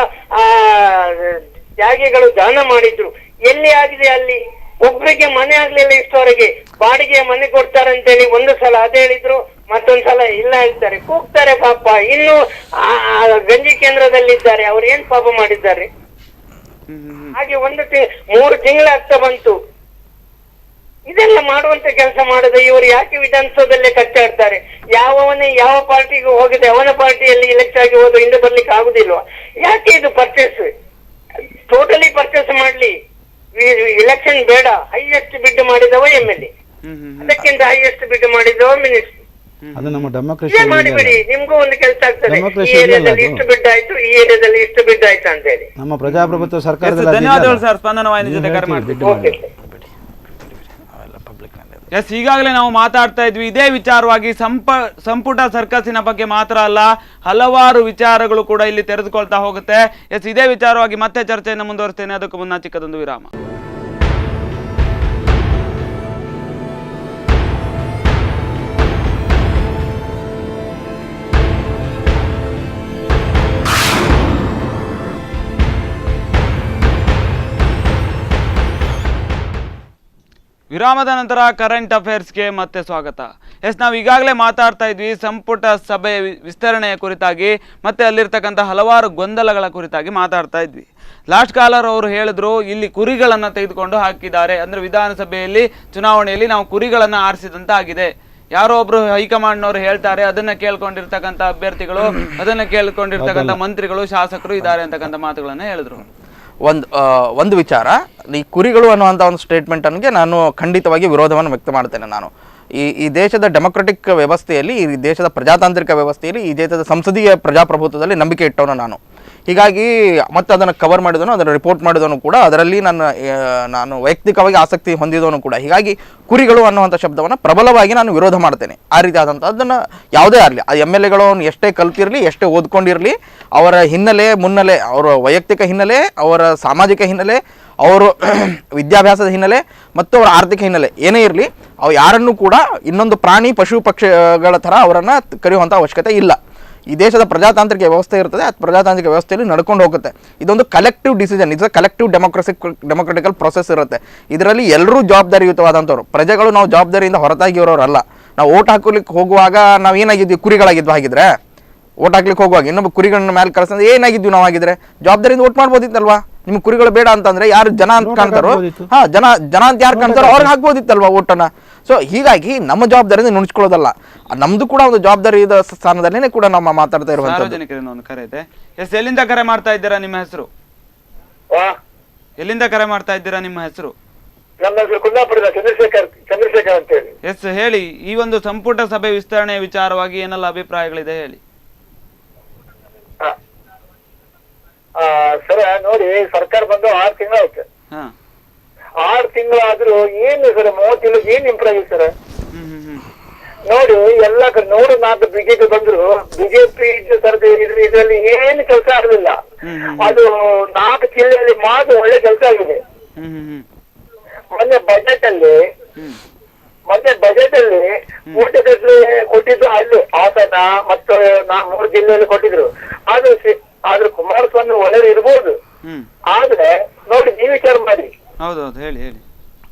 F: ಜಾಗೆಗಳು ದಾನ ಮಾಡಿದ್ರು. ಎಲ್ಲಿ ಆಗಿದೆ ಅಲ್ಲಿ? ಒಬ್ರಿಗೆ ಮನೆ ಆಗ್ಲಿಲ್ಲ ಇಷ್ಟವರೆಗೆ. ಬಾಡಿಗೆ ಮನೆ ಕೊಡ್ತಾರಂತೇಳಿ ಒಂದು ಸಲ ಅದೇ ಹೇಳಿದ್ರು, ಮತ್ತೊಂದ್ಸಲ ಇಲ್ಲ ಹೇಳ್ತಾರೆ, ಕೂಗ್ತಾರೆ. ಪಾಪ ಇನ್ನು ಗಂಜಿ ಕೇಂದ್ರದಲ್ಲಿದ್ದಾರೆ, ಅವ್ರು ಏನ್ ಪಾಪ ಮಾಡಿದ್ದಾರೆ? ಹಾಗೆ 3 ತಿಂಗಳಾಗ್ತಾ ಬಂತು. ಇದೆಲ್ಲ ಮಾಡುವಂತ ಕೆಲಸ ಮಾಡದೆ ಇವರು ಯಾಕೆ ವಿಧಾನಸೌಧದಲ್ಲೇ ಕಚ್ಚಾಡ್ತಾರೆ? ಯಾವವನೇ ಯಾವ ಪಾರ್ಟಿಗೂ ಹೋಗದೆ ಅವನ ಪಾರ್ಟಿಯಲ್ಲಿ ಎಲೆಕ್ಟ್ ಆಗಿ ಹೋದ ಹಿಂದೆ ಬರ್ಲಿಕ್ಕೆ ಆಗುದಿಲ್ವಾ? ಯಾಕೆ ಇದು ಪರ್ಚೇಸ್ ಟೋಟಲಿ ಪರ್ಚೇಸ್ ಮಾಡ್ಲಿ? ಇಲೆಕ್ಷನ್ ಬೇಡ, ಹೈಯೆಸ್ಟ್ ಬಿಡ್ ಮಾಡಿದವ MLA, ಅದಕ್ಕಿಂತ ಹೈಯೆಸ್ಟ್ ಬಿಡ್ ಮಾಡಿದವ ಮಿನಿಸ್ಟರ್.
B: ಅದು ನಮ್ಮ ಡೆಮೋಕ್ರಸಿ
F: ಮಾಡಿಬಿಡಿ, ನಿಮ್ಗೂ ಒಂದು ಕೆಲಸ ಆಗ್ತದೆ. ಈ ಏರಿಯಾದಲ್ಲಿ ಇಷ್ಟು ಬಿಡ್ ಆಯ್ತು, ಈ ಏರಿಯಾದಲ್ಲಿ ಇಷ್ಟು ಬಿಡ್ ಆಯ್ತು ಅಂತ ಹೇಳಿ.
B: ನಮ್ಮ ಪ್ರಜಾಪ್ರಭುತ್ವ ಸರ್ಕಾರದಲ್ಲಿ
A: ಧನ್ಯವಾದಗಳು ಸರ್ ಸ್ಪಂದನ ವಾಹಿನಿ ಜೊತೆ ಕರೆ ಮಾಡಿ. ಎಸ್, ಈಗಾಗಲೇ ನಾವು ಮಾತಾಡ್ತಾ ಇದ್ವಿ ಇದೇ ವಿಚಾರವಾಗಿ. ಸಂಪುಟ ಸರ್ಕಸ್ಸಿನ ಬಗ್ಗೆ ಮಾತ್ರ ಅಲ್ಲ, ಹಲವಾರು ವಿಚಾರಗಳು ಕೂಡ ಇಲ್ಲಿ ತೆರೆದುಕೊಳ್ತಾ ಹೋಗುತ್ತೆ. ಎಸ್, ಇದೇ ವಿಚಾರವಾಗಿ ಮತ್ತೆ ಚರ್ಚೆಯನ್ನು ಮುಂದುವರಿಸ್ತೇನೆ. ಅದಕ್ಕೂ ಮುನ್ನ ಚಿಕ್ಕದೊಂದು ವಿರಾಮ. ವಿರಾಮದ ನಂತರ ಕರೆಂಟ್ ಅಫೇರ್ಸ್ಗೆ ಮತ್ತೆ ಸ್ವಾಗತ. ಎಸ್, ನಾವು ಈಗಾಗಲೇ ಮಾತಾಡ್ತಾ ಇದ್ವಿ ಸಂಪುಟ ಸಭೆ ವಿಸ್ತರಣೆಯ ಕುರಿತಾಗಿ, ಮತ್ತೆ ಅಲ್ಲಿರ್ತಕ್ಕಂಥ ಹಲವಾರು ಗೊಂದಲಗಳ ಕುರಿತಾಗಿ ಮಾತಾಡ್ತಾ ಇದ್ವಿ. ಲಾಸ್ಟ್ ಕಾಲರ್ ಅವರು ಹೇಳಿದ್ರು ಇಲ್ಲಿ ಕುರಿಗಳನ್ನು ತೆಗೆದುಕೊಂಡು ಹಾಕಿದ್ದಾರೆ, ಅಂದರೆ ವಿಧಾನಸಭೆಯಲ್ಲಿ ಚುನಾವಣೆಯಲ್ಲಿ ನಾವು ಕುರಿಗಳನ್ನು ಆರಿಸಿದಂತ ಆಗಿದೆ. ಯಾರೋ ಒಬ್ರು ಹೈಕಮಾಂಡ್ನವರು ಹೇಳ್ತಾರೆ, ಅದನ್ನ ಕೇಳ್ಕೊಂಡಿರ್ತಕ್ಕಂಥ ಅಭ್ಯರ್ಥಿಗಳು, ಅದನ್ನ ಕೇಳ್ಕೊಂಡಿರ್ತಕ್ಕಂಥ ಮಂತ್ರಿಗಳು, ಶಾಸಕರು ಇದ್ದಾರೆ ಅಂತಕ್ಕಂಥ ಮಾತುಗಳನ್ನ ಹೇಳಿದ್ರು.
C: ಒಂದು ವಿಚಾರ, ಈ ಕುರಿಗಳು ಅನ್ನುವಂಥ ಒಂದು ಸ್ಟೇಟ್ಮೆಂಟ್ಗೆ ನಾನು ಖಂಡಿತವಾಗಿ ವಿರೋಧವನ್ನು ವ್ಯಕ್ತ ಮಾಡ್ತೇನೆ. ನಾನು ಈ ದೇಶದ ಡೆಮೊಕ್ರೆಟಿಕ್ ವ್ಯವಸ್ಥೆಯಲ್ಲಿ, ಈ ದೇಶದ ಪ್ರಜಾತಾಂತ್ರಿಕ ವ್ಯವಸ್ಥೆಯಲ್ಲಿ, ಈ ದೇಶದ ಸಂಸದೀಯ ಪ್ರಜಾಪ್ರಭುತ್ವದಲ್ಲಿ ನಂಬಿಕೆ ಇಟ್ಟವನು ನಾನು. ಹೀಗಾಗಿ ಮತ್ತು ಅದನ್ನು ಕವರ್ ಮಾಡಿದನು, ಅದನ್ನು ರಿಪೋರ್ಟ್ ಮಾಡಿದವನು ಕೂಡ, ಅದರಲ್ಲಿ ನಾನು ವೈಯಕ್ತಿಕವಾಗಿ ಆಸಕ್ತಿ ಹೊಂದಿದವನು ಕೂಡ. ಹೀಗಾಗಿ ಕುರಿಗಳು ಅನ್ನುವಂಥ ಶಬ್ದವನ್ನು ಪ್ರಬಲವಾಗಿ ನಾನು ವಿರೋಧ ಮಾಡ್ತೇನೆ. ಆ ರೀತಿ ಆದಂಥದ್ದನ್ನು ಯಾವುದೇ ಆಗಲಿ, ಆ MLAಗಳು ಎಷ್ಟೇ ಕಲ್ತಿರಲಿ, ಎಷ್ಟೇ ಓದ್ಕೊಂಡಿರಲಿ, ಅವರ ಹಿನ್ನೆಲೆ, ಮುನ್ನೆಲೆ, ಅವರ ವೈಯಕ್ತಿಕ ಹಿನ್ನೆಲೆ, ಅವರ ಸಾಮಾಜಿಕ ಹಿನ್ನೆಲೆ, ಅವರು ವಿದ್ಯಾಭ್ಯಾಸದ ಹಿನ್ನೆಲೆ ಮತ್ತು ಅವರ ಆರ್ಥಿಕ ಹಿನ್ನೆಲೆ ಏನೇ ಇರಲಿ, ಅವು ಯಾರನ್ನೂ ಕೂಡ ಇನ್ನೊಂದು ಪ್ರಾಣಿ, ಪಶು ಪಕ್ಷಿಗಳ ಥರ ಅವರನ್ನು ಕರೆಯುವಂಥ ಅವಶ್ಯಕತೆ ಇಲ್ಲ. ಈ ದೇಶದ ಪ್ರಜಾತಾಂತ್ರಿಕ ವ್ಯವಸ್ಥೆ ಇರ್ತದೆ, ಆ ಪ್ರಜಾತಾಂತ್ರಿಕ ವ್ಯವಸ್ಥೆಯಲ್ಲಿ ನಡ್ಕೊಂಡು ಹೋಗುತ್ತೆ. ಇದೊಂದು ಕಲೆಕ್ಟಿವ್ ಡಿಸಿಷನ್, ಇದು ಕಲೆಕ್ಟಿವ್ ಡೆಮೊಕ್ರೆಟಿಕಲ್ ಪ್ರೊಸೆಸ್ ಇರುತ್ತೆ. ಇದರಲ್ಲಿ ಎಲ್ಲರೂ ಜವಾಬ್ದಾರಿಯುತವಾದಂಥವ್ರು. ಪ್ರಜೆಗಳು ನಾವು ಜವಾಬ್ದಾರಿಯಿಂದ ಹೊರತಾಗಿರೋರಲ್ಲ. ನಾವು ಓಟ್ ಹಾಕೋಲಿಕ್ಕೆ ಹೋಗುವಾಗ ನಾವು ಏನಾಗಿದ್ವಿ? ಕುರಿಗಳಾಗಿದ್ವಿ. ಹಾಗಿದ್ರೆ ಓಟ್ ಹಾಕ್ಲಿಕ್ಕೆ ಹೋಗುವಾಗ ಇನ್ನೊಬ್ಬ ಕುರಿಗಳನ್ನ ಮೇಲೆ ಕಳಿಸಿದ್ರೆ ಏನಾಗಿದ್ವಿ ನಾವು? ಆಗಿದ್ರೆ ಜವಾಬ್ದಾರಿಯಿಂದ ಓಟ್ ಮಾಡ್ಬೋದಿತ್ತಲ್ವಾ? ನಿಮ್ಗೆ ಕುರಿಗಳು ಬೇಡ ಅಂತಂದ್ರೆ ಯಾರು ಜನ ಅಂತ ಕಾಣ್ತಾರೋ, ಜನ ಅಂತ ಯಾರು ಕಾಣ್ತಾರೋ ಅವ್ರಿಗೆ ಹಾಕ್ಬೋದಿತ್ತಲ್ವಾ ಓಟನ್ನ? ಸೊ ಹೀಗಾಗಿ ನಮ್ಮ ಜವಾಬ್ದಾರಿಯಿಂದ ನುಣಿಸ್ಕೊಳ್ಳೋದಲ್ಲ, ನಮ್ದು ಕೂಡ ಒಂದು ಜವಾಬ್ದಾರಿ ಸ್ಥಾನದಲ್ಲೇ ಕೂಡ ನಮ್ಮ ಮಾತಾಡ್ತಾ ಇರುವಂತದ್ದು.
A: ಕರೆ ಇದೆ. ಎಸ್, ಎಲ್ಲಿಂದ ಕರೆ ಮಾಡ್ತಾ ಇದ್ದೀರಾ? ನಿಮ್ಮ ಹೆಸರು? ಎಲ್ಲಿಂದ ಕರೆ ಮಾಡ್ತಾ ಇದ್ದೀರಾ? ನಿಮ್ಮ ಹೆಸರು?
F: ನಮ್ಮ ಹೆಸರು ಕುಂದಾಪುರದ ಚಂದ್ರಶೇಖರ್ ಅಂತ ಹೇಳಿ.
A: ಎಸ್, ಹೇಳಿ. ಈ ಒಂದು ಸಂಪುಟ ಸಭೆ ವಿಸ್ತರಣೆ ವಿಚಾರವಾಗಿ ಏನೆಲ್ಲ ಅಭಿಪ್ರಾಯಗಳಿದೆ ಹೇಳಿ.
F: ಸರ ನೋಡಿ, ಸರ್ಕಾರ ಬಂದು 6 ತಿಂಗಳಾಯ್ತು. 6 ತಿಂಗಳಾದ್ರೂ ಏನು ಸರ್, 30 ತಿಂಗಳು ಏನ್ ಇಂಪ್ರೂವ್ ಆಗಿದೆ ಸರ್? ನೋಡಿ, ಎಲ್ಲ 104 ಬಿಜೆಪಿ ಬಂದ್ರು, ಬಿಜೆಪಿ ಇದರಲ್ಲಿ ಏನು ಕೆಲಸ ಆಗಲಿಲ್ಲ. ಅದು 4 ಜಿಲ್ಲೆಯಲ್ಲಿ ಮಾತ್ರ ಒಳ್ಳೆ ಕೆಲಸ ಆಗಿದೆ.
A: ಹ್ಮ್ ಹ್ಮ್
F: ಮೊನ್ನೆ ಬಜೆಟ್ ಅಲ್ಲಿ
A: ಹ್ಮ್
F: ಕೋಟಿಗಟ್ಟಲೆ ಕೊಟ್ಟಿದ್ದು ಅಲ್ಲಿ ಹಾಸನ ಮತ್ತು 3 ಜಿಲ್ಲೆಯಲ್ಲಿ ಕೊಟ್ಟಿದ್ರು. ಆದ್ರೆ ಕುಮಾರಸ್ವಾಮಿ ಒಳ್ಳೆ ಇರ್ಬೋದು,
A: ಹ್ಮ್
F: ಆದ್ರೆ ನೋಡಿ ನೀವು ವಿಚಾರ ಮಾಡಿ.
A: ಹೌದೌದು, ಹೇಳಿ ಹೇಳಿ.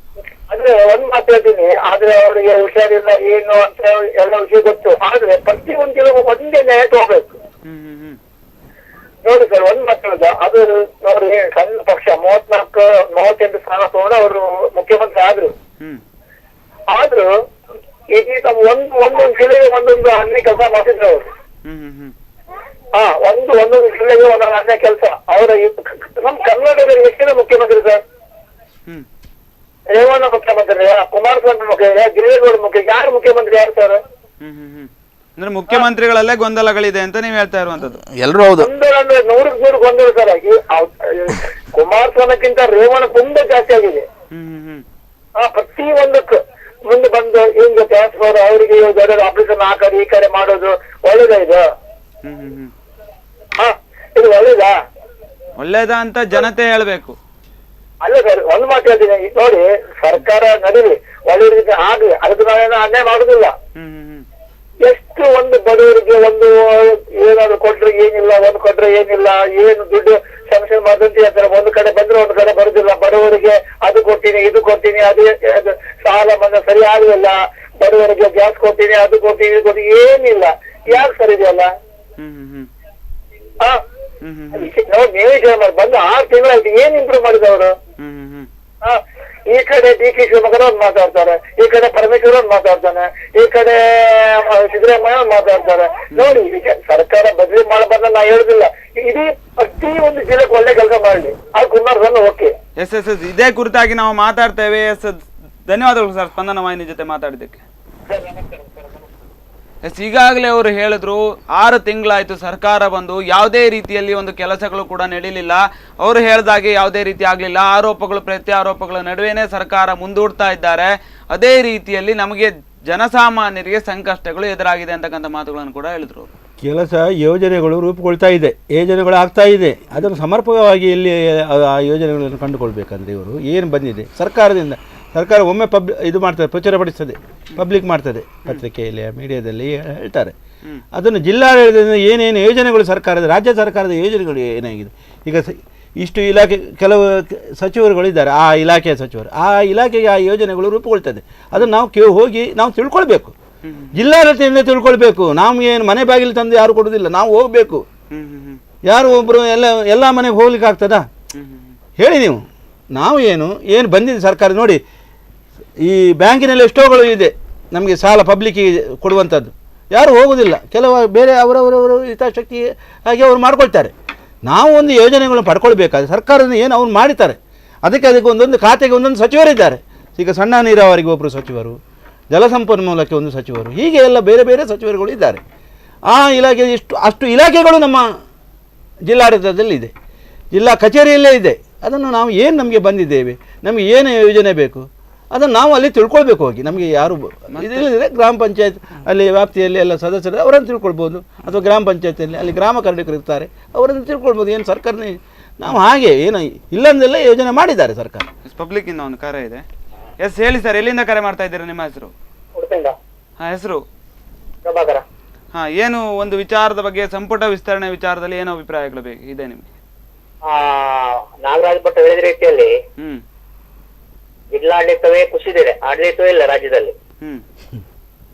F: ಅಂದ್ರೆ ಒಂದ್ ಮಾತು ಹೇಳ್ತೀನಿ, ಆದ್ರೆ ಅವರಿಗೆ ಹುಷಾರಿಲ್ಲ ಏನು ಅಂತ ಎಲ್ಲ ವಿಷಯ ಗೊತ್ತು. ಆದ್ರೆ ಪ್ರತಿಯೊಂದು ಒಂದೇ ನ್ಯಾಯ ತಗೋಬೇಕು.
A: ಹ್ಮ್ ಹ್ಮ್ ಹ್ಮ್
F: ನೋಡಿ ಸರ್, ಒಂದ್ ಮಾತು ಹೇಳಿದ ಅದು ನೋಡಿ, ಸಣ್ಣ ಪಕ್ಷ 34-38 ಸ್ಥಾನ ತಗೊಂಡು ಅವರು ಮುಖ್ಯಮಂತ್ರಿ ಆದ್ರು.
A: ಹ್ಮ್
F: ಆದ್ರೂ ಈಗ ಒಂದೊಂದು ಜಿಲ್ಲೆಗೆ ಒಂದೊಂದು ಅನ್ಯ ಕೆಲಸ ಮಾಡ್ತಿದ್ರು ಅವರು.
A: ಹ್ಮ್ ಹ್ಮ್ ಹ್ಮ್
F: ಒಂದೊಂದು ಜಿಲ್ಲೆಗೆ ಒಂದೊಂದು ಅನ್ಯ ಕೆಲಸ. ಅವರ ನಮ್ ಕರ್ನಾಟಕದಲ್ಲಿ ಎಷ್ಟಿನ ಮುಖ್ಯಮಂತ್ರಿ ಸರ್?
A: ಹ್ಮ್
F: ರೇವಣ್ಣ ಮುಖ್ಯಮಂತ್ರಿ, ಕುಮಾರಸ್ವಾಮಿ ಮುಖ್ಯ, ಗಿರಿಗೌಡ ಮುಖ್ಯ, ಯಾರು ಮುಖ್ಯಮಂತ್ರಿ ಯಾರು ಸರ್?
A: ಹ್ಮ್ ಹ್ಮ್ ಹ್ಮ್ ಅಂದ್ರೆ ಮುಖ್ಯಮಂತ್ರಿಗಳಲ್ಲೇ ಗೊಂದಲಗಳಿದೆ ಅಂತ ನೀವು ಹೇಳ್ತಾ ಇರುವಂತದ್ದು.
C: ಎಲ್ಲರೂ ಹೌದು.
F: ಗೊಂದಲ ಅಂದ್ರೆ 100ಕ್ಕೆ 100 ಗೊಂದಲ ಸರ್. ಕುಮಾರಸ್ವಾಮಿಗಿಂತ ರೇವಣ್ಣ ತುಂಬಾ ಜಾಸ್ತಿ ಆಗಿದೆ.
A: ಹ್ಮ್ ಹ್ಮ್ ಹ್ಮ್
F: ಪ್ರತಿ ಒಂದಕ್ಕೂ ಮುಂದೆ ಬಂದು ಹಿಂಗೆ ಟ್ರಾನ್ಸ್ಫರ್, ಅವರಿಗೆ ದೊಡ್ಡ ಆಪರೇಷನ್ ಆ ಕಡೆ ಈ ಕಡೆ ಮಾಡೋದು ಒಳ್ಳೇದಾ ಇದು?
A: ಹ್ಮ್ ಹ್ಮ್ ಹ್ಮ್
F: ಇದು ಒಳ್ಳೇದಾ?
A: ಒಳ್ಳೇದಾ ಅಂತ ಜನತೆ ಹೇಳ್ಬೇಕು.
F: ಅಲ್ಲ ಸರ್, ಒಂದ್ ಮಾತು ಹೇಳ್ತೀನಿ ನೋಡಿ, ಸರ್ಕಾರ ನಡೀಲಿ, ಒಳ್ಳೆ ರೀತಿ ಆಗ್ಲಿ, ಅದಕ್ಕೆ ನಾವೇನೋ ಅನ್ಯಾಯ ಮಾಡುದಿಲ್ಲ.
A: ಹ್ಮ್ ಹ್ಮ್ ಹ್ಮ್
F: ಎಷ್ಟು ಒಂದು ಬಡವರಿಗೆ ಒಂದು ಏನಾದ್ರು ಕೊಟ್ರೆ ಏನಿಲ್ಲ, ಒಂದು ಕೊಟ್ರೆ ಏನಿಲ್ಲ, ಏನು ದುಡ್ಡು ಸಂಕ್ಷೇಮ ಮಾಡ್ದಂತೆ ಹೇಳ್ತಾರೆ. ಒಂದು ಕಡೆ ಬಂದ್ರೆ ಒಂದು ಕಡೆ ಬರುದಿಲ್ಲ. ಬಡವರಿಗೆ ಅದು ಕೊಡ್ತೀನಿ ಇದು ಕೊಡ್ತೀನಿ, ಅದು ಸಾಲ ಮನ್ನಾ ಸರಿ ಆಗಲಿಲ್ಲ. ಬಡವರಿಗೆ ಗ್ಯಾಸ್ ಕೊಡ್ತೀನಿ ಅದು ಕೊಡ್ತೀನಿ ಇದು ಕೊಡ್ತೀನಿ, ಏನಿಲ್ಲ. ಯಾಕೆ ಸರ್ ಇದೆಯಲ್ಲ?
A: ಹ್ಮ್ ಹ್ಮ್ ಹ್ಮ್
F: ನೋಡಿ, ನೀವೇ ವಿಚಾರ ಮಾಡಿ. ಬಂದು 6 ತಿಂಗಳಾಯ್ತು, ಏನ್ ಇಂಪ್ರೂವ್ ಮಾಡಿದವರು?
A: ಹ್ಮ್ ಹ್ಮ್ ಹ್ಮ್
F: ಈ ಕಡೆ ಡಿ ಕೆ ಶಿವಮೊಗ್ಗ ಒಂದು ಮಾತಾಡ್ತಾರೆ, ಈ ಕಡೆ ಪರಮೇಶ್ವರ್ ಒಂದು ಮಾತಾಡ್ತಾನೆ, ಈ ಕಡೆ ಸಿದ್ದರಾಮಯ್ಯ ಒಂದು ಮಾತಾಡ್ತಾರೆ. ನೋಡಿ, ಸರ್ಕಾರ ಬದಲಿ ಮಾಡಬಾರ್ದು ನಾ ಹೇಳುದಿಲ್ಲ. ಇಡೀ ಪ್ರತಿ ಒಂದು ಜಿಲ್ಲೆಗೆ ಒಳ್ಳೆ ಕೆಲಸ ಮಾಡಲಿ, ಆ Kumaraswamy okay.
A: Yes yes yes ಇದೇ ಕುರಿತಾಗಿ ನಾವು ಮಾತಾಡ್ತೇವೆ. ಎಸ್ ಧನ್ಯವಾದಗಳು ಸರ್ ಸ್ಪಂದನ ವಾಹಿನಿ ಜೊತೆ ಮಾತಾಡಿದ್ದಕ್ಕೆ. ಎಸ್ ಈಗಾಗಲೇ ಅವರು ಹೇಳಿದ್ರು 6 ತಿಂಗಳಾಯ್ತು ಸರ್ಕಾರ ಬಂದು, ಯಾವುದೇ ರೀತಿಯಲ್ಲಿ ಒಂದು ಕೆಲಸಗಳು ಕೂಡ ನಡೀಲಿಲ್ಲ. ಅವರು ಹೇಳಿದಾಗೆ ಯಾವುದೇ ರೀತಿ ಆಗಲಿಲ್ಲ. ಆರೋಪಗಳು ಪ್ರತ್ಯಾರೋಪಗಳ ನಡುವೆನೇ ಸರ್ಕಾರ ಮುಂದೂಡ್ತಾ ಇದ್ದಾರೆ. ಅದೇ ರೀತಿಯಲ್ಲಿ ನಮಗೆ ಜನಸಾಮಾನ್ಯರಿಗೆ ಸಂಕಷ್ಟಗಳು ಎದುರಾಗಿದೆ ಅಂತಕ್ಕಂಥ ಮಾತುಗಳನ್ನು ಕೂಡ ಹೇಳಿದ್ರು.
B: ಕೆಲಸ ಯೋಜನೆಗಳು ರೂಪುಗೊಳ್ತಾ ಇದೆ, ಯೋಜನೆಗಳು ಆಗ್ತಾ ಇದೆ. ಅದನ್ನು ಸಮರ್ಪಕವಾಗಿ ಇಲ್ಲಿ ಆ ಯೋಜನೆಗಳನ್ನು ಕಂಡುಕೊಳ್ಬೇಕಂದ್ರೆ ಇವರು ಏನು ಬಂದಿದೆ ಸರ್ಕಾರದಿಂದ. ಸರ್ಕಾರ ಒಮ್ಮೆ ಇದು ಮಾಡ್ತದೆ, ಪ್ರಚುರಪಡಿಸ್ತದೆ, ಪಬ್ಲಿಕ್ ಮಾಡ್ತದೆ, ಪತ್ರಿಕೆಯಲ್ಲಿ ಮೀಡಿಯಾದಲ್ಲಿ ಹೇಳ್ತಾರೆ. ಅದನ್ನು ಜಿಲ್ಲಾಡಳಿತದಿಂದ ಏನೇನು ಯೋಜನೆಗಳು ಸರ್ಕಾರದ, ರಾಜ್ಯ ಸರ್ಕಾರದ ಯೋಜನೆಗಳು ಏನಾಗಿದೆ. ಈಗ ಇಷ್ಟು ಇಲಾಖೆ ಕೆಲವು ಸಚಿವರುಗಳಿದ್ದಾರೆ, ಆ ಇಲಾಖೆಯ ಸಚಿವರು, ಆ ಇಲಾಖೆಗೆ ಆ ಯೋಜನೆಗಳು ರೂಪುಗೊಳ್ತದೆ. ಅದನ್ನು ನಾವು ಹೋಗಿ ನಾವು ತಿಳ್ಕೊಳ್ಬೇಕು, ಜಿಲ್ಲಾಡಳಿತದಿಂದ ತಿಳ್ಕೊಳ್ಬೇಕು. ನಾವು ಏನು ಮನೆ ಬಾಗಿಲು ತಂದು ಯಾರು ಕೊಡೋದಿಲ್ಲ, ನಾವು ಹೋಗಬೇಕು. ಯಾರು ಒಬ್ಬರು ಎಲ್ಲ ಮನೆಗೆ ಹೋಗ್ಲಿಕ್ಕೆ ಆಗ್ತದಾ ಹೇಳಿ ನೀವು? ನಾವು ಏನು ಬಂದಿದೆ ಸರ್ಕಾರ ನೋಡಿ. ಈ ಬ್ಯಾಂಕಿನಲ್ಲಿ ಎಷ್ಟೋಗಳು ಇದೆ ನಮಗೆ ಸಾಲ ಪಬ್ಲಿಕ್ಕಿಗೆ ಕೊಡುವಂಥದ್ದು, ಯಾರು ಹೋಗೋದಿಲ್ಲ. ಕೆಲವು ಬೇರೆ ಅವರವರವರು ಹಿತಾಸಕ್ತಿ ಹಾಗೆ ಅವರು ಮಾಡ್ಕೊಳ್ತಾರೆ. ನಾವು ಒಂದು ಯೋಜನೆಗಳನ್ನು ಪಡ್ಕೊಳ್ಬೇಕಾದ್ರೆ ಸರ್ಕಾರದಿಂದ ಏನು ಅವ್ರು ಮಾಡಿದ್ದಾರೆ, ಅದಕ್ಕೆ ಒಂದೊಂದು ಖಾತೆಗೆ ಒಂದೊಂದು ಸಚಿವರಿದ್ದಾರೆ. ಈಗ ಸಣ್ಣ ನೀರಾವರಿಗೆ ಒಬ್ಬರು ಸಚಿವರು, ಜಲಸಂಪನ್ಮೂಲಕ್ಕೆ ಒಂದು ಸಚಿವರು, ಹೀಗೆ ಎಲ್ಲ ಬೇರೆ ಬೇರೆ ಸಚಿವರುಗಳು ಇದ್ದಾರೆ. ಆ ಇಲಾಖೆ ಅಷ್ಟು ಇಲಾಖೆಗಳು ನಮ್ಮ ಜಿಲ್ಲಾಡಳಿತದಲ್ಲಿದೆ, ಜಿಲ್ಲಾ ಕಚೇರಿಯಲ್ಲೇ ಇದೆ. ಅದನ್ನು ನಾವು ಏನು ನಮಗೆ ಬಂದಿದ್ದೇವೆ, ನಮಗೆ ಏನು ಯೋಜನೆ ಬೇಕು ಅದನ್ನು ನಾವು ಅಲ್ಲಿ ತಿಳ್ಕೊಳ್ಬೇಕು ಹೋಗಿ. ನಮಗೆ ಯಾರು ಇದಿಲ್ಲದೆ ಗ್ರಾಮ ಪಂಚಾಯತ್ ಅಲ್ಲಿ ವ್ಯಾಪ್ತಿಯಲ್ಲಿ ಎಲ್ಲ ಸದಸ್ಯರು ಅವರನ್ನು ತಿಳ್ಕೊಳ್ಬೋದು, ಅಥವಾ ಗ್ರಾಮ ಪಂಚಾಯತಿಯಲ್ಲಿ ಅಲ್ಲಿ ಗ್ರಾಮ ಕಾರ್ಮಿಕರು ಇರ್ತಾರೆ, ಅವರನ್ನು ತಿಳ್ಕೊಳ್ಬೋದು. ಏನು ಸರ್ಕಾರನೇ ನಾವು ಹಾಗೆ ಏನು ಇಲ್ಲಂದೆಲ್ಲ ಯೋಜನೆ ಮಾಡಿದ್ದಾರೆ ಸರ್ಕಾರ.
A: ಪಬ್ಲಿಕ್ ಇಂದ ಒಂದು ಕರೆ ಇದೆ. ಎಸ್ ಹೇಳಿ ಸರ್, ಎಲ್ಲಿಂದ ಕರೆ ಮಾಡ್ತಾ ಇದ್ದೀರಾ? ನಿಮ್ಮ ಹೆಸರು? ಹಾಂ, ಹೆಸರು? ಹಾಂ, ಏನು ಒಂದು ವಿಚಾರದ ಬಗ್ಗೆ, ಸಂಪುಟ ವಿಸ್ತರಣೆ ವಿಚಾರದಲ್ಲಿ ಏನು ಅಭಿಪ್ರಾಯಗಳು ಇದೆ ನಿಮಗೆ?
D: ನಾಗರಾಜ್ ಭಟ್ ಹೇಳಿದ ರೀತಿಯಲ್ಲಿ ಜಿಲ್ಲಾಡಳಿತವೇ ಕುಸಿದಿದೆ, ಆಡಳಿತವೇ ಇಲ್ಲ ರಾಜ್ಯದಲ್ಲಿ,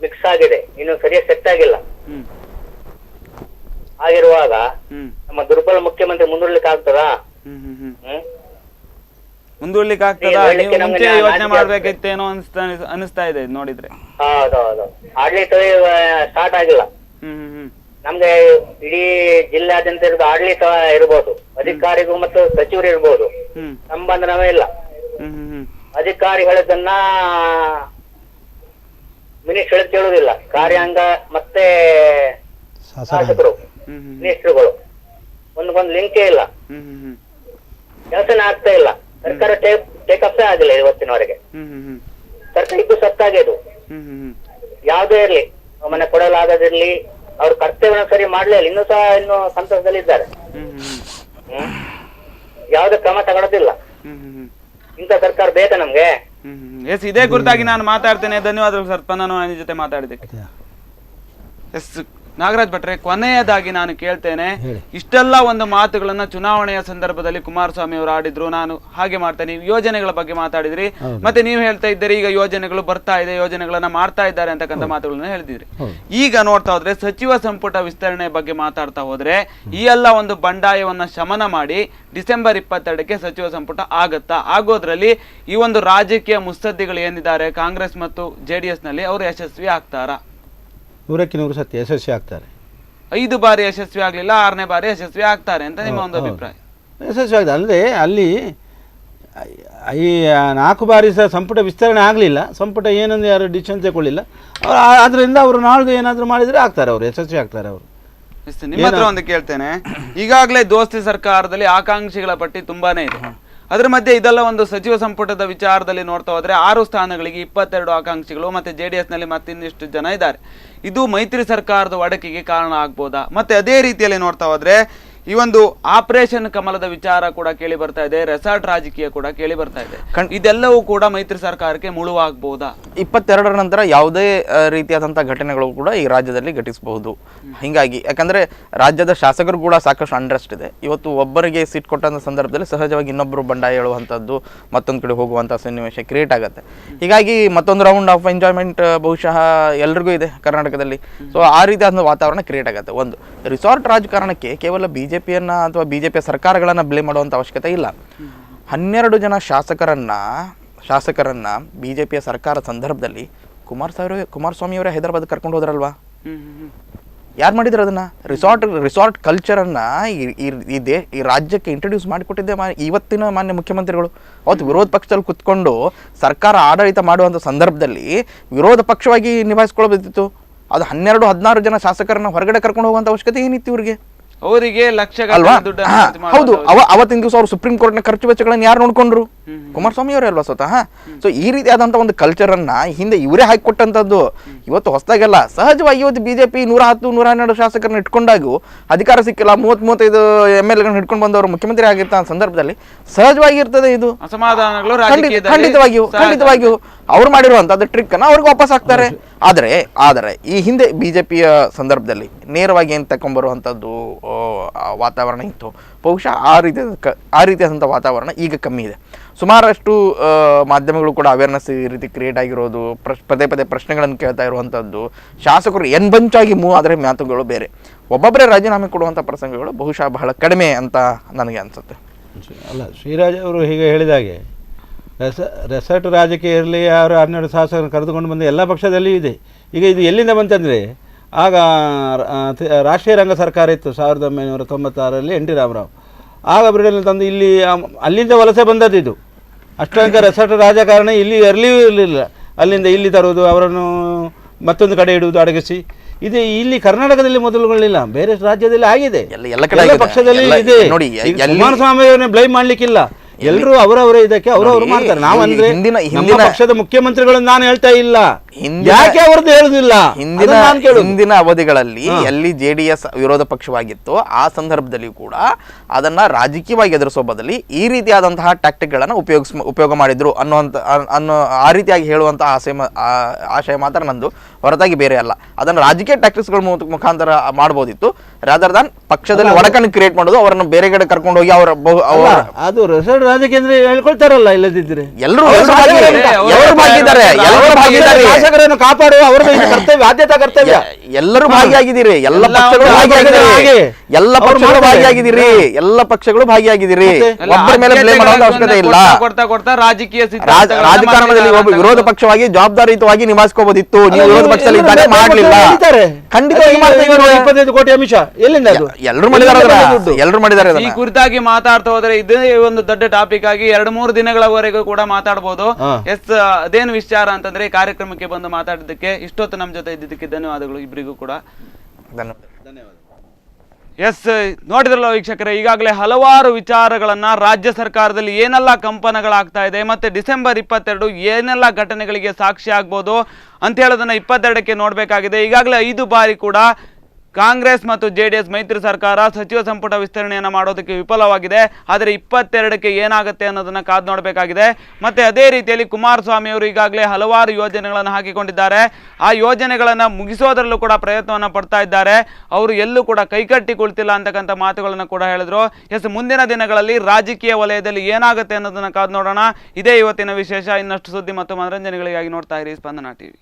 D: ಮಿಕ್ಸ್ ಆಗಿದೆ, ಇನ್ನು ಸರಿಯಾಗಿ ಸೆಟ್ ಆಗಿಲ್ಲ. ಆಗಿರುವಾಗ ನಮ್ಮ ದುರ್ಬಲ ಮುಖ್ಯಮಂತ್ರಿ ಮುಂದೂಡ್ಲಿಕ್ಕೆ ಆಗ್ತದಾ?
A: ಮುಂದೂಡ್ಲಿಕ್ಕೆ ಆಗ್ತದಾ? ಮುಂಚೆ ಯೋಚನೆ ಮಾಡ್ಬೇಕಿತ್ತೇನೋ ಅನಿಸ್ತಾ ಇದೆ ನೋಡಿದ್ರೆ.
D: ಹೌದೌದು, ಆಡಳಿತವೇ ಸ್ಟಾರ್ಟ್ ಆಗಿಲ್ಲ. ನಮ್ಗೆ ಇಡೀ ಜಿಲ್ಲಾದ್ಯಂತ ಇರೋದು ಆಡಳಿತ ಇರ್ಬೋದು, ಅಧಿಕಾರಿಗೂ ಮತ್ತು ಸಚಿವರು ಇರ್ಬೋದು, ಸಂಬಂಧನವೇ ಇಲ್ಲ. ಅಧಿಕಾರಿ ಹೇಳೋದನ್ನ ಮಿನಿಸ್ಟರ್ ಕೇಳುವುದಿಲ್ಲ, ಕಾರ್ಯಾಂಗ ಮತ್ತೆ ಶಾಸಕರು ಮಿನಿಸ್ಟರ್ಗಳು ಒಂದೊಂದು ಲಿಂಕೇ ಇಲ್ಲ, ಕೆಲಸನೇ ಆಗ್ತಾ ಇಲ್ಲ. ಸರ್ಕಾರ ಟೇಕ್ ಅಪ್ ಆಗಿಲ್ಲ ಇವತ್ತಿನವರೆಗೆ. ಸರ್ಕಾರ ಇದ್ದು ಸತ್ತಾಗ್ಯದು. ಯಾವುದೇ ಇರ್ಲಿ, ಮನೆ ಕೊಡಲಾಗದಿರ್ಲಿ, ಅವ್ರ ಕರ್ತವ್ಯ ಸರಿ ಮಾಡ್ಲೇ ಇಲ್ಲ, ಇನ್ನೂ ಸಹ ಇನ್ನು ಸಂತಸದಲ್ಲಿದ್ದಾರೆ. ಯಾವುದೇ ಕ್ರಮ ತಗೊಳ್ಳೋದಿಲ್ಲ.
F: ಇಂಥ ಸರ್ಕಾರ ಬೇಕಾ ನಮ್ಗೆ?
A: ಎಸ್, ಇದೇ ಕುರಿತಾಗಿ ನಾನು ಮಾತಾಡ್ತೇನೆ. ಧನ್ಯವಾದಗಳು ಸರ್, ಸ್ಪಂದನ ವಾಹಿನಿ ಜೊತೆ ಮಾತಾಡಿದ್ದಕ್ಕೆ. ಎಸ್ ನಾಗರಾಜ್ ಭಟ್ರೆ, ಕೊನೆಯದಾಗಿ ನಾನು ಕೇಳ್ತೇನೆ, ಇಷ್ಟೆಲ್ಲ ಒಂದು ಮಾತುಗಳನ್ನ ಚುನಾವಣೆಯ ಸಂದರ್ಭದಲ್ಲಿ ಕುಮಾರಸ್ವಾಮಿ ಅವರು ಆಡಿದ್ರು, ನಾನು ಹಾಗೆ ಮಾಡ್ತೇನೆ, ಯೋಜನೆಗಳ ಬಗ್ಗೆ ಮಾತಾಡಿದ್ರಿ, ಮತ್ತೆ ನೀವು ಹೇಳ್ತಾ ಇದ್ದೀರಿ ಈಗ ಯೋಜನೆಗಳು ಬರ್ತಾ ಇದೆ, ಯೋಜನೆಗಳನ್ನ ಮಾಡ್ತಾ ಇದ್ದಾರೆ ಅಂತಕ್ಕಂಥ ಮಾತುಗಳನ್ನ ಹೇಳಿದಿರಿ. ಈಗ ನೋಡ್ತಾ ಹೋದ್ರೆ ಸಚಿವ ಸಂಪುಟ ವಿಸ್ತರಣೆ ಬಗ್ಗೆ ಮಾತಾಡ್ತಾ ಹೋದ್ರೆ ಈ ಎಲ್ಲ ಒಂದು ಬಂಡಾಯವನ್ನ ಶಮನ ಮಾಡಿ ಡಿಸೆಂಬರ್ 22ಕ್ಕೆ ಸಚಿವ ಸಂಪುಟ ಆಗತ್ತಾ? ಆಗೋದ್ರಲ್ಲಿ ಈ ಒಂದು ರಾಜಕೀಯ ಮುತ್ಸದ್ದಿಗಳು ಏನಿದ್ದಾರೆ ಕಾಂಗ್ರೆಸ್ ಮತ್ತು JDS ನಲ್ಲಿ ಅವರು ಯಶಸ್ವಿ ಆಗ್ತಾರಾ?
B: 100% ಸತ್ಯ ಯಶಸ್ವಿ ಆಗ್ತಾರೆ.
A: 5 ಬಾರಿ ಯಶಸ್ವಿ ಆಗಲಿಲ್ಲ, 6ನೇ ಬಾರಿ ಯಶಸ್ವಿ ಆಗ್ತಾರೆ ಅಂತ ನಿಮ್ಮ ಒಂದು ಅಭಿಪ್ರಾಯ?
B: ಯಶಸ್ವಿ ಆಗಿದೆ. ಅಂದರೆ ಅಲ್ಲಿ ಈ 4 ಬಾರಿ ಸಹ ಸಂಪುಟ ವಿಸ್ತರಣೆ ಆಗಲಿಲ್ಲ, ಸಂಪುಟ ಏನಂದ್ರೆ ಯಾರು ಡಿಸಿಷನ್ ತಗೊಳ್ಳಿಲ್ಲ. ಅದರಿಂದ ಅವರು ನಾಳ್ದು ಏನಾದರೂ ಮಾಡಿದರೆ ಆಗ್ತಾರೆ, ಅವರು ಯಶಸ್ವಿ ಆಗ್ತಾರೆ ಅವರು.
A: ನಿಮ್ಮ ಹತ್ರ ಒಂದು ಕೇಳ್ತೇನೆ, ಈಗಾಗಲೇ ದೋಸ್ತಿ ಸರ್ಕಾರದಲ್ಲಿ ಆಕಾಂಕ್ಷಿಗಳ ಪಟ್ಟಿ ತುಂಬಾನೇ ಇದೆ. ಅದರ ಮಧ್ಯೆ ಇದೆಲ್ಲ ಒಂದು ಸಚಿವ ಸಂಪುಟದ ವಿಚಾರದಲ್ಲಿ ನೋಡ್ತಾ ಹೋದ್ರೆ 6 ಸ್ಥಾನಗಳಿಗೆ 22 ಆಕಾಂಕ್ಷಿಗಳು, ಮತ್ತೆ JDS ನಲ್ಲಿ ಮತ್ತಿನ್ನಿಷ್ಟು ಜನ ಇದ್ದಾರೆ. ಇದು ಮೈತ್ರಿ ಸರ್ಕಾರದ ಒಡಕಿಗೆ ಕಾರಣ ಆಗ್ಬೋದಾ? ಮತ್ತೆ ಅದೇ ರೀತಿಯಲ್ಲಿ ನೋಡ್ತಾ ಹೋದ್ರೆ ಈ ಒಂದು ಆಪರೇಷನ್ ಕಮಲದ ವಿಚಾರ ಕೂಡ ಕೇಳಿ ಬರ್ತಾ ಇದೆ, ರೆಸಾರ್ಟ್ ರಾಜಕೀಯ ಕೂಡ ಕೇಳಿ ಬರ್ತಾ ಇದೆ. ಇದೆಲ್ಲವೂ ಕೂಡ ಮೈತ್ರಿ ಸರ್ಕಾರಕ್ಕೆ ಮುಳುವಾಗಬಹುದಾ?
C: 22ರ ನಂತರ ಯಾವುದೇ ರೀತಿಯಾದಂತಹ ಘಟನೆಗಳು ಕೂಡ ಈ ರಾಜ್ಯದಲ್ಲಿ ಘಟಿಸಬಹುದು. ಹಿಂಗಾಗಿ ಯಾಕಂದ್ರೆ ರಾಜ್ಯದ ಶಾಸಕರು ಕೂಡ ಸಾಕಷ್ಟು ಅಂಡ್ರೆಸ್ಟ್ ಇದೆ. ಇವತ್ತು ಒಬ್ಬರಿಗೆ ಸೀಟ್ ಕೊಟ್ಟಂತ ಸಂದರ್ಭದಲ್ಲಿ ಸಹಜವಾಗಿ ಇನ್ನೊಬ್ಬರು ಬಂಡಾಯ ಹೇಳುವಂಥದ್ದು, ಮತ್ತೊಂದು ಕಡೆ ಹೋಗುವಂತಹ ಸನ್ನಿವೇಶ ಕ್ರಿಯೇಟ್ ಆಗುತ್ತೆ. ಹೀಗಾಗಿ ಮತ್ತೊಂದು ರೌಂಡ್ ಆಫ್ ಎಂಜಾಯ್ಮೆಂಟ್ ಬಹುಶಃ ಎಲ್ರಿಗೂ ಇದೆ ಕರ್ನಾಟಕದಲ್ಲಿ. ಸೊ ಆ ರೀತಿಯಾದ ವಾತಾವರಣ ಕ್ರಿಯೇಟ್ ಆಗುತ್ತೆ. ಒಂದು ರಿಸಾರ್ಟ್ ರಾಜಕಾರಣಕ್ಕೆ ಕೇವಲ ಬಿಜೆಪಿಯನ್ನ ಅಥವಾ ಬಿಜೆಪಿಯ ಸರ್ಕಾರಗಳನ್ನ ಬ್ಲೇಮ್ ಮಾಡುವಂತ ಅವಶ್ಯಕತೆ ಇಲ್ಲ. 12 ಜನ ಶಾಸಕರನ್ನ ಬಿಜೆಪಿಯ ಸರ್ಕಾರ ಸಂದರ್ಭದಲ್ಲಿ ಕುಮಾರಸ್ವಾಮಿ ಅವರೇ ಹೈದರಾಬಾದ್ ಕರ್ಕೊಂಡು ಹೋದ್ರಲ್ವಾ? ಯಾರು ಮಾಡಿದ್ರು ಅದನ್ನ? ರಿಸಾರ್ಟ್ ಕಲ್ಚರನ್ನ ಈ ರಾಜ್ಯಕ್ಕೆ ಇಂಟ್ರೊಡ್ಯೂಸ್ ಮಾಡಿಕೊಟ್ಟಿದ್ದೆ ಇವತ್ತಿನ ಮಾನ್ಯ ಮುಖ್ಯಮಂತ್ರಿಗಳು. ಅವತ್ತು ವಿರೋಧ ಪಕ್ಷದಲ್ಲಿ ಕುತ್ಕೊಂಡು ಸರ್ಕಾರ ಆಡಳಿತ ಮಾಡುವಂಥ ಸಂದರ್ಭದಲ್ಲಿ ವಿರೋಧ ಪಕ್ಷವಾಗಿ ನಿಭಾಯಿಸ್ಕೊಳ್ಬೇಕಿತ್ತು. ಅದು 12-16 ಜನ ಶಾಸಕರನ್ನ ಹೊರಗಡೆ ಕರ್ಕೊಂಡು ಹೋಗುವಂತ ಅವಶ್ಯಕತೆ ಏನಿತ್ತು ಇವ್ರಿಗೆ?
A: ಅವರಿಗೆ
C: ಹೌದು, ಅವತ್ತಿನ ದಿವಸ ಅವರು ಸುಪ್ರೀಂ ಕೋರ್ಟ್ ನ ಖರ್ಚು ವೆಚ್ಚಗಳನ್ನ ಯಾರು ನೋಡ್ಕೊಂಡ್ರು? ಕುಮಾರಸ್ವಾಮಿ ಅವರೇ ಅಲ್ವಾ ಸ್ವತಃ. ಸೊ ಈ ರೀತಿಯಾದಂತಹ ಒಂದು ಕಲ್ಚರ್ ಅನ್ನ ಹಿಂದೆ ಇವರೇ ಹಾಕಿಕೊಟ್ಟಂತದ್ದು. ಇವತ್ತು ಹೊಸದಾಗೆಲ್ಲ ಸಹಜವಾಗಿ ಇವತ್ತು ಬಿಜೆಪಿ 110-112 ಶಾಸಕರನ್ನ ಇಟ್ಕೊಂಡಾಗೂ ಅಧಿಕಾರ ಸಿಕ್ಕಿಲ್ಲ, 30-35 MLA ಹಿಡ್ಕೊಂಡು ಬಂದವರು ಮುಖ್ಯಮಂತ್ರಿ ಆಗಿರ್ತ ಸಂದರ್ಭದಲ್ಲಿ ಸಹಜವಾಗಿ ಇರ್ತದೆ ಇದು
A: ಅಸಮಾಧಾನಗಳು.
C: ಖಂಡಿತವಾಗಿಯೂ ಅವ್ರು ಮಾಡಿರುವಂತದ್ದು ಟ್ರಿಕ್ ಅನ್ನ ಅವ್ರಿಗೆ ವಾಪಸ್ ಹಾಕ್ತಾರೆ. ಆದರೆ ಈ ಹಿಂದೆ ಬಿಜೆಪಿಯ ಸಂದರ್ಭದಲ್ಲಿ ನೇರವಾಗಿ ಏನ್ ತಕೊಂಡ್ಬರುವಂತದ್ದು ವಾತಾವರಣ ಇತ್ತು. ಬಹುಶಃ ಆ ರೀತಿಯಾದಂಥ ವಾತಾವರಣ ಈಗ ಕಮ್ಮಿ ಇದೆ. ಸುಮಾರಷ್ಟು ಮಾಧ್ಯಮಗಳು ಕೂಡ ಅವೇರ್ನೆಸ್ ಈ ರೀತಿ ಕ್ರಿಯೇಟ್ ಆಗಿರೋದು, ಪದೇ ಪ್ರಶ್ನೆಗಳನ್ನು ಕೇಳ್ತಾ ಇರುವಂಥದ್ದು, ಶಾಸಕರು ಎನ್ಬಂಚಾಗಿ ಮೂವ್ ಆದರೆ ಮಾತುಗಳು ಬೇರೆ, ಒಬ್ಬೊಬ್ಬರೇ ರಾಜೀನಾಮೆ ಕೊಡುವಂಥ ಪ್ರಸಂಗಗಳು ಬಹುಶಃ ಬಹಳ ಕಡಿಮೆ ಅಂತ ನನಗೆ ಅನಿಸುತ್ತೆ.
B: ಅಲ್ಲ, ಶ್ರೀರಾಜ್ ಅವರು ಹೀಗೆ ಹೇಳಿದಾಗೆ ರೆಸಾರ್ಟ್ ರಾಜಕೀಯ ಇರಲಿ, ಯಾರು 12 ಶಾಸಕರನ್ನು ಕರೆದುಕೊಂಡು ಬಂದ ಎಲ್ಲ ಪಕ್ಷದಲ್ಲಿಯೂ ಇದೆ. ಈಗ ಇದು ಎಲ್ಲಿಂದ ಬಂತಂದರೆ, ಆಗ ರಾಷ್ಟ್ರೀಯ ರಂಗ ಸರ್ಕಾರ ಇತ್ತು 1996ರಲ್ಲಿ NT ರಾಮರಾವ್. ಆಗ ಬಿಡಲ್ಲಿ ತಂದು ಇಲ್ಲಿ ಅಲ್ಲಿಂದ ವಲಸೆ ಬಂದದ್ದು ಇದು. ಅಷ್ಟಂಕ ರೆಸಾರ್ಟ್ ರಾಜಕಾರಣ ಇಲ್ಲಿ ಇರಲಿಯೂ ಇರಲಿಲ್ಲ. ಅಲ್ಲಿಂದ ಇಲ್ಲಿ ತರುವುದು, ಅವರನ್ನು ಮತ್ತೊಂದು ಕಡೆ ಇಡುವುದು ಅಡಗಿಸಿ. ಇದು ಇಲ್ಲಿ ಕರ್ನಾಟಕದಲ್ಲಿ ಮೊದಲುಗಳಿಲ್ಲ, ಬೇರೆ ರಾಜ್ಯದಲ್ಲಿ ಆಗಿದೆ, ಎಲ್ಲ ಪಕ್ಷದಲ್ಲಿ ಇದೆ. ಕುಮಾರಸ್ವಾಮಿ ಅವರನ್ನ ಬ್ಲೇಮ್ ಮಾಡ್ಲಿಕ್ಕಿಲ್ಲ, ಎಲ್ಲರೂ ಅವರವರೇ ಇದಕ್ಕೆ ಅವರವರು ಮಾಡ್ತಾರೆ. ನಾವಂದ್ರೆ ನಮ್ಮ ಪಕ್ಷದ ಮುಖ್ಯಮಂತ್ರಿಗಳನ್ನು ನಾನು ಹೇಳ್ತಾ ಇಲ್ಲ, ಯಾಕೆ ಅವ್ರದ್ದು ಹೇಳುದಿಲ್ಲ.
C: ಹಿಂದಿನ ಅವಧಿಗಳಲ್ಲಿ ಎಲ್ಲಿ JDS ವಿರೋಧ ಪಕ್ಷವಾಗಿತ್ತು ಆ ಸಂದರ್ಭದಲ್ಲಿ ಕೂಡ ಅದನ್ನ ರಾಜಕೀಯವಾಗಿ ಎದುರಿಸೋ ಬದಲಿ ಈ ರೀತಿಯಾದಂತಹ ಟ್ಯಾಕ್ಟಿಕ್ ಗಳನ್ನ ಉಪಯೋಗ ಮಾಡಿದ್ರು ಅನ್ನೋ ಆ ರೀತಿಯಾಗಿ ಹೇಳುವಂತಹ ಆಶಯ ಮಾತ್ರ ನಂದು, ಹೊರತಾಗಿ ಬೇರೆ ಅಲ್ಲ. ಅದನ್ನ ರಾಜಕೀಯ ಟ್ಯಾಕ್ಟಿಕ್ಸ್ ಗಳ ಮುಖಾಂತರ ಮಾಡಬಹುದಿತ್ತು, ರಾದರ್ ದಾನ್ ಪಕ್ಷದಲ್ಲಿ ಒಡಕನ್ನು ಕ್ರಿಯೇಟ್ ಮಾಡೋದು, ಅವರನ್ನು ಬೇರೆ ಕಡೆ ಕರ್ಕೊಂಡು ಹೋಗಿ
B: ಅದು ರೆಸಾರ್ಟ್ ರಾಜಕೀಯ ಅಂದ್ರೆ ಹೇಳ್ಕೊಳ್ತಾರಲ್ಲ. ಇಲ್ಲದಿದ್ರೆ
C: ಎಲ್ಲರೂ ಭಾಗಿದ್ದಾರೆ,
B: ಶಾಸಕರನ್ನು ಕಾಪಾಡುವ ಅವರ ಕರ್ತವ್ಯ, ಆದ್ಯತಾ ಕರ್ತವ್ಯ.
C: ಎಲ್ಲರೂ ಭಾಗಿಯಾಗಿದ್ದೀರಿ, ಎಲ್ಲ ಪಕ್ಷಗಳು ಭಾಗಿಯಾಗಿದ್ದೀರಿ. ಒಬ್ಬರ ಮೇಲೆ ಬ್ಲೇಮ್ ಮಾಡುವ ಅವಶ್ಯಕತೆ ಇಲ್ಲ. ರಾಜಕಾರಣದಲ್ಲಿ ಒಬ್ಬ ವಿರೋಧ ಪಕ್ಷವಾಗಿ ಜವಾಬ್ದಾರಿಯುತವಾಗಿ ನಿಭಾಯಿಸ್ಕೋಬಹುದಿತ್ತು. ನೀವು ವಿರೋಧ ಪಕ್ಷದಲ್ಲಿ ಇದ್ದಾಗ ಮಾಡಲಿಲ್ಲ. ಖಂಡಿತವಾಗಿ
B: 25 ಕೋಟಿ ಅಮಿಷ ಎಲ್ಲಿಂದ?
C: ಎಲ್ಲರೂ ಮಾಡಿದ್ದಾರೆ.
A: ಈ ಕುರಿತಾಗಿ ಮಾತಾಡ್ತಾ ಹೋದ್ರೆ ಇದೇ ಒಂದು ದೊಡ್ಡ ಟಾಪಿಕ್ ಆಗಿ 2-3 ದಿನಗಳವರೆಗೂ ಕೂಡ ಮಾತಾಡಬಹುದು. ಅದೇನು ವಿಚಾರ ಅಂತಂದ್ರೆ ಕಾರ್ಯಕ್ರಮಕ್ಕೆ ಬಂದು ಮಾತಾಡಿದ್ದಕ್ಕೆ, ಇಷ್ಟೊತ್ತು ನಮ್ಮ ಜೊತೆ ಇದ್ದಿದ್ದಕ್ಕೆ ಧನ್ಯವಾದಗಳು ಇಬ್ಬರಿಗೂ ಕೂಡ.
B: ಧನ್ಯವಾದ.
A: ಎಸ್, ನೋಡಿದ್ರಲ್ಲ ವೀಕ್ಷಕರೇ, ಈಗಾಗಲೇ ಹಲವಾರು ವಿಚಾರಗಳನ್ನ ರಾಜ್ಯ ಸರ್ಕಾರದಲ್ಲಿ ಏನೆಲ್ಲ ಕಂಪನಗಳಾಗ್ತಾ ಇದೆ, ಮತ್ತೆ ಡಿಸೆಂಬರ್ 22 ಏನೆಲ್ಲ ಘಟನೆಗಳಿಗೆ ಸಾಕ್ಷಿ ಆಗ್ಬೋದು ಅಂತ ಹೇಳೋದನ್ನ 22ಕ್ಕೆ ನೋಡ್ಬೇಕಾಗಿದೆ. ಈಗಾಗಲೇ 5 ಬಾರಿ ಕೂಡ ಕಾಂಗ್ರೆಸ್ ಮತ್ತು JDS ಮೈತ್ರಿ ಸರ್ಕಾರ ಸಚಿವ ಸಂಪುಟ ವಿಸ್ತರಣೆಯನ್ನು ಮಾಡೋದಕ್ಕೆ ವಿಫಲವಾಗಿದೆ. ಆದರೆ 22ಕ್ಕೆ ಏನಾಗುತ್ತೆ ಅನ್ನೋದನ್ನು ಕಾದು ನೋಡಬೇಕಾಗಿದೆ. ಮತ್ತು ಅದೇ ರೀತಿಯಲ್ಲಿ ಕುಮಾರಸ್ವಾಮಿ ಅವರು ಈಗಾಗಲೇ ಹಲವಾರು ಯೋಜನೆಗಳನ್ನು ಹಾಕಿಕೊಂಡಿದ್ದಾರೆ. ಆ ಯೋಜನೆಗಳನ್ನು ಮುಗಿಸೋದ್ರಲ್ಲೂ ಕೂಡ ಪ್ರಯತ್ನವನ್ನು ಪಡ್ತಾ ಇದ್ದಾರೆ. ಅವರು ಎಲ್ಲೂ ಕೂಡ ಕೈಕಟ್ಟಿ ಕುಳಿತಿಲ್ಲ ಅಂತಕ್ಕಂಥ ಮಾತುಗಳನ್ನು ಕೂಡ ಹೇಳಿದ್ರು. ಮುಂದಿನ ದಿನಗಳಲ್ಲಿ ರಾಜಕೀಯ ವಲಯದಲ್ಲಿ ಏನಾಗುತ್ತೆ ಅನ್ನೋದನ್ನು ಕಾದು ನೋಡೋಣ. ಇದೇ ಇವತ್ತಿನ ವಿಶೇಷ. ಇನ್ನಷ್ಟು ಸುದ್ದಿ ಮತ್ತು ಮನರಂಜನೆಗಳಿಗಾಗಿ ನೋಡ್ತಾ ಇರಿ ಸ್ಪಂದನ TV.